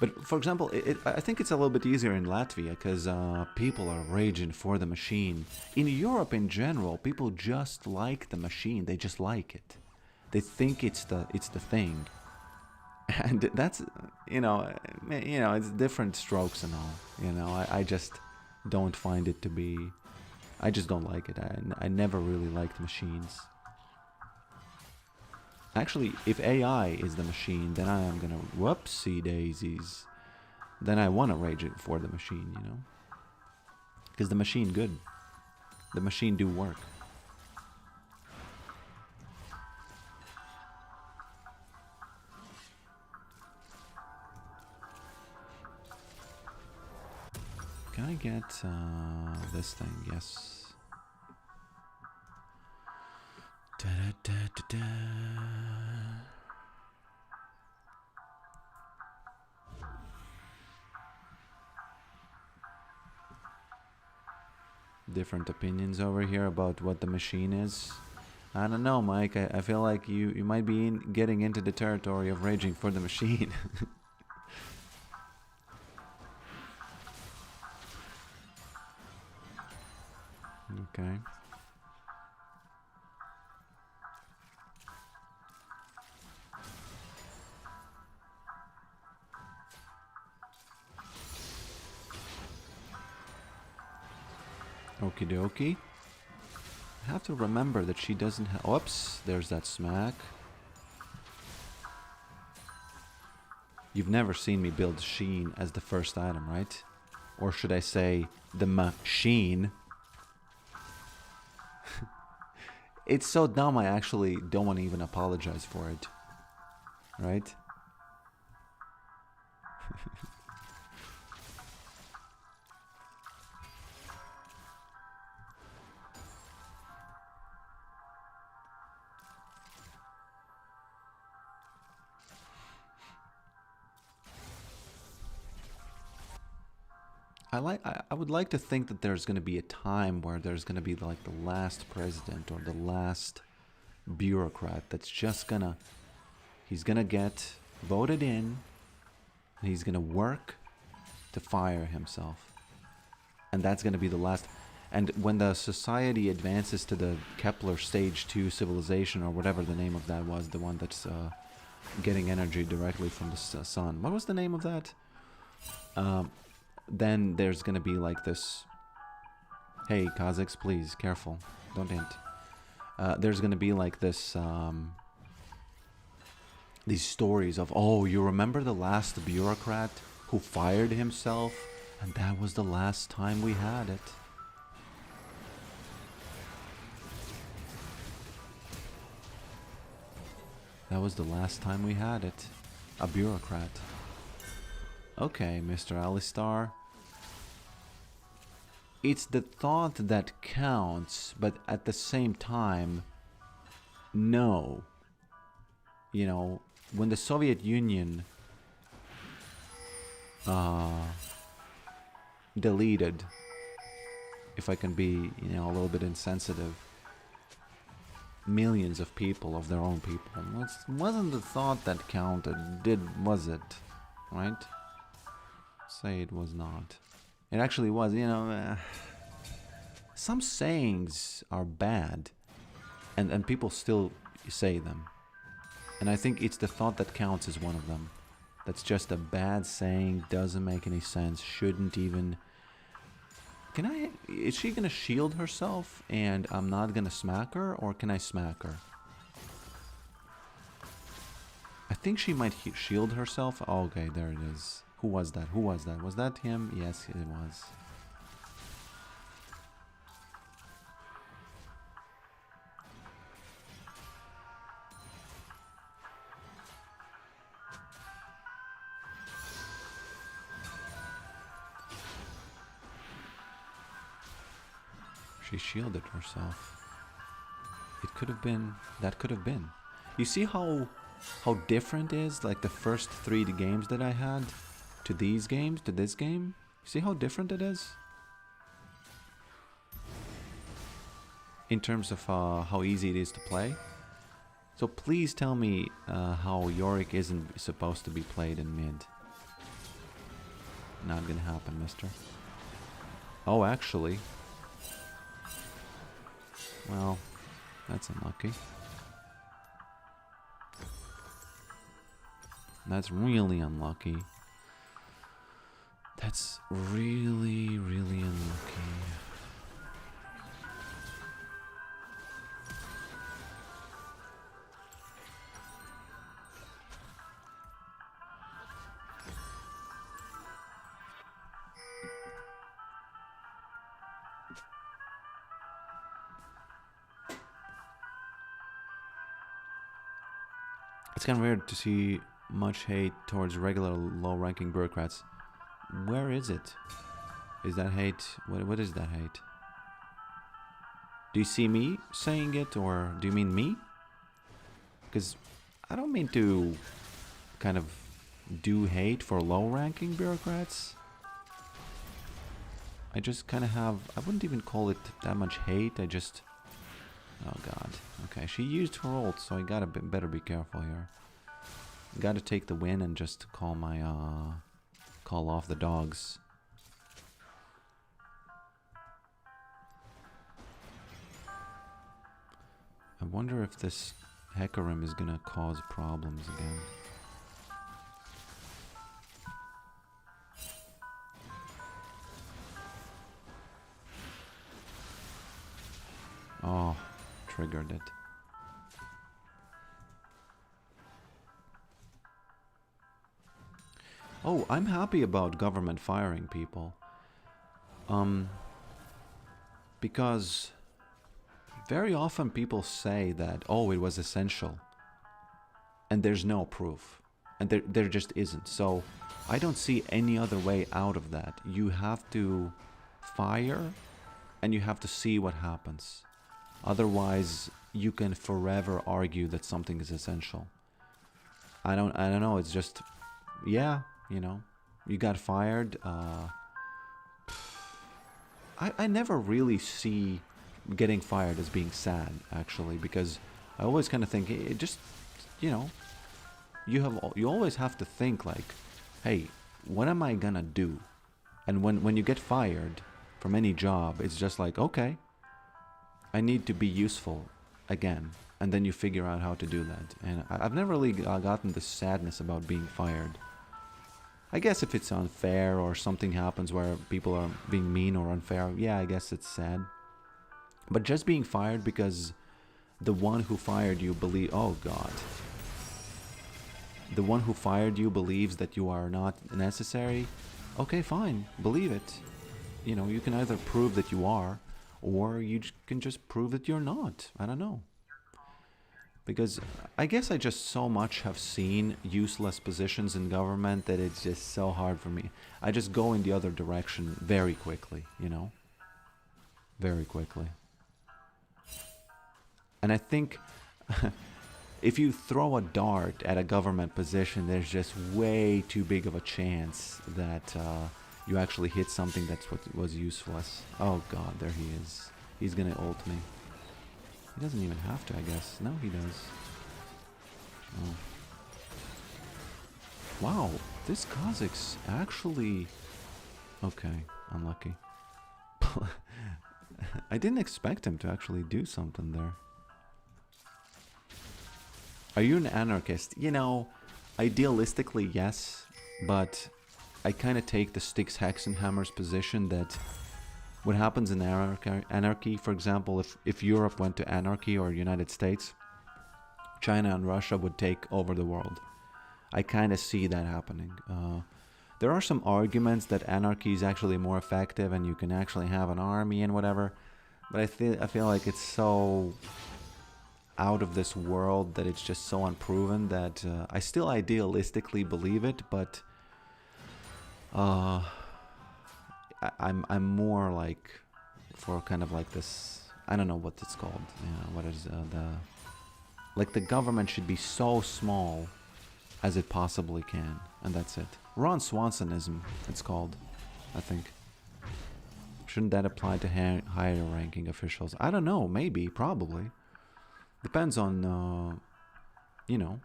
But for example, I think it's a little bit easier in Latvia because people are raging for the machine. In Europe in general, people just like the machine. They just like it. They think it's the thing. And that's, it's different strokes and all. I just, don't find it to be... I just don't like it. I never really liked machines. Actually, if AI is the machine, then I am gonna... Whoopsie daisies. Then I want to rage it for the machine, you know? Because the machine good. The machine do work. Can I get this thing? Yes. Da -da -da -da -da. Different opinions over here about what the machine is. I don't know, Mike. I feel like you might be getting into the territory of raging for the machine. Okay. Okie dokie. I have to remember that she doesn't have... Oops, there's that smack. You've never seen me build Sheen as the first item, right? Or should I say, the machine? It's so dumb I actually don't want to even apologize for it. Right? I would like to think that there's going to be a time where there's going to be like the last president or the last bureaucrat that's just gonna... He's gonna get voted in and he's gonna work to fire himself. And that's gonna be the last... And when the society advances to the Kepler Stage 2 civilization, or whatever the name of that was, the one that's getting energy directly from the sun. What was the name of that? Then there's gonna be like this... Hey, Kazakhs, please, careful. Don't hint. There's gonna be like this... these stories of, oh, you remember the last bureaucrat who fired himself? And that was the last time we had it. That was the last time we had it. A bureaucrat. Okay, Mr. Alistar. It's the thought that counts, but at the same time, no. You know, when the Soviet Union deleted, if I can be, you know, a little bit insensitive, millions of people, of their own people, it wasn't the thought that counted, was it? Right? Say it was not. It actually was, you know. Some sayings are bad, and people still say them. And I think it's the thought that counts is one of them. That's just a bad saying, doesn't make any sense, shouldn't even... Is she gonna shield herself and I'm not gonna smack her, or can I smack her? I think she might shield herself. Oh, okay, there it is. Who was that? Who was that? Was that him? Yes, it was. She shielded herself. It could have been... That could have been. You see how different is, like, the first 3 games that I had to these games, to this game? You see how different it is? In terms of how easy it is to play. So please tell me how Yorick isn't supposed to be played in mid. Not gonna happen, mister. Oh, actually... Well, that's unlucky. That's really unlucky. That's That's really, really unlucky. It's kind of weird to see much hate towards regular low-ranking bureaucrats. Where is it? Is that hate? What is that hate? Do you see me saying it, or do you mean me? Because I don't mean to kind of do hate for low-ranking bureaucrats. I just kind of have... I wouldn't even call it that much hate. I just... Oh god. Okay, she used her ult, so I gotta better be careful here. Gotta take the win and just call my call off the dogs. I wonder if this Hecarim is gonna cause problems again. Oh, triggered it. Oh, I'm happy about government firing people. Because very often people say that, oh, it was essential. And there's no proof. And there just isn't. So I don't see any other way out of that. You have to fire and you have to see what happens. Otherwise, you can forever argue that something is essential. I don't know, it's just, yeah, you know, you got fired. I never really see getting fired as being sad, actually, because I always kind of think it just, you know, you always have to think like, hey, what am I gonna do? And when you get fired from any job, it's just like, okay, I need to be useful again, and then you figure out how to do that. And I've never really gotten the sadness about being fired. I guess if it's unfair or something happens where people are being mean or unfair, yeah, I guess it's sad. But just being fired because the one who fired you oh god. The one who fired you believes that you are not necessary. Okay, fine, believe it. You know, you can either prove that you are, or you can just prove that you're not. I don't know. Because I guess I just so much have seen useless positions in government that it's just so hard for me. I just go in the other direction very quickly, you know? Very quickly. And I think if you throw a dart at a government position, there's just way too big of a chance that you actually hit something that's what was useless. Oh god, there he is. He's gonna ult me. He doesn't even have to, I guess. No, he does. Oh. Wow, this Kazakh's actually... Okay, unlucky. I didn't expect him to actually do something there. Are you an anarchist? You know, idealistically, yes. But I kind of take the Styx, Hex, and Hammer's position that what happens in anarchy, for example, if Europe went to anarchy or United States, China and Russia would take over the world. I kind of see that happening. There are some arguments that anarchy is actually more effective and you can actually have an army and whatever, but I feel like it's so out of this world that it's just so unproven that I still idealistically believe it, but I'm more like for kind of like this, I don't know what it's called. What is the government should be so small as it possibly can, and that's it. Ron Swansonism, it's called, I think. Shouldn't that apply to higher ranking officials? I don't know, maybe, probably. Depends on, you know.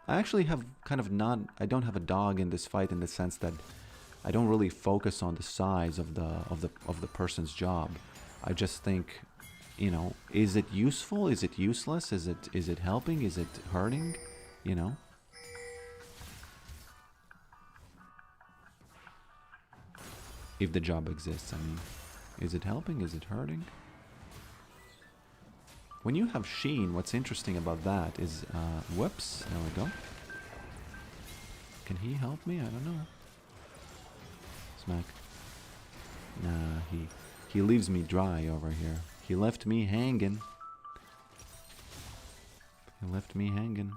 I actually have kind of I don't have a dog in this fight in the sense that I don't really focus on the size of the person's job. I just think, you know, is it useful? Is it useless? Is it helping? Is it hurting? You know? if the job exists. I mean, is it helping? Is it hurting? When you have Sheen, what's interesting about that is, whoops, there we go. Can he help me? I don't know. Smack. Nah, he leaves me dry over here. He left me hanging. He left me hanging.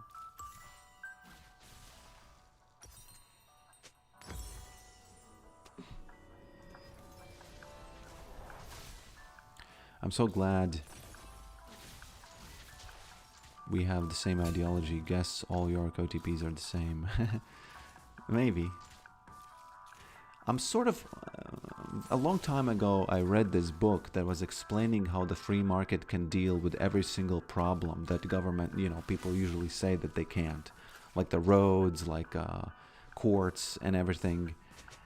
I'm so glad we have the same ideology. Guess all Yorick OTPs are the same. Maybe. I'm sort of... a long time ago, I read this book that was explaining how the free market can deal with every single problem that government, you know, people usually say that they can't. Like the roads, like courts and everything.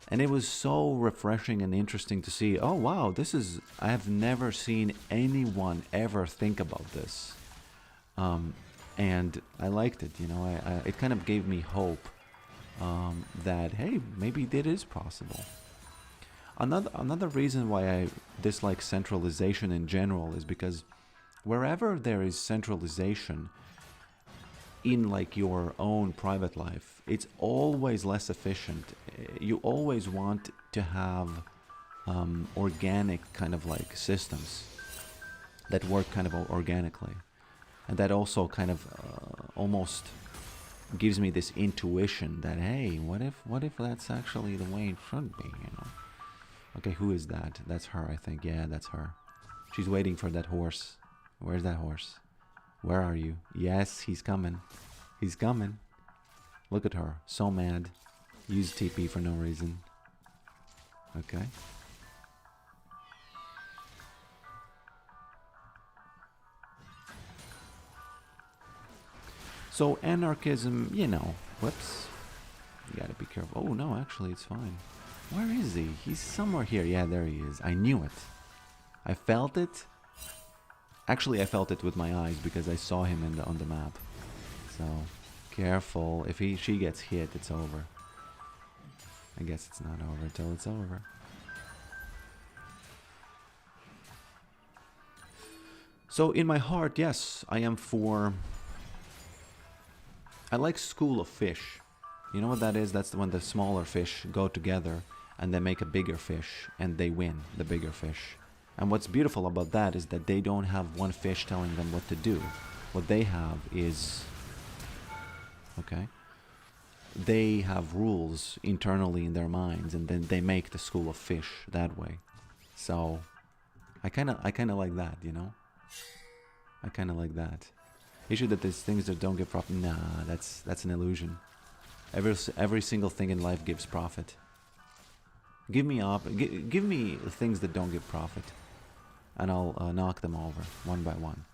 And it was so refreshing and interesting to see, oh wow, this is... I have never seen anyone ever think about this. And I liked it, you know, it kind of gave me hope that, hey, maybe it is possible. Another reason why I dislike centralization in general is because wherever there is centralization in like your own private life, it's always less efficient. You always want to have organic kind of like systems that work kind of organically. And that also kind of almost gives me this intuition that, hey, what if that's actually the way it should be, you know? Okay, who is that? That's her, I think. Yeah, that's her. She's waiting for that horse. Where's that horse? Where are you? Yes, he's coming. He's coming. Look at her. So mad. Use TP for no reason. Okay. So anarchism, you know, whoops. You gotta be careful. Oh no, actually it's fine. Where is he? He's somewhere here. Yeah, there he is. I knew it. I felt it. Actually, I felt it with my eyes because I saw him on the map. So, careful. If she gets hit, it's over. I guess it's not over till it's over. So, in my heart, yes, I am for... I like School of Fish. You know what that is? That's when the smaller fish go together and they make a bigger fish and they win, the bigger fish. And what's beautiful about that is that they don't have one fish telling them what to do. What they have is... Okay? They have rules internally in their minds and then they make the School of Fish that way. So, I kind of like that, you know? I kind of like that. Issue that there's things that don't give profit. Nah, that's an illusion. Every single thing in life gives profit. Give me things that don't give profit, and I'll knock them over one by one.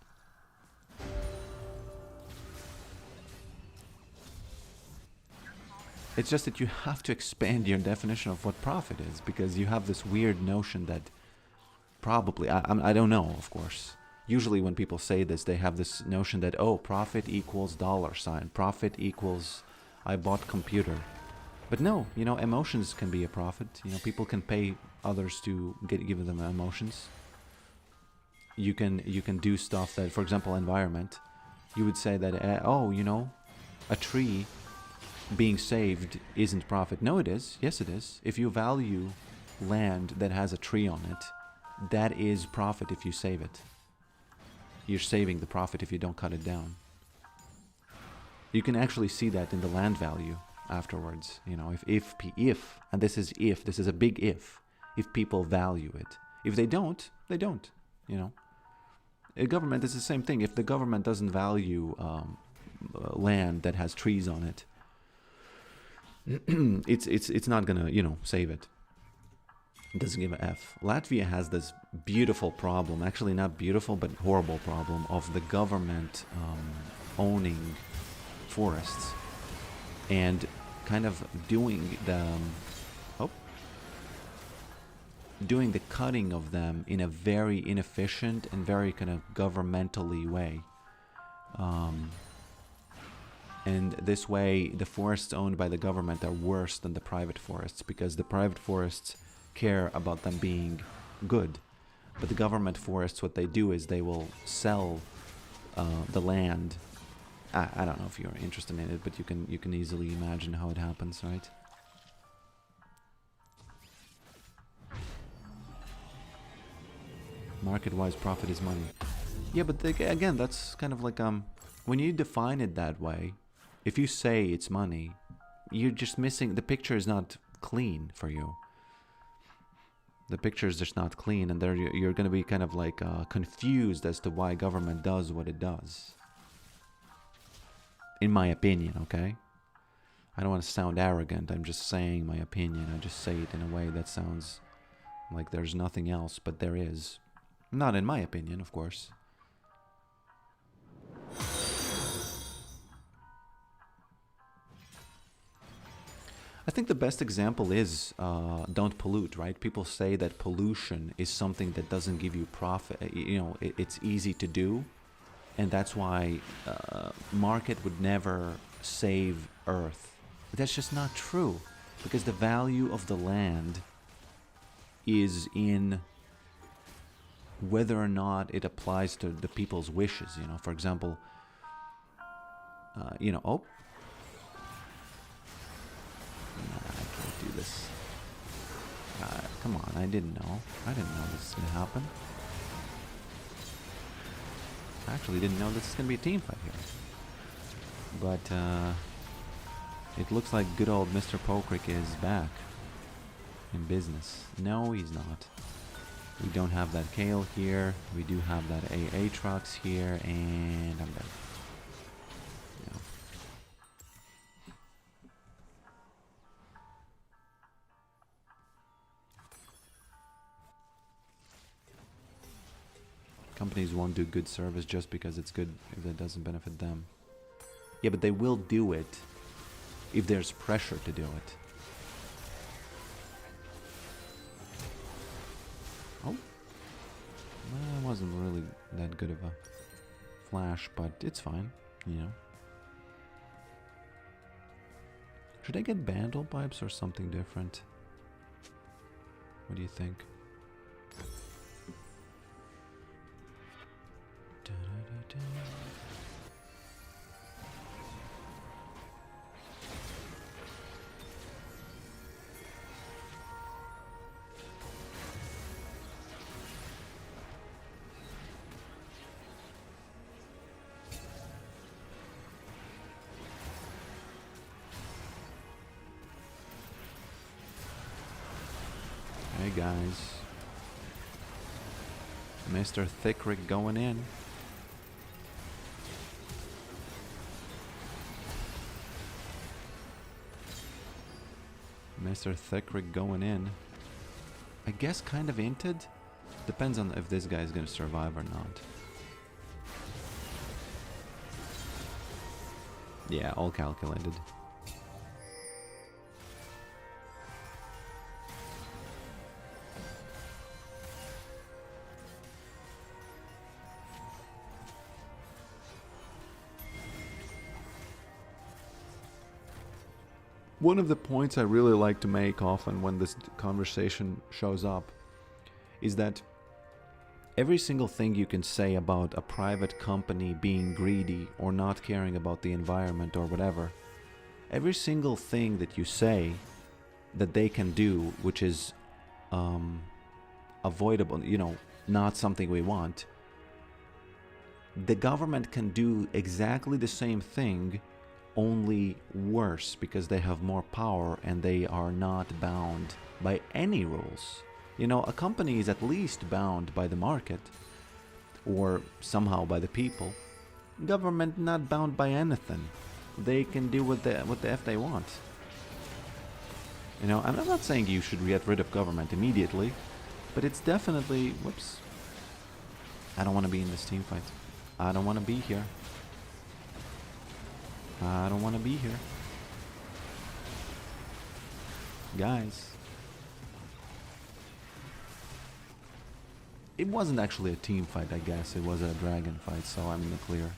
It's just that you have to expand your definition of what profit is, because you have this weird notion that probably I don't know, of course. Usually when people say this, they have this notion that, oh, profit equals $, profit equals I bought computer. But no, you know, emotions can be a profit. You know, people can pay others to give them emotions. You can do stuff that, for example, environment. You would say that, oh, you know, a tree being saved isn't profit. No, it is. Yes, it is. If you value land that has a tree on it, that is profit if you save it. You're saving the profit if you don't cut it down. You can actually see that in the land value afterwards. You know, if and this is a big if people value it. If they don't, they don't. You know, a government is the same thing. If the government doesn't value land that has trees on it, it's not gonna, you know, save it. It doesn't give a F. Latvia has this beautiful problem, actually not beautiful, but horrible problem of the government owning forests and kind of doing the cutting of them in a very inefficient and very kind of governmentally way. And this way, the forests owned by the government are worse than the private forests, because the private forests care about them being good. But the government forests, what they do is they will sell the land. I don't know if you're interested in it, but you can easily imagine how it happens, right? Market-wise, profit is money. Yeah, but again, that's kind of like when you define it that way, if you say it's money, you're just missing. The picture is not clean for you. The picture is just not clean, and there you're going to be kind of like confused as to why government does what it does. In my opinion, okay? I don't want to sound arrogant. I'm just saying my opinion. I just say it in a way that sounds like there's nothing else, but there is. Not in my opinion, of course. I think the best example is don't pollute, right? People say that pollution is something that doesn't give you profit. You know, it's easy to do. And that's why market would never save Earth. But that's just not true. Because the value of the land is in whether or not it applies to the people's wishes. You know, for example, you know, oh. Nah, I can't do this. Come on, I didn't know. I didn't know this was going to happen. I actually didn't know this is going to be a team fight here. But it looks like good old Mr. Pokrik is back in business. No, he's not. We don't have that Kale here. We do have that AA trucks here, and I'm dead. Yeah. Companies won't do good service just because it's good if that doesn't benefit them. Yeah, but they will do it if there's pressure to do it. Oh. Well, it wasn't really that good of a flash, but it's fine, you know. Should I get Bandle pipes or something different? What do you think? Hey guys, Mr. Thickrick going in. Mr. Thickrick going in. I guess kind of inted. Depends on if this guy is going to survive or not. Yeah, all calculated. One of the points I really like to make often when this conversation shows up is that every single thing you can say about a private company being greedy or not caring about the environment or whatever, every single thing that you say that they can do, which is avoidable, you know, not something we want, the government can do exactly the same thing, only worse, because they have more power and they are not bound by any rules. You know, a company is at least bound by the market or somehow by the people. Government not bound by anything. They can do what the F they want. You know, and I'm not saying you should get rid of government immediately, but it's definitely, whoops. I don't want to be in this team fight. I don't want to be here. I don't want to be here. Guys. It wasn't actually a team fight, I guess. It was a dragon fight, so I'm in the clear.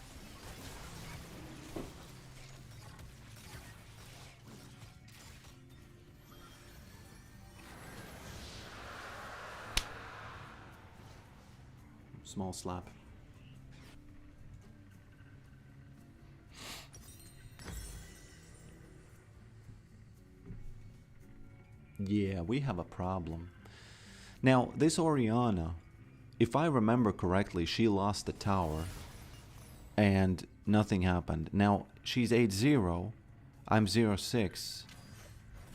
small slap. Yeah, we have a problem. Now, this Oriana, if I remember correctly, she lost the tower and nothing happened. Now, she's 8-0, I'm 0-6.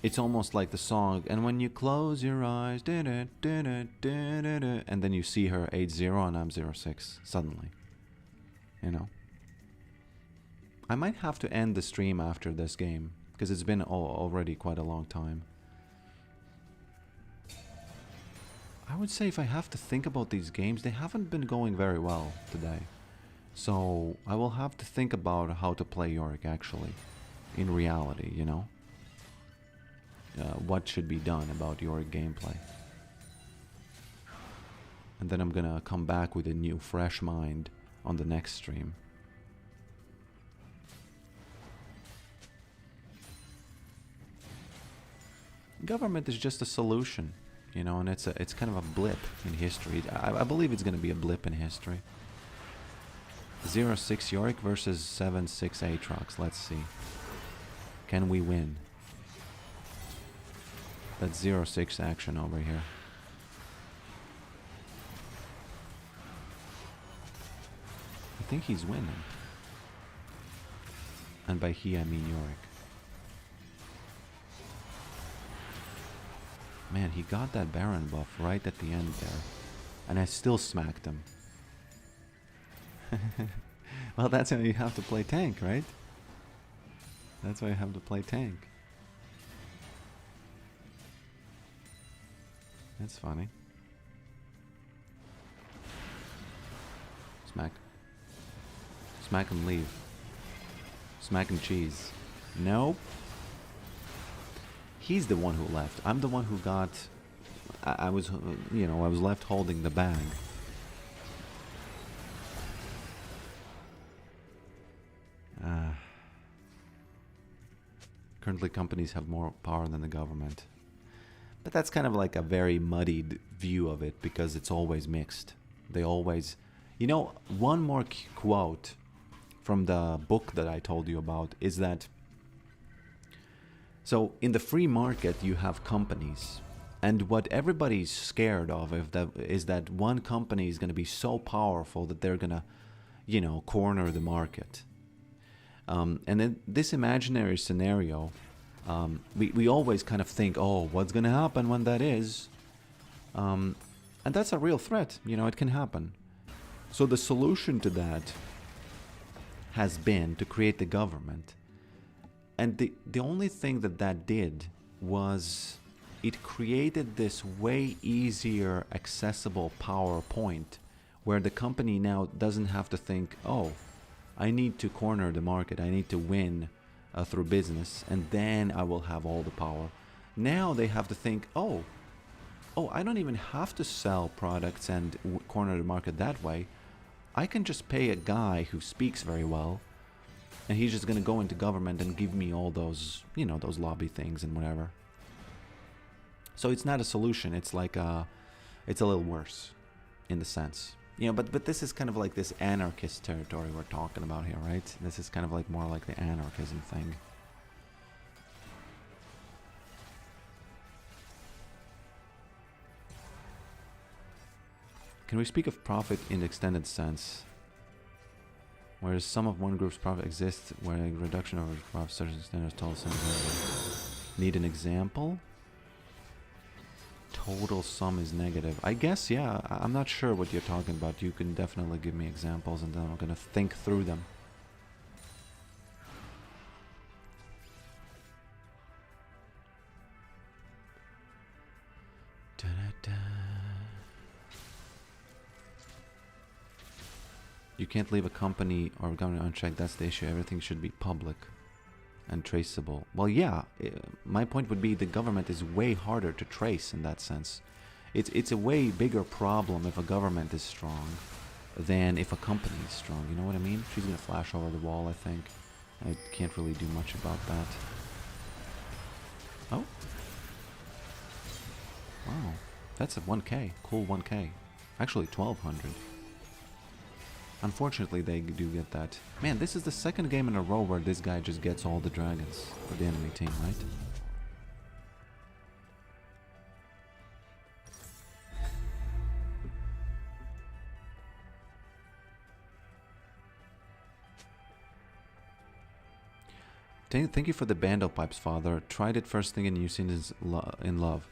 It's almost like the song, and when you close your eyes, and then you see her 8-0 and I'm 0-6 suddenly. You know? I might have to end the stream after this game, because it's been already quite a long time. I would say if I have to think about these games, they haven't been going very well today. So I will have to think about how to play Yorick actually, in reality, you know? What should be done about Yorick gameplay. And then I'm gonna come back with a new, fresh mind on the next stream. Government is just a solution, you know, and it's kind of a blip in history. I believe it's gonna be a blip in history. 0-6 Yorick versus 7-6 Aatrox. Let's see. Can we win? That's 0-6 action over here. I think he's winning. And by he, I mean Yorick. Man, he got that Baron buff right at the end there. And I still smacked him. Well, that's how you have to play tank, right? That's why you have to play tank. That's funny. Smack. Smack and leave. Smack and cheese. Nope. He's the one who left. I'm the one who got... I was, you know, I was left holding the bag. Currently, companies have more power than the government. But that's kind of like a very muddied view of it, because it's always mixed. They always... You know, one more quote from the book that I told you about is that... So, in the free market, you have companies. And what everybody's scared of is that one company is going to be so powerful that they're going to, you know, corner the market. And in this imaginary scenario, we always kind of think, oh, what's going to happen when that is? And that's a real threat. You know, it can happen. So the solution to that has been to create the government. And the only thing that did was it created this way easier accessible PowerPoint where the company now doesn't have to think, oh, I need to corner the market, I need to win through business, and then I will have all the power. Now they have to think, oh, I don't even have to sell products and corner the market that way. I can just pay a guy who speaks very well, and he's just going to go into government and give me all those, you know, those lobby things and whatever. So it's not a solution. It's like it's a little worse in the sense. You know, but this is kind of like this anarchist territory we're talking about here, right? This is kind of like more like the anarchism thing. Can we speak of profit in the extended sense? Whereas some of one group's profit exists where a reduction of profit such as extended total sum. Need an example? Total sum is negative. I guess, yeah. I'm not sure what you're talking about. You can definitely give me examples and then I'm going to think through them. Da-da-da. You can't leave a company or government unchecked. That's the issue. Everything should be public and traceable. Well, yeah, my point would be the government is way harder to trace in that sense. It's a way bigger problem if a government is strong than if a company is strong. You know what I mean? She's gonna flash over the wall, I think. I can't really do much about that. Oh. Wow. That's a 1k. Cool 1k. Actually 1200. Unfortunately, they do get that. Man, this is the second game in a row where this guy just gets all the dragons for the enemy team, right? Thank you for the bando pipes, father. Tried it first thing in new seasons in love.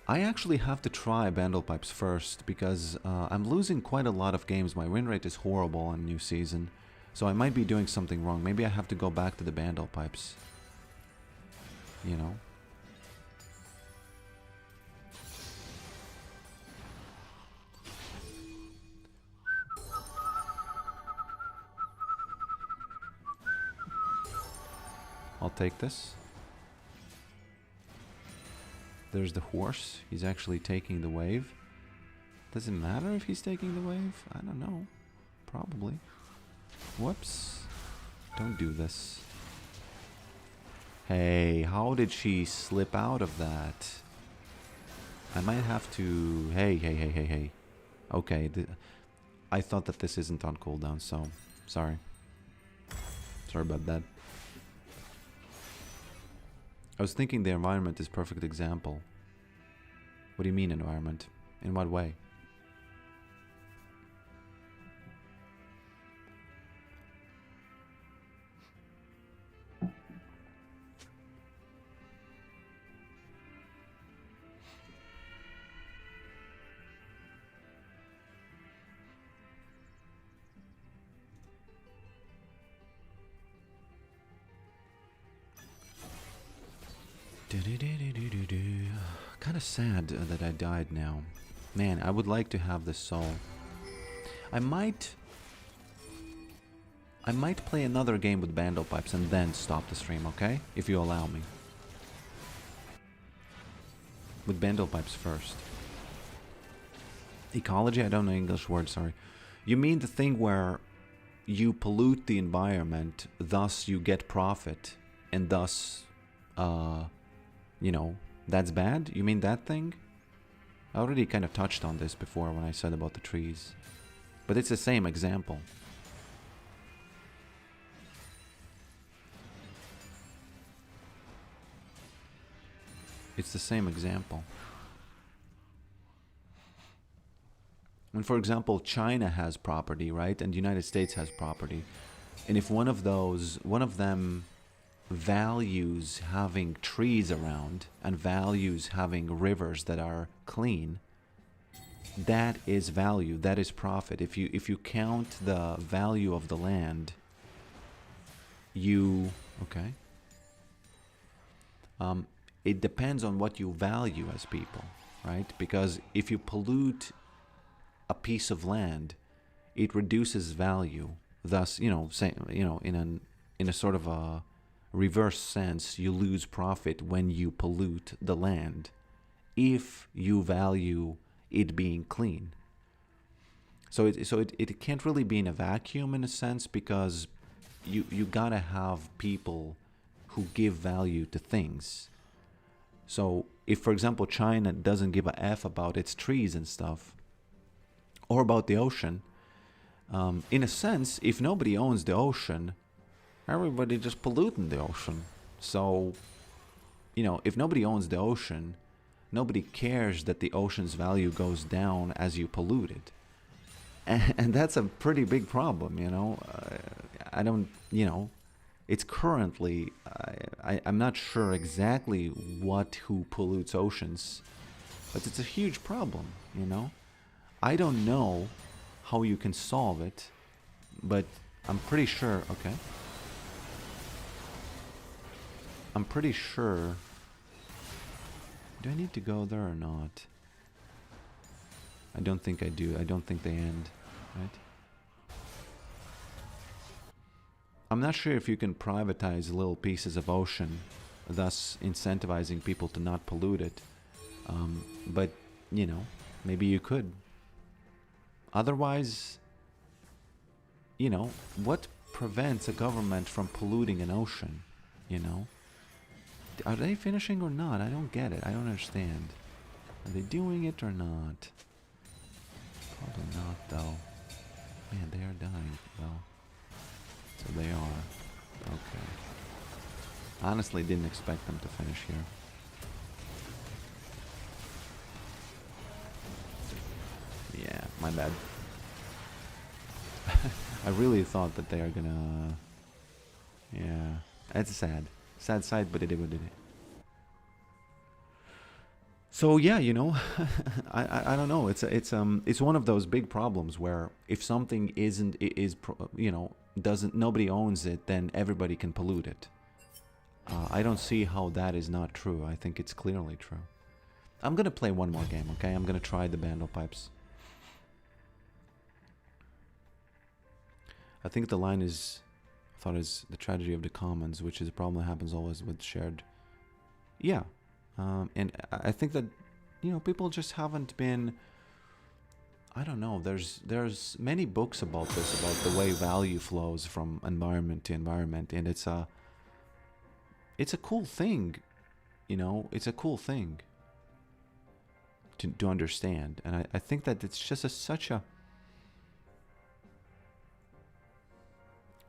I actually have to try bando pipes first because I'm losing quite a lot of games. My win rate is horrible on new season, so I might be doing something wrong. Maybe I have to go back to the bando pipes. You know. I'll take this. There's the horse. He's actually taking the wave. Does it matter if he's taking the wave? I don't know. Probably. Whoops. Don't do this. Hey, how did she slip out of that? I might have to... Hey. Okay, I thought that this isn't on cooldown, so... Sorry. Sorry about that. I was thinking the environment is a perfect example. What do you mean environment? In what way? Kind of sad that I died now. Man, I would like to have this soul. I might play another game with bando pipes and then stop the stream, okay? If you allow me. With bando pipes first. Ecology? I don't know English word, sorry. You mean the thing where you pollute the environment, thus you get profit, and thus, you know, that's bad? You mean that thing? I already kind of touched on this before when I said about the trees. But it's the same example. It's the same example. When, for example, China has property, right? And the United States has property. And if one of them values having trees around and values having rivers that are clean, that is value, that is profit. If you count the value of the land, okay. It depends on what you value as people, right? Because if you pollute a piece of land, it reduces value. Thus, in a sort of a reverse sense, you lose profit when you pollute the land if you value it being clean. So it can't really be in a vacuum in a sense, because you gotta have people who give value to things. So if, for example, China doesn't give a F about its trees and stuff, or about the ocean, in a sense, if nobody owns the ocean, everybody just polluting the ocean. So, if nobody owns the ocean, nobody cares that the ocean's value goes down as you pollute it. And that's a pretty big problem, I don't, it's currently, I'm not sure exactly who pollutes oceans, but it's a huge problem, I don't know how you can solve it, but I'm pretty sure, okay. I'm pretty sure. Do I need to go there or not? I don't think I do. I don't think they end, right? I'm not sure if you can privatize little pieces of ocean, thus incentivizing people to not pollute it. But, maybe you could. Otherwise, what prevents a government from polluting an ocean, Are they finishing or not? I don't get it. I don't understand. Are they doing it or not? Probably not, though. Man, they are dying. Well, so they are. Okay. Honestly, didn't expect them to finish here. Yeah, my bad. I really thought that they are gonna... Yeah, it's sad. Sad side, but it is what it is. So yeah, you know, I don't know. It's one of those big problems where if something doesn't, nobody owns it, then everybody can pollute it. I don't see how that is not true. I think it's clearly true. I'm gonna play one more game, okay? I'm gonna try the Bandle Pipes. I think the line is, I thought is the tragedy of the commons, which is a problem that happens always with shared. Yeah, and I think that, you know, people just haven't been. I don't know. There's many books about this, about the way value flows from environment to environment, and it's a cool thing, you know. It's a cool thing to understand, and I think that it's just such a.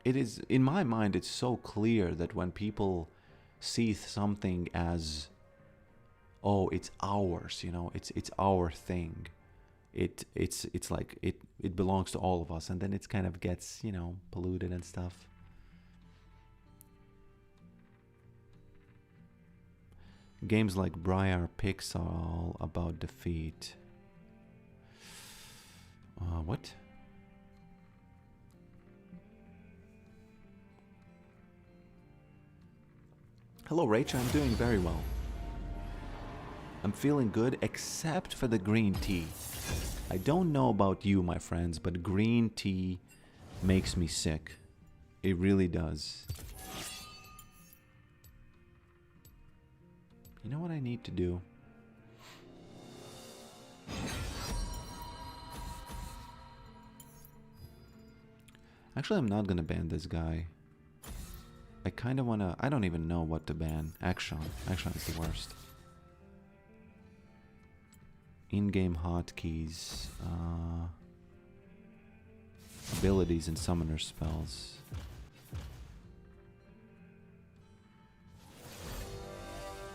It is, in my mind, it's so clear that when people see something as, oh, it's ours, you know, it's our thing. It's like it belongs to all of us, and then it kind of gets, you know, polluted and stuff. Games like Briar Picks are all about defeat. What? Hello, Rach. I'm doing very well. I'm feeling good, except for the green tea. I don't know about you, my friends, but green tea makes me sick. It really does. You know what I need to do? Actually, I'm not gonna ban this guy. I kind of wanna... I don't even know what to ban. Action. Action is the worst. In-game hotkeys. Abilities and summoner spells.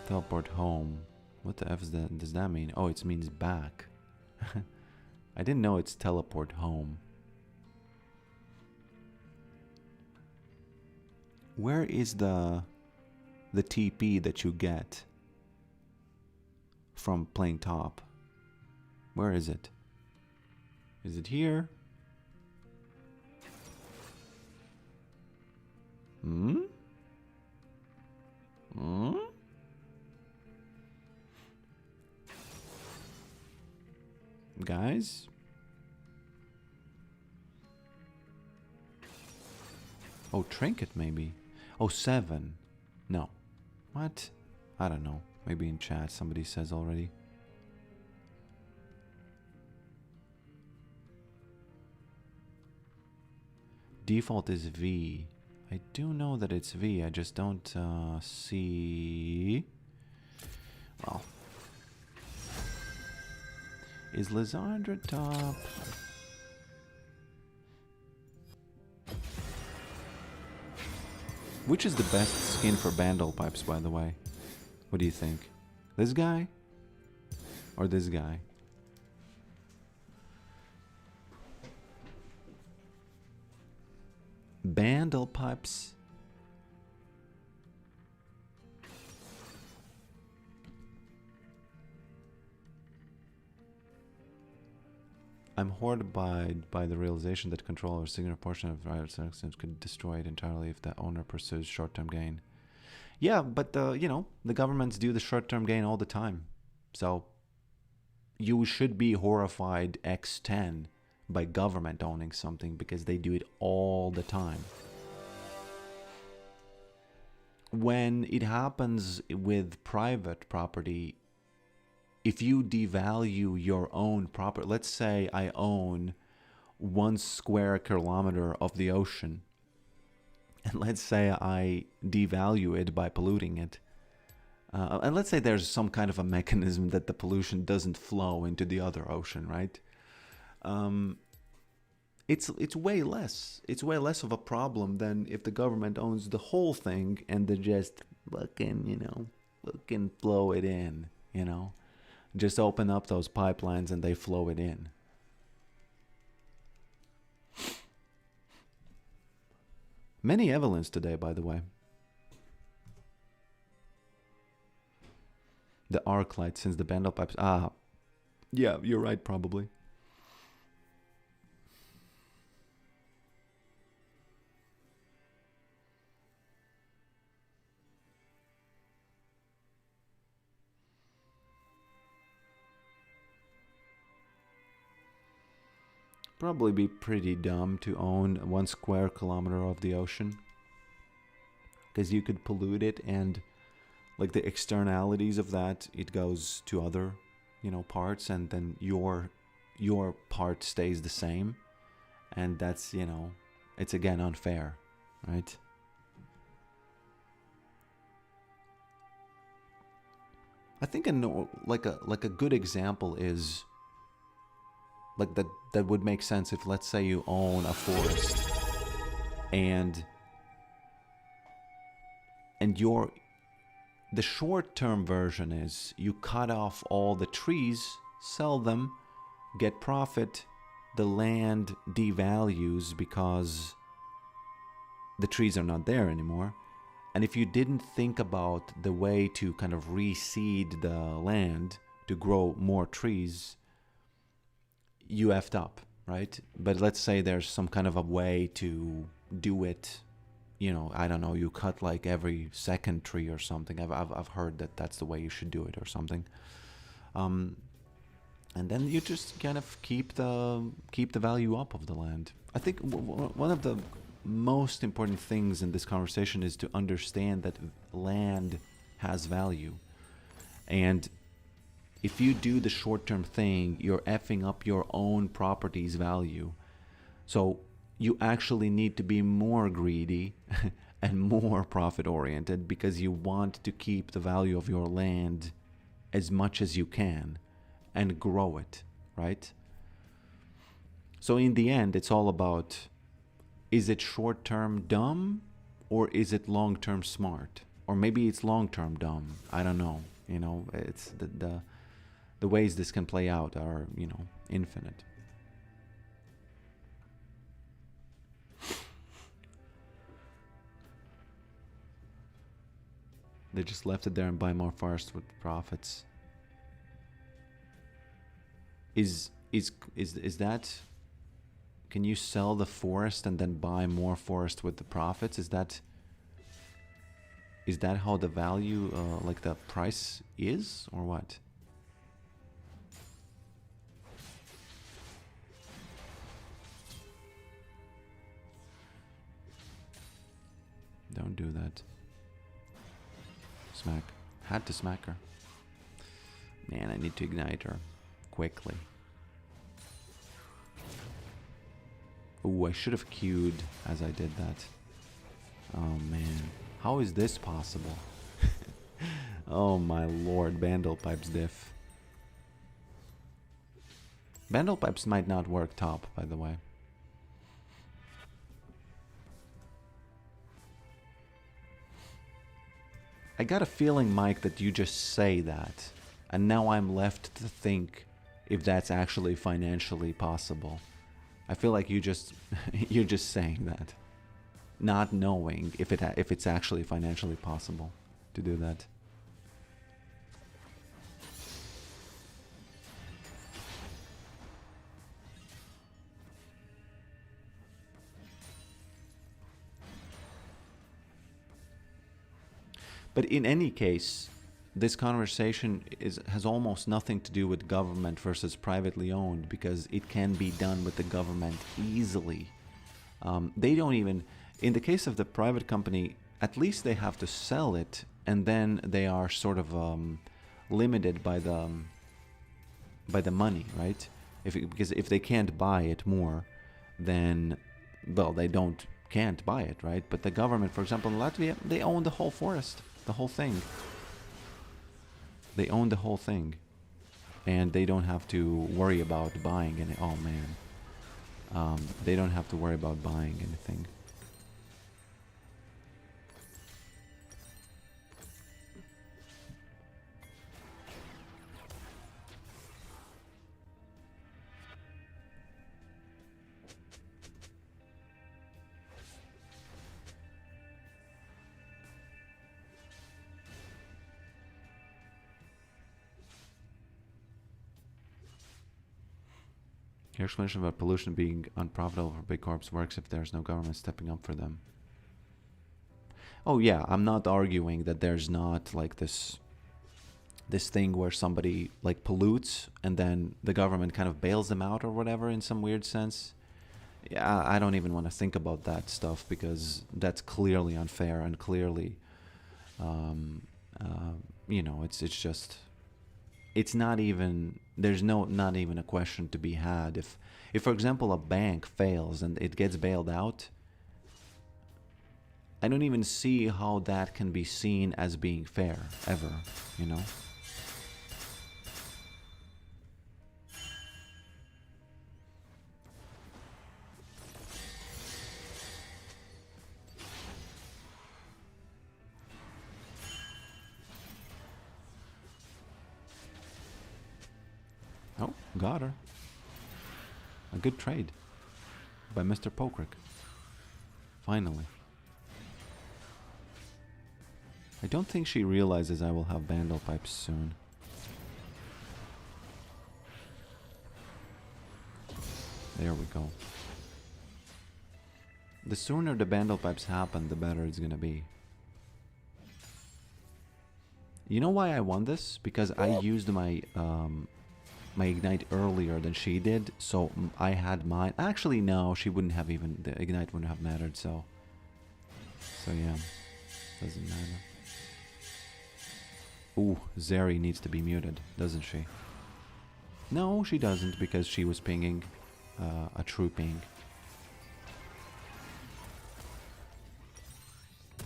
Teleport home. What the F is that? Does that mean? Oh, it means back. I didn't know it's teleport home. Where is the TP that you get from playing top? Where is it? Is it here? Hmm? Hmm? Guys? Oh, trinket maybe. Oh, 7. No. What? I don't know. Maybe in chat somebody says already. Default is V. I do know that it's V. I just don't see... Well. Is Lizardra top? Which is the best skin for Bandle Pipes, by the way? What do you think? This guy? Or this guy? Bandle Pipes. I'm horrified by the realization that control over a significant portion of riot systems could destroy it entirely if the owner pursues short-term gain. Yeah, but you know, the governments do the short-term gain all the time. So you should be horrified x10 by government owning something because they do it all the time. When it happens with private property, if you devalue your own property, let's say I own 1 square kilometer of the ocean, and let's say I devalue it by polluting it, and let's say there's some kind of a mechanism that the pollution doesn't flow into the other ocean, right? it's way less. It's way less of a problem than if the government owns the whole thing and they just fucking flow it in, Just open up those pipelines and they flow it in. Many Evelyns today, by the way. The arc light since the Bandle pipes. Yeah, you're right, probably. Probably be pretty dumb to own 1 square kilometer of the ocean, because you could pollute it, and like the externalities of that, it goes to other parts, and then your part stays the same, and that's it's again unfair, right? I think a good example is like that would make sense if, let's say, you own a forest and the short-term version is you cut off all the trees, sell them, get profit, the land devalues because the trees are not there anymore. And if you didn't think about the way to kind of reseed the land to grow more trees, you effed up, right? But let's say there's some kind of a way to do it. I don't know, you cut like every second tree or something. I've heard that that's the way you should do it or something. And then you just kind of keep the value up of the land. I think one of the most important things in this conversation is to understand that land has value. And if you do the short-term thing, you're effing up your own property's value. So you actually need to be more greedy and more profit-oriented, because you want to keep the value of your land as much as you can and grow it, right? So in the end, it's all about, is it short-term dumb or is it long-term smart? Or maybe it's long-term dumb. I don't know. It's the ways this can play out are, infinite. They just left it there and buy more forest with profits. Is that? Can you sell the forest and then buy more forest with the profits? Is that how the value, like the price is, or what? Don't do that. Smack. Had to smack her. Man, I need to ignite her quickly. Ooh, I should have queued as I did that. Oh man. How is this possible? Oh my lord, Bandle Pipes diff. Bandle Pipes might not work top, by the way. I got a feeling, Mike, that you just say that, and now I'm left to think if that's actually financially possible. I feel like you're just saying that, not knowing if it's actually financially possible to do that. But in any case, this conversation has almost nothing to do with government versus privately owned, because it can be done with the government easily. They don't even, in the case of the private company, at least they have to sell it, and then they are sort of limited by the money, right? Because if they can't buy it more, then, well, they can't buy it, right? But the government, for example, in Latvia, they own the whole forest. The whole thing. They own the whole thing. And they don't have to worry about buying any. Oh man. They don't have to worry about buying anything. Your explanation about pollution being unprofitable for big corps works if there's no government stepping up for them. Oh yeah, I'm not arguing that there's not like this thing where somebody like pollutes and then the government kind of bails them out or whatever in some weird sense. Yeah, I don't even want to think about that stuff because that's clearly unfair and clearly, you know, it's just, it's not even, there's not even a question to be had. If for example a bank fails and it gets bailed out, I don't even see how that can be seen as being fair ever, you know. Oh, got her. A good trade by Mr. Pokrick. Finally. I don't think she realizes I will have Bandle Pipes soon. There we go. The sooner the Bandle Pipes happen, the better it's gonna be. You know why I won this? Because I used my my ignite earlier than she did, so I had mine. Actually, no, she wouldn't have even, the ignite wouldn't have mattered, so yeah, doesn't matter. Ooh, Zeri needs to be muted, doesn't she? No, she doesn't, because she was pinging a true ping.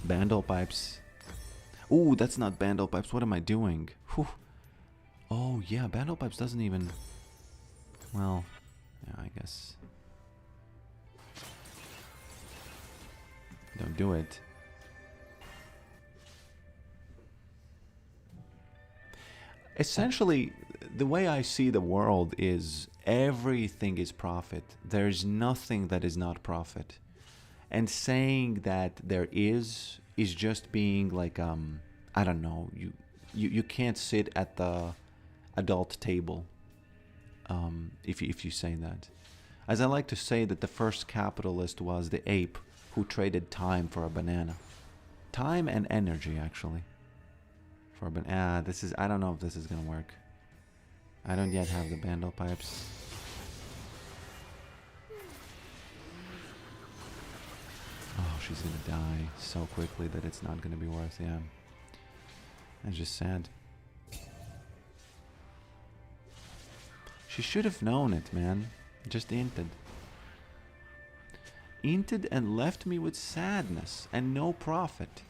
Bandle Pipes. Ooh, that's not Bandle Pipes, what am I doing? Whew. Oh yeah, Bandle Pipes doesn't even... Well, yeah, I guess. Don't do it. Essentially, the way I see the world is everything is profit. There's nothing that is not profit. And saying that there is just being like, I don't know, you can't sit at the adult table if you say that. As I like to say that the first capitalist was the ape who traded time for a banana. Time and energy, actually. For a banana. This is, I don't know if this is gonna work. I don't yet have the Bandle Pipes. Oh, she's gonna die so quickly that it's not gonna be worth, yeah. That's just sad. She should have known it, man. Just inted. Inted and left me with sadness and no profit.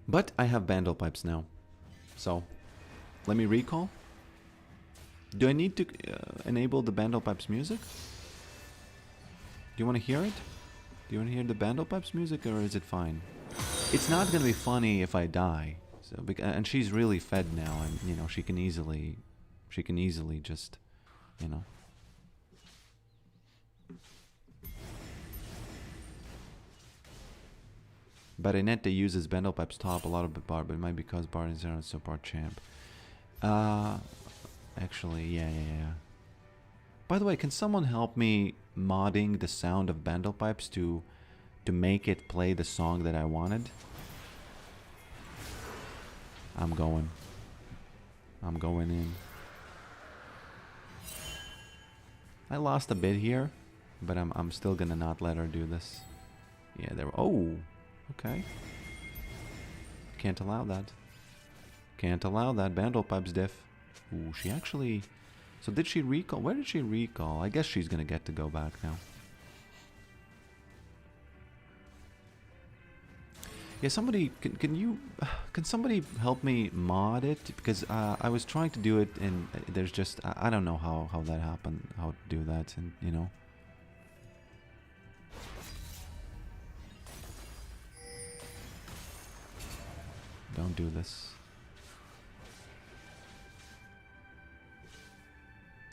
But I have Bandle Pipes now. So, let me recall. Do I need to enable the Bandle Pipes music? Do you want to hear it? Do you want to hear the Bandle Pipes music, or is it fine? It's not going to be funny if I die. So, and she's really fed now, and you know, she can easily just, you know. Barinette uses Bandle Pipes top a lot of the bar, but it might be because Bard is not support champ. Actually, yeah. By the way, can someone help me modding the sound of Bandle Pipes to make it play the song that I wanted? I'm going in. I lost a bit here, but I'm still gonna not let her do this. Yeah, there. Oh, okay. Can't allow that. Can't allow that Bandle Pipes diff. Ooh, she actually So did she recall? Where did she recall? I guess she's gonna get to go back now. Yeah, somebody can somebody help me mod it, because I was trying to do it and there's just I don't know how that happened, how to do that, and you know. Don't do this.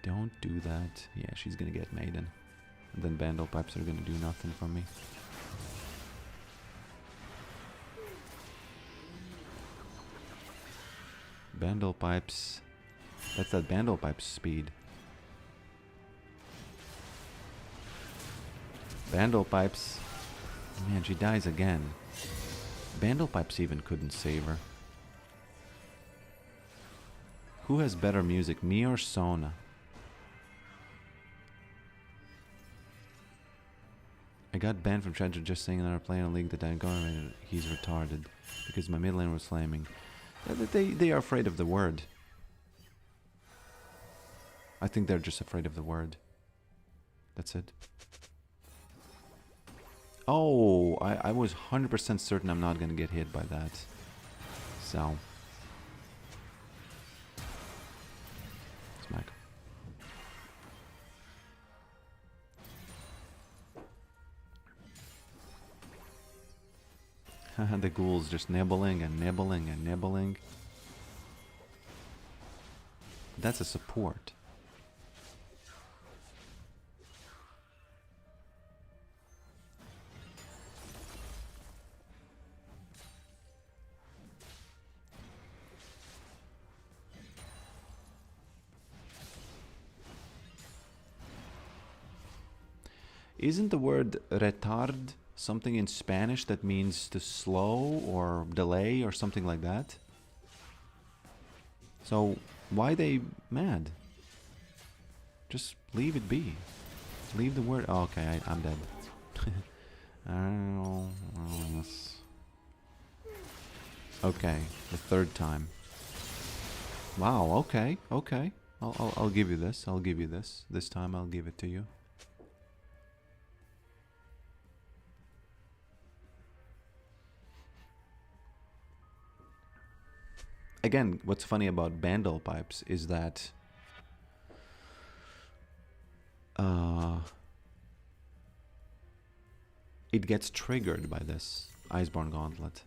Don't do that. Yeah, she's gonna get Maiden. And then Bandle Pipes are gonna do nothing for me. Bandle Pipes. That's that Bandle Pipes speed. Bandle Pipes. Man, she dies again. Bandle Pipes even couldn't save her. Who has better music, me or Sona? I got banned from chat for just saying another player in the league that I got. He's retarded because my mid lane was flaming. They are afraid of the word. I think they're just afraid of the word. That's it. Oh, I was 100% certain I'm not gonna get hit by that. So. Smack. The ghouls just nibbling and nibbling and nibbling. That's a support. Isn't the word retard something in Spanish that means to slow or delay or something like that? So why they mad? Just leave it be. Leave the word. Oh, okay, I'm dead. Okay, the third time. Wow. Okay. Okay. I'll give you this. I'll give you this. This time I'll give it to you. Again, what's funny about Bandle Pipes is that it gets triggered by this Iceborne Gauntlet.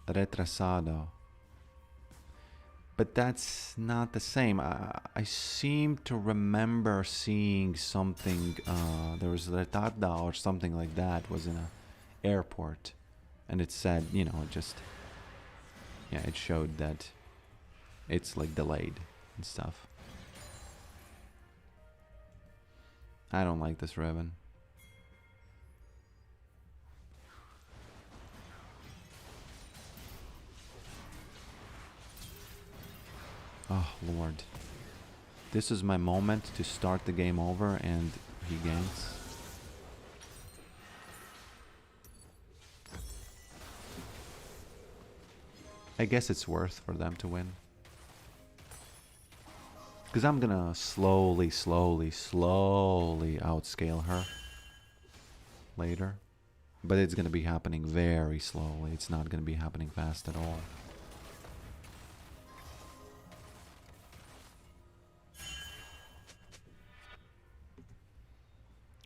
Retrasado. But that's not the same. I seem to remember seeing something, there was retarda or something like that, was in a airport. And it said, you know, it just... Yeah, it showed that it's like delayed and stuff. I don't like this Riven. Oh, Lord. This is my moment to start the game over and he gains. I guess it's worth for them to win. Because I'm gonna slowly outscale her later. But it's gonna be happening very slowly. It's not gonna be happening fast at all.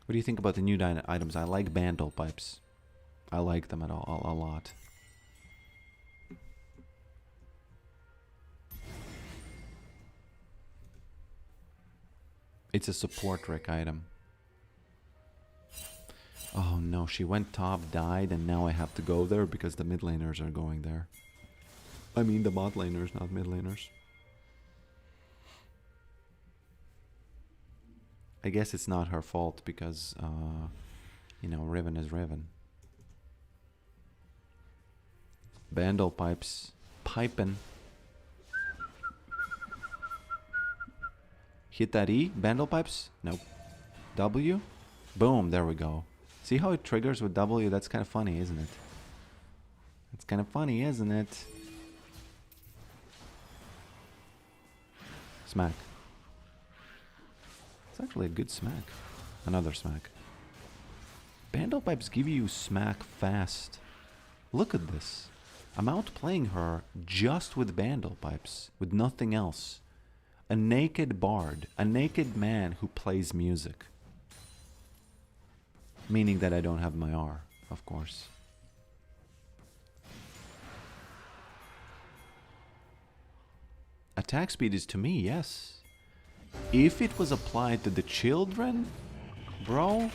What do you think about the new items? I like Bandle Pipes. I like them a lot. It's a support Rick item. Oh no, she went top, died, and now I have to go there because the mid laners are going there. I mean the bot laners, not mid laners. I guess it's not her fault because, you know, Riven is Riven. Bandle Pipes. Pipin'. Hit that E, Bandle Pipes? Nope. W? Boom, there we go. See how it triggers with W? That's kind of funny, isn't it? It's kind of funny, isn't it? Smack. It's actually a good smack. Another smack. Bandlepipes give you smack fast. Look at this. I'm outplaying her just with bandlepipes, with nothing else. A naked bard, a naked man who plays music. Meaning that I don't have my R, of course. Attack speed is to me, yes. If it was applied to the children, bro,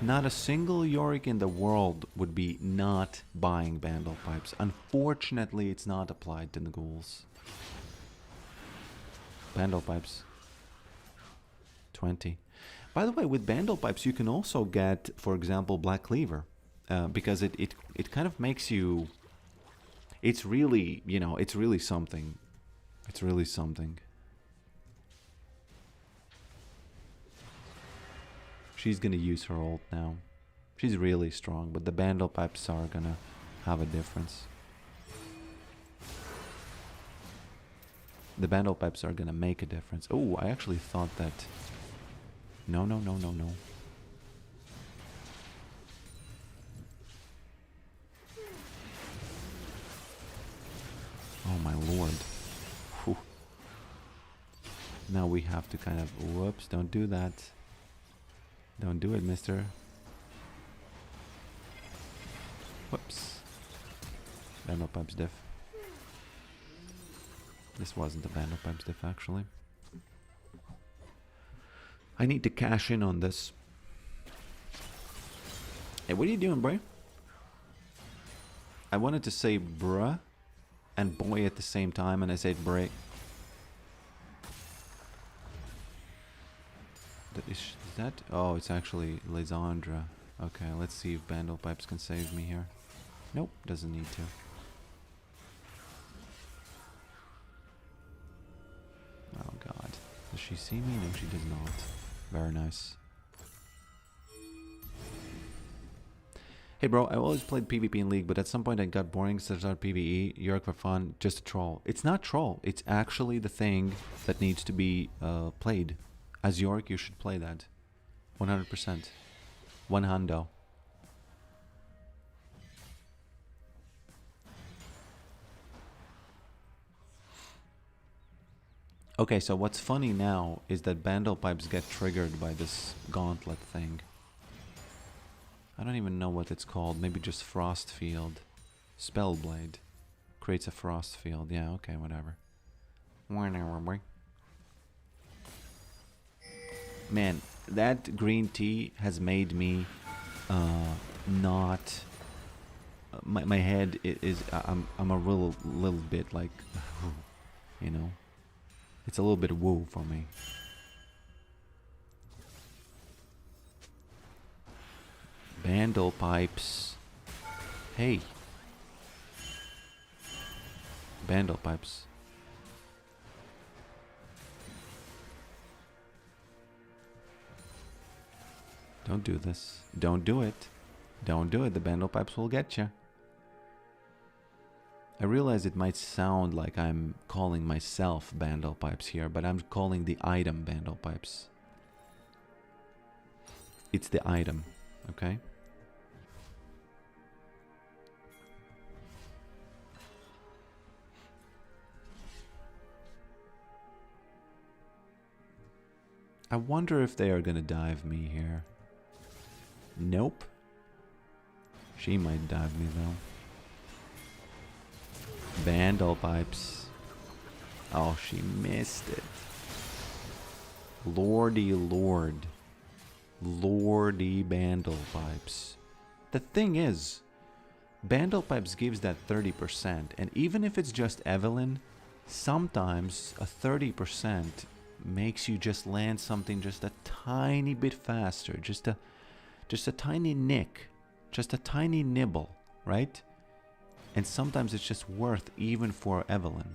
not a single Yorick in the world would be not buying bandlepipes. Unfortunately, it's not applied to the ghouls. Bandlepipes. 20. By the way, with bandlepipes, you can also get, for example, Black Cleaver. Because it kind of makes you... It's really, you know, it's really something. It's really something. She's gonna use her ult now. She's really strong, but the bandlepipes are gonna have a difference. The bandlepipes are gonna make a difference. Oh, I actually thought that... No, no, no, no, no. Oh my lord. Whew. Now we have to kind of... Whoops, don't do that. Don't do it, mister. Whoops. Bandlepipes diff. This wasn't a bandlepipes diff, actually. I need to cash in on this. Hey, what are you doing, bro? I wanted to say bruh and boy at the same time, and I said break. Is that? Oh, it's actually Lysandra. Okay, let's see if bandlepipes can save me here. Nope, doesn't need to. Oh god. Does she see me? No, she does not. Very nice. Hey bro, I always played PvP in League, but at some point I got boring, so I started PvE. Yorick for fun, just a troll. It's not troll. It's actually the thing that needs to be played. As Yorick, you should play that. 100%. One hundo. Okay, so what's funny now is that bandlepipes get triggered by this gauntlet thing. I don't even know what it's called. Maybe just frost field. Spellblade. Creates a frost field. Yeah, okay, whatever. Man, that green tea has made me not... my head is... I'm a little bit like... You know? It's a little bit woo for me. Bandlepipes. Hey. Bandlepipes. Don't do this. Don't do it. Don't do it. The bandlepipes will get you. I realize it might sound like I'm calling myself bandlepipes here, but I'm calling the item bandlepipes. It's the item, okay? I wonder if they are gonna dive me here. Nope. She might dive me though. Bandlepipes. Oh, she missed it. Lordy lord. Lordy bandlepipes. The thing is, bandlepipes gives that 30%, and even if it's just Evelyn, sometimes a 30% makes you just land something just a tiny bit faster, just a tiny nick, just a tiny nibble, right? And sometimes it's just worth even for Evelyn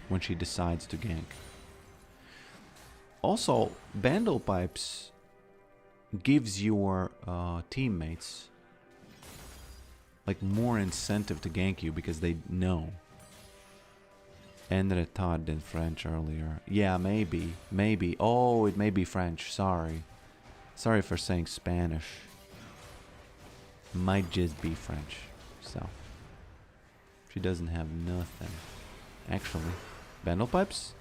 when she decides to gank. Also, bandlepipes gives your teammates like more incentive to gank you because they know. En retard in French earlier. Yeah, maybe. Maybe. Oh, it may be French. Sorry. Sorry for saying Spanish. Might just be French. So. She doesn't have nothing. Actually. Bandle pipes?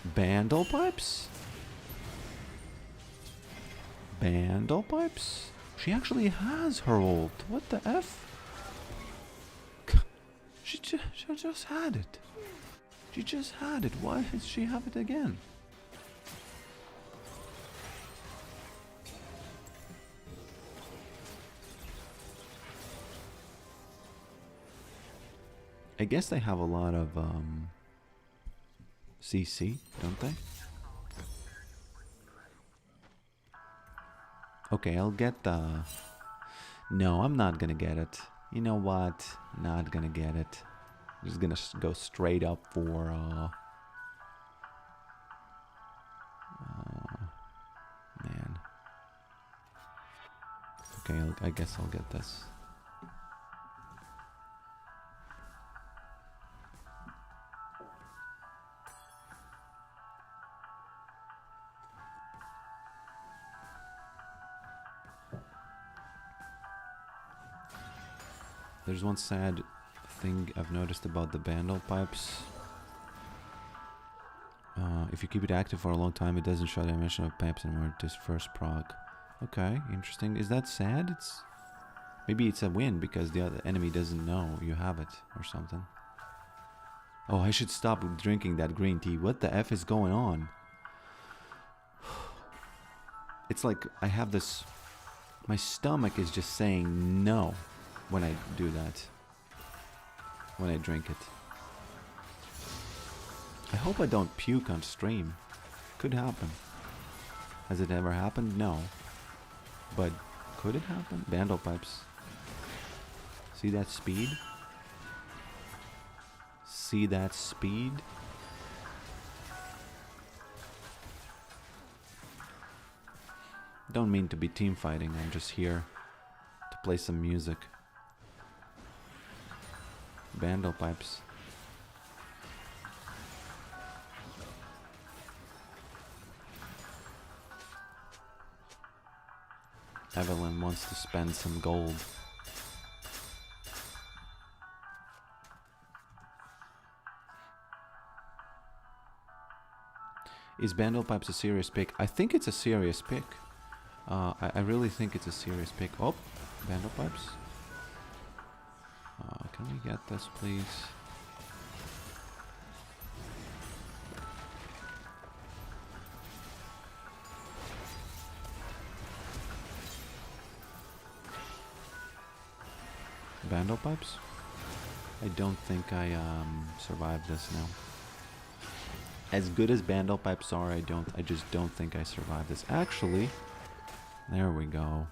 Bandle pipes? Bandle pipes? She actually has her ult. What the F? She just had it. She just had it. Why does she have it again? I guess they have a lot of CC, don't they? Okay, I'll get the... No, I'm not gonna get it. You know what? Not gonna get it. Just gonna go straight up for man. Okay, I guess I'll get this. There's one sad thing I've noticed about the bandle pipes. If you keep it active for a long time, it doesn't show the animation of pipes anymore. Just first proc. Okay, interesting. Is that sad? It's maybe it's a win because the other enemy doesn't know you have it or something. Oh, I should stop drinking that green tea. What the F is going on? It's like I have this... My stomach is just saying no when I do that. When I drink it. I hope I don't puke on stream. Could happen. Has it ever happened? No. But could it happen? Bandle pipes. See that speed? See that speed? Don't mean to be team fighting, I'm just here to play some music. Bandle pipes. Evelyn wants to spend some gold. Is Bandle Pipes a serious pick? I think it's a serious pick. I really think it's a serious pick. Oh, Bandle Pipes. Can we get this, please? Bandle Pipes? I don't think I survived this now. As good as Bandle Pipes are, I just don't think I survived this. Actually, there we go.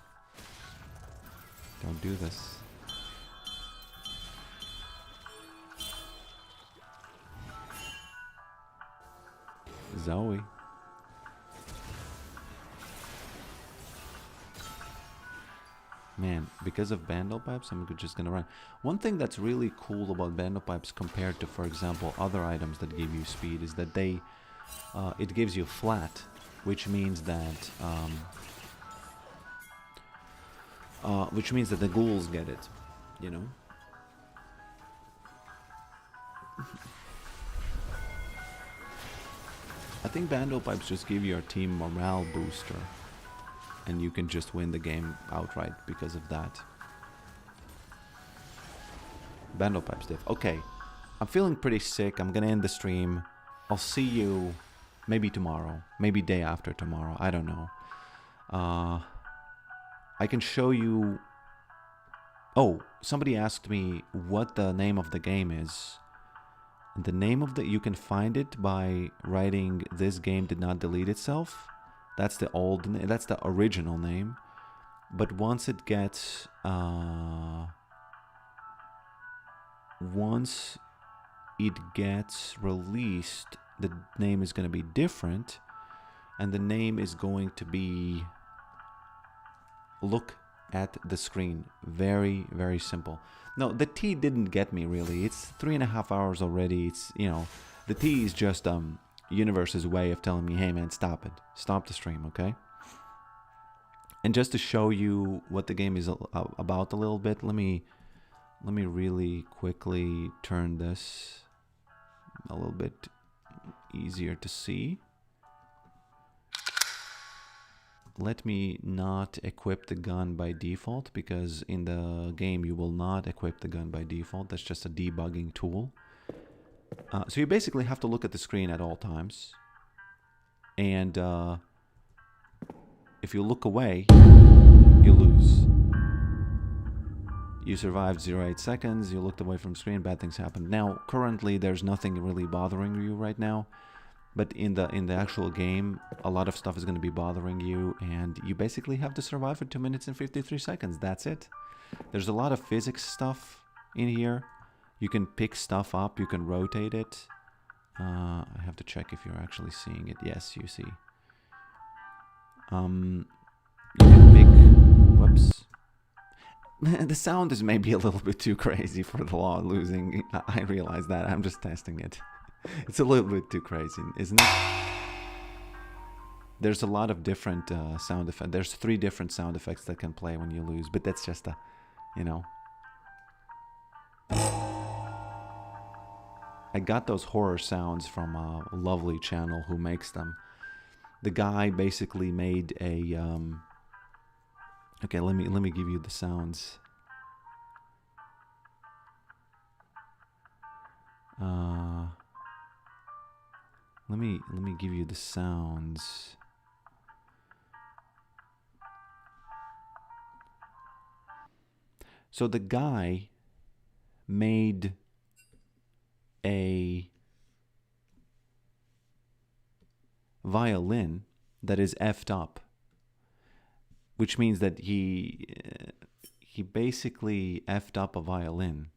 Don't do this. Zoe. Man, because of Bandle Pipes, I'm just gonna run. One thing that's really cool about Bandle Pipes compared to, for example, other items that give you speed is that they, it gives you flat, which means that, the ghouls get it, you know? I think Bandle Pipes just give your team morale booster. And you can just win the game outright because of that. Bandle Pipes diff. Okay. I'm feeling pretty sick. I'm gonna end the stream. I'll see you maybe tomorrow. Maybe day after tomorrow. I don't know. I can show you... Oh, somebody asked me what the name of the game is. And the name of the... You can find it by writing "This game did not delete itself." That's the that's the original name. But once it gets released, the name is going to be different, and the name is going to be at the screen. Very, very simple. No, the T didn't get me really. It's 3.5 hours already. It's, you know, the T is just universe's way of telling me, hey man, stop it. Stop the stream, okay? And just to show you what the game is about a little bit, let me really quickly turn this a little bit easier to see. Let me not equip the gun by default, because in the game you will not equip the gun by default. That's just a debugging tool. So you basically have to look at the screen at all times. And if you look away, you lose. You survived 0.8 seconds, you looked away from the screen, bad things happened. Now, currently there's nothing really bothering you right now. But in the actual game, a lot of stuff is going to be bothering you, and you basically have to survive for 2 minutes and 53 seconds. That's it. There's a lot of physics stuff in here. You can pick stuff up, you can rotate it. I have to check if you're actually seeing it. Yes, you see. You can pick... Whoops. The sound is maybe a little bit too crazy for the law of losing. I realize that. I'm just testing it. It's a little bit too crazy, isn't it? There's a lot of different sound effects. There's 3 different sound effects that can play when you lose, but that's just a, you know. I got those horror sounds from a lovely channel who makes them. The guy basically made a okay, let me give you the sounds. Let me give you the sounds. So the guy made a violin that is effed up, which means that he basically effed up a violin.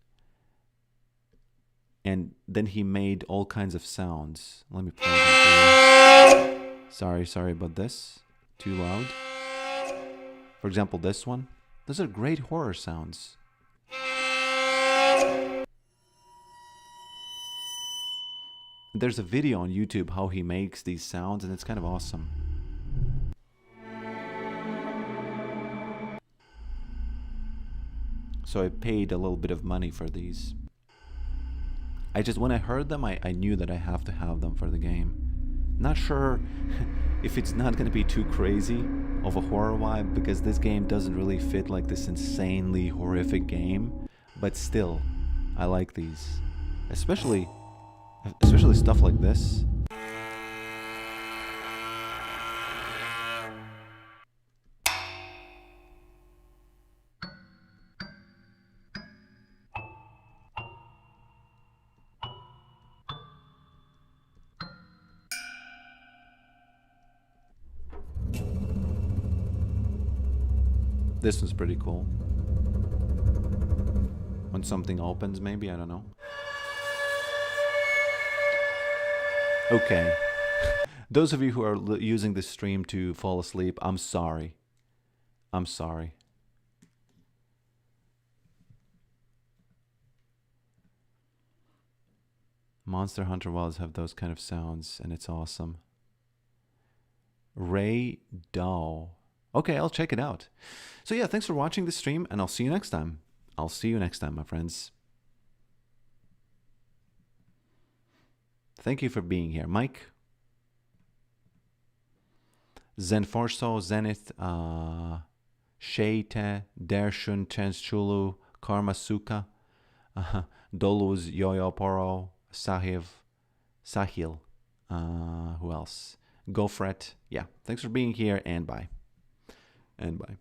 And then he made all kinds of sounds. Let me play them for you. Sorry about this. Too loud. For example, this one. Those are great horror sounds. There's a video on YouTube how he makes these sounds, and it's kind of awesome. So I paid a little bit of money for these. When I heard them, I knew that I have to have them for the game. Not sure if it's not going to be too crazy of a horror vibe, because this game doesn't really fit like this insanely horrific game. But still, I like these. Especially stuff like this. This one's pretty cool. When something opens, maybe, I don't know. Okay. Those of you who are using this stream to fall asleep, I'm sorry. I'm sorry. Monster Hunter Wilds have those kind of sounds, and it's awesome. Ray Dow. Okay, I'll check it out. So yeah, thanks for watching this stream, and I'll see you next time. I'll see you next time, my friends. Thank you for being here, Mike. Zenforso, Zenith, Sheite, Dershun, Chenschulu, Karmasuka, Doluz, Yoyo Poro, Sahil. Who else? Gofret. Yeah, thanks for being here, and bye. And bye.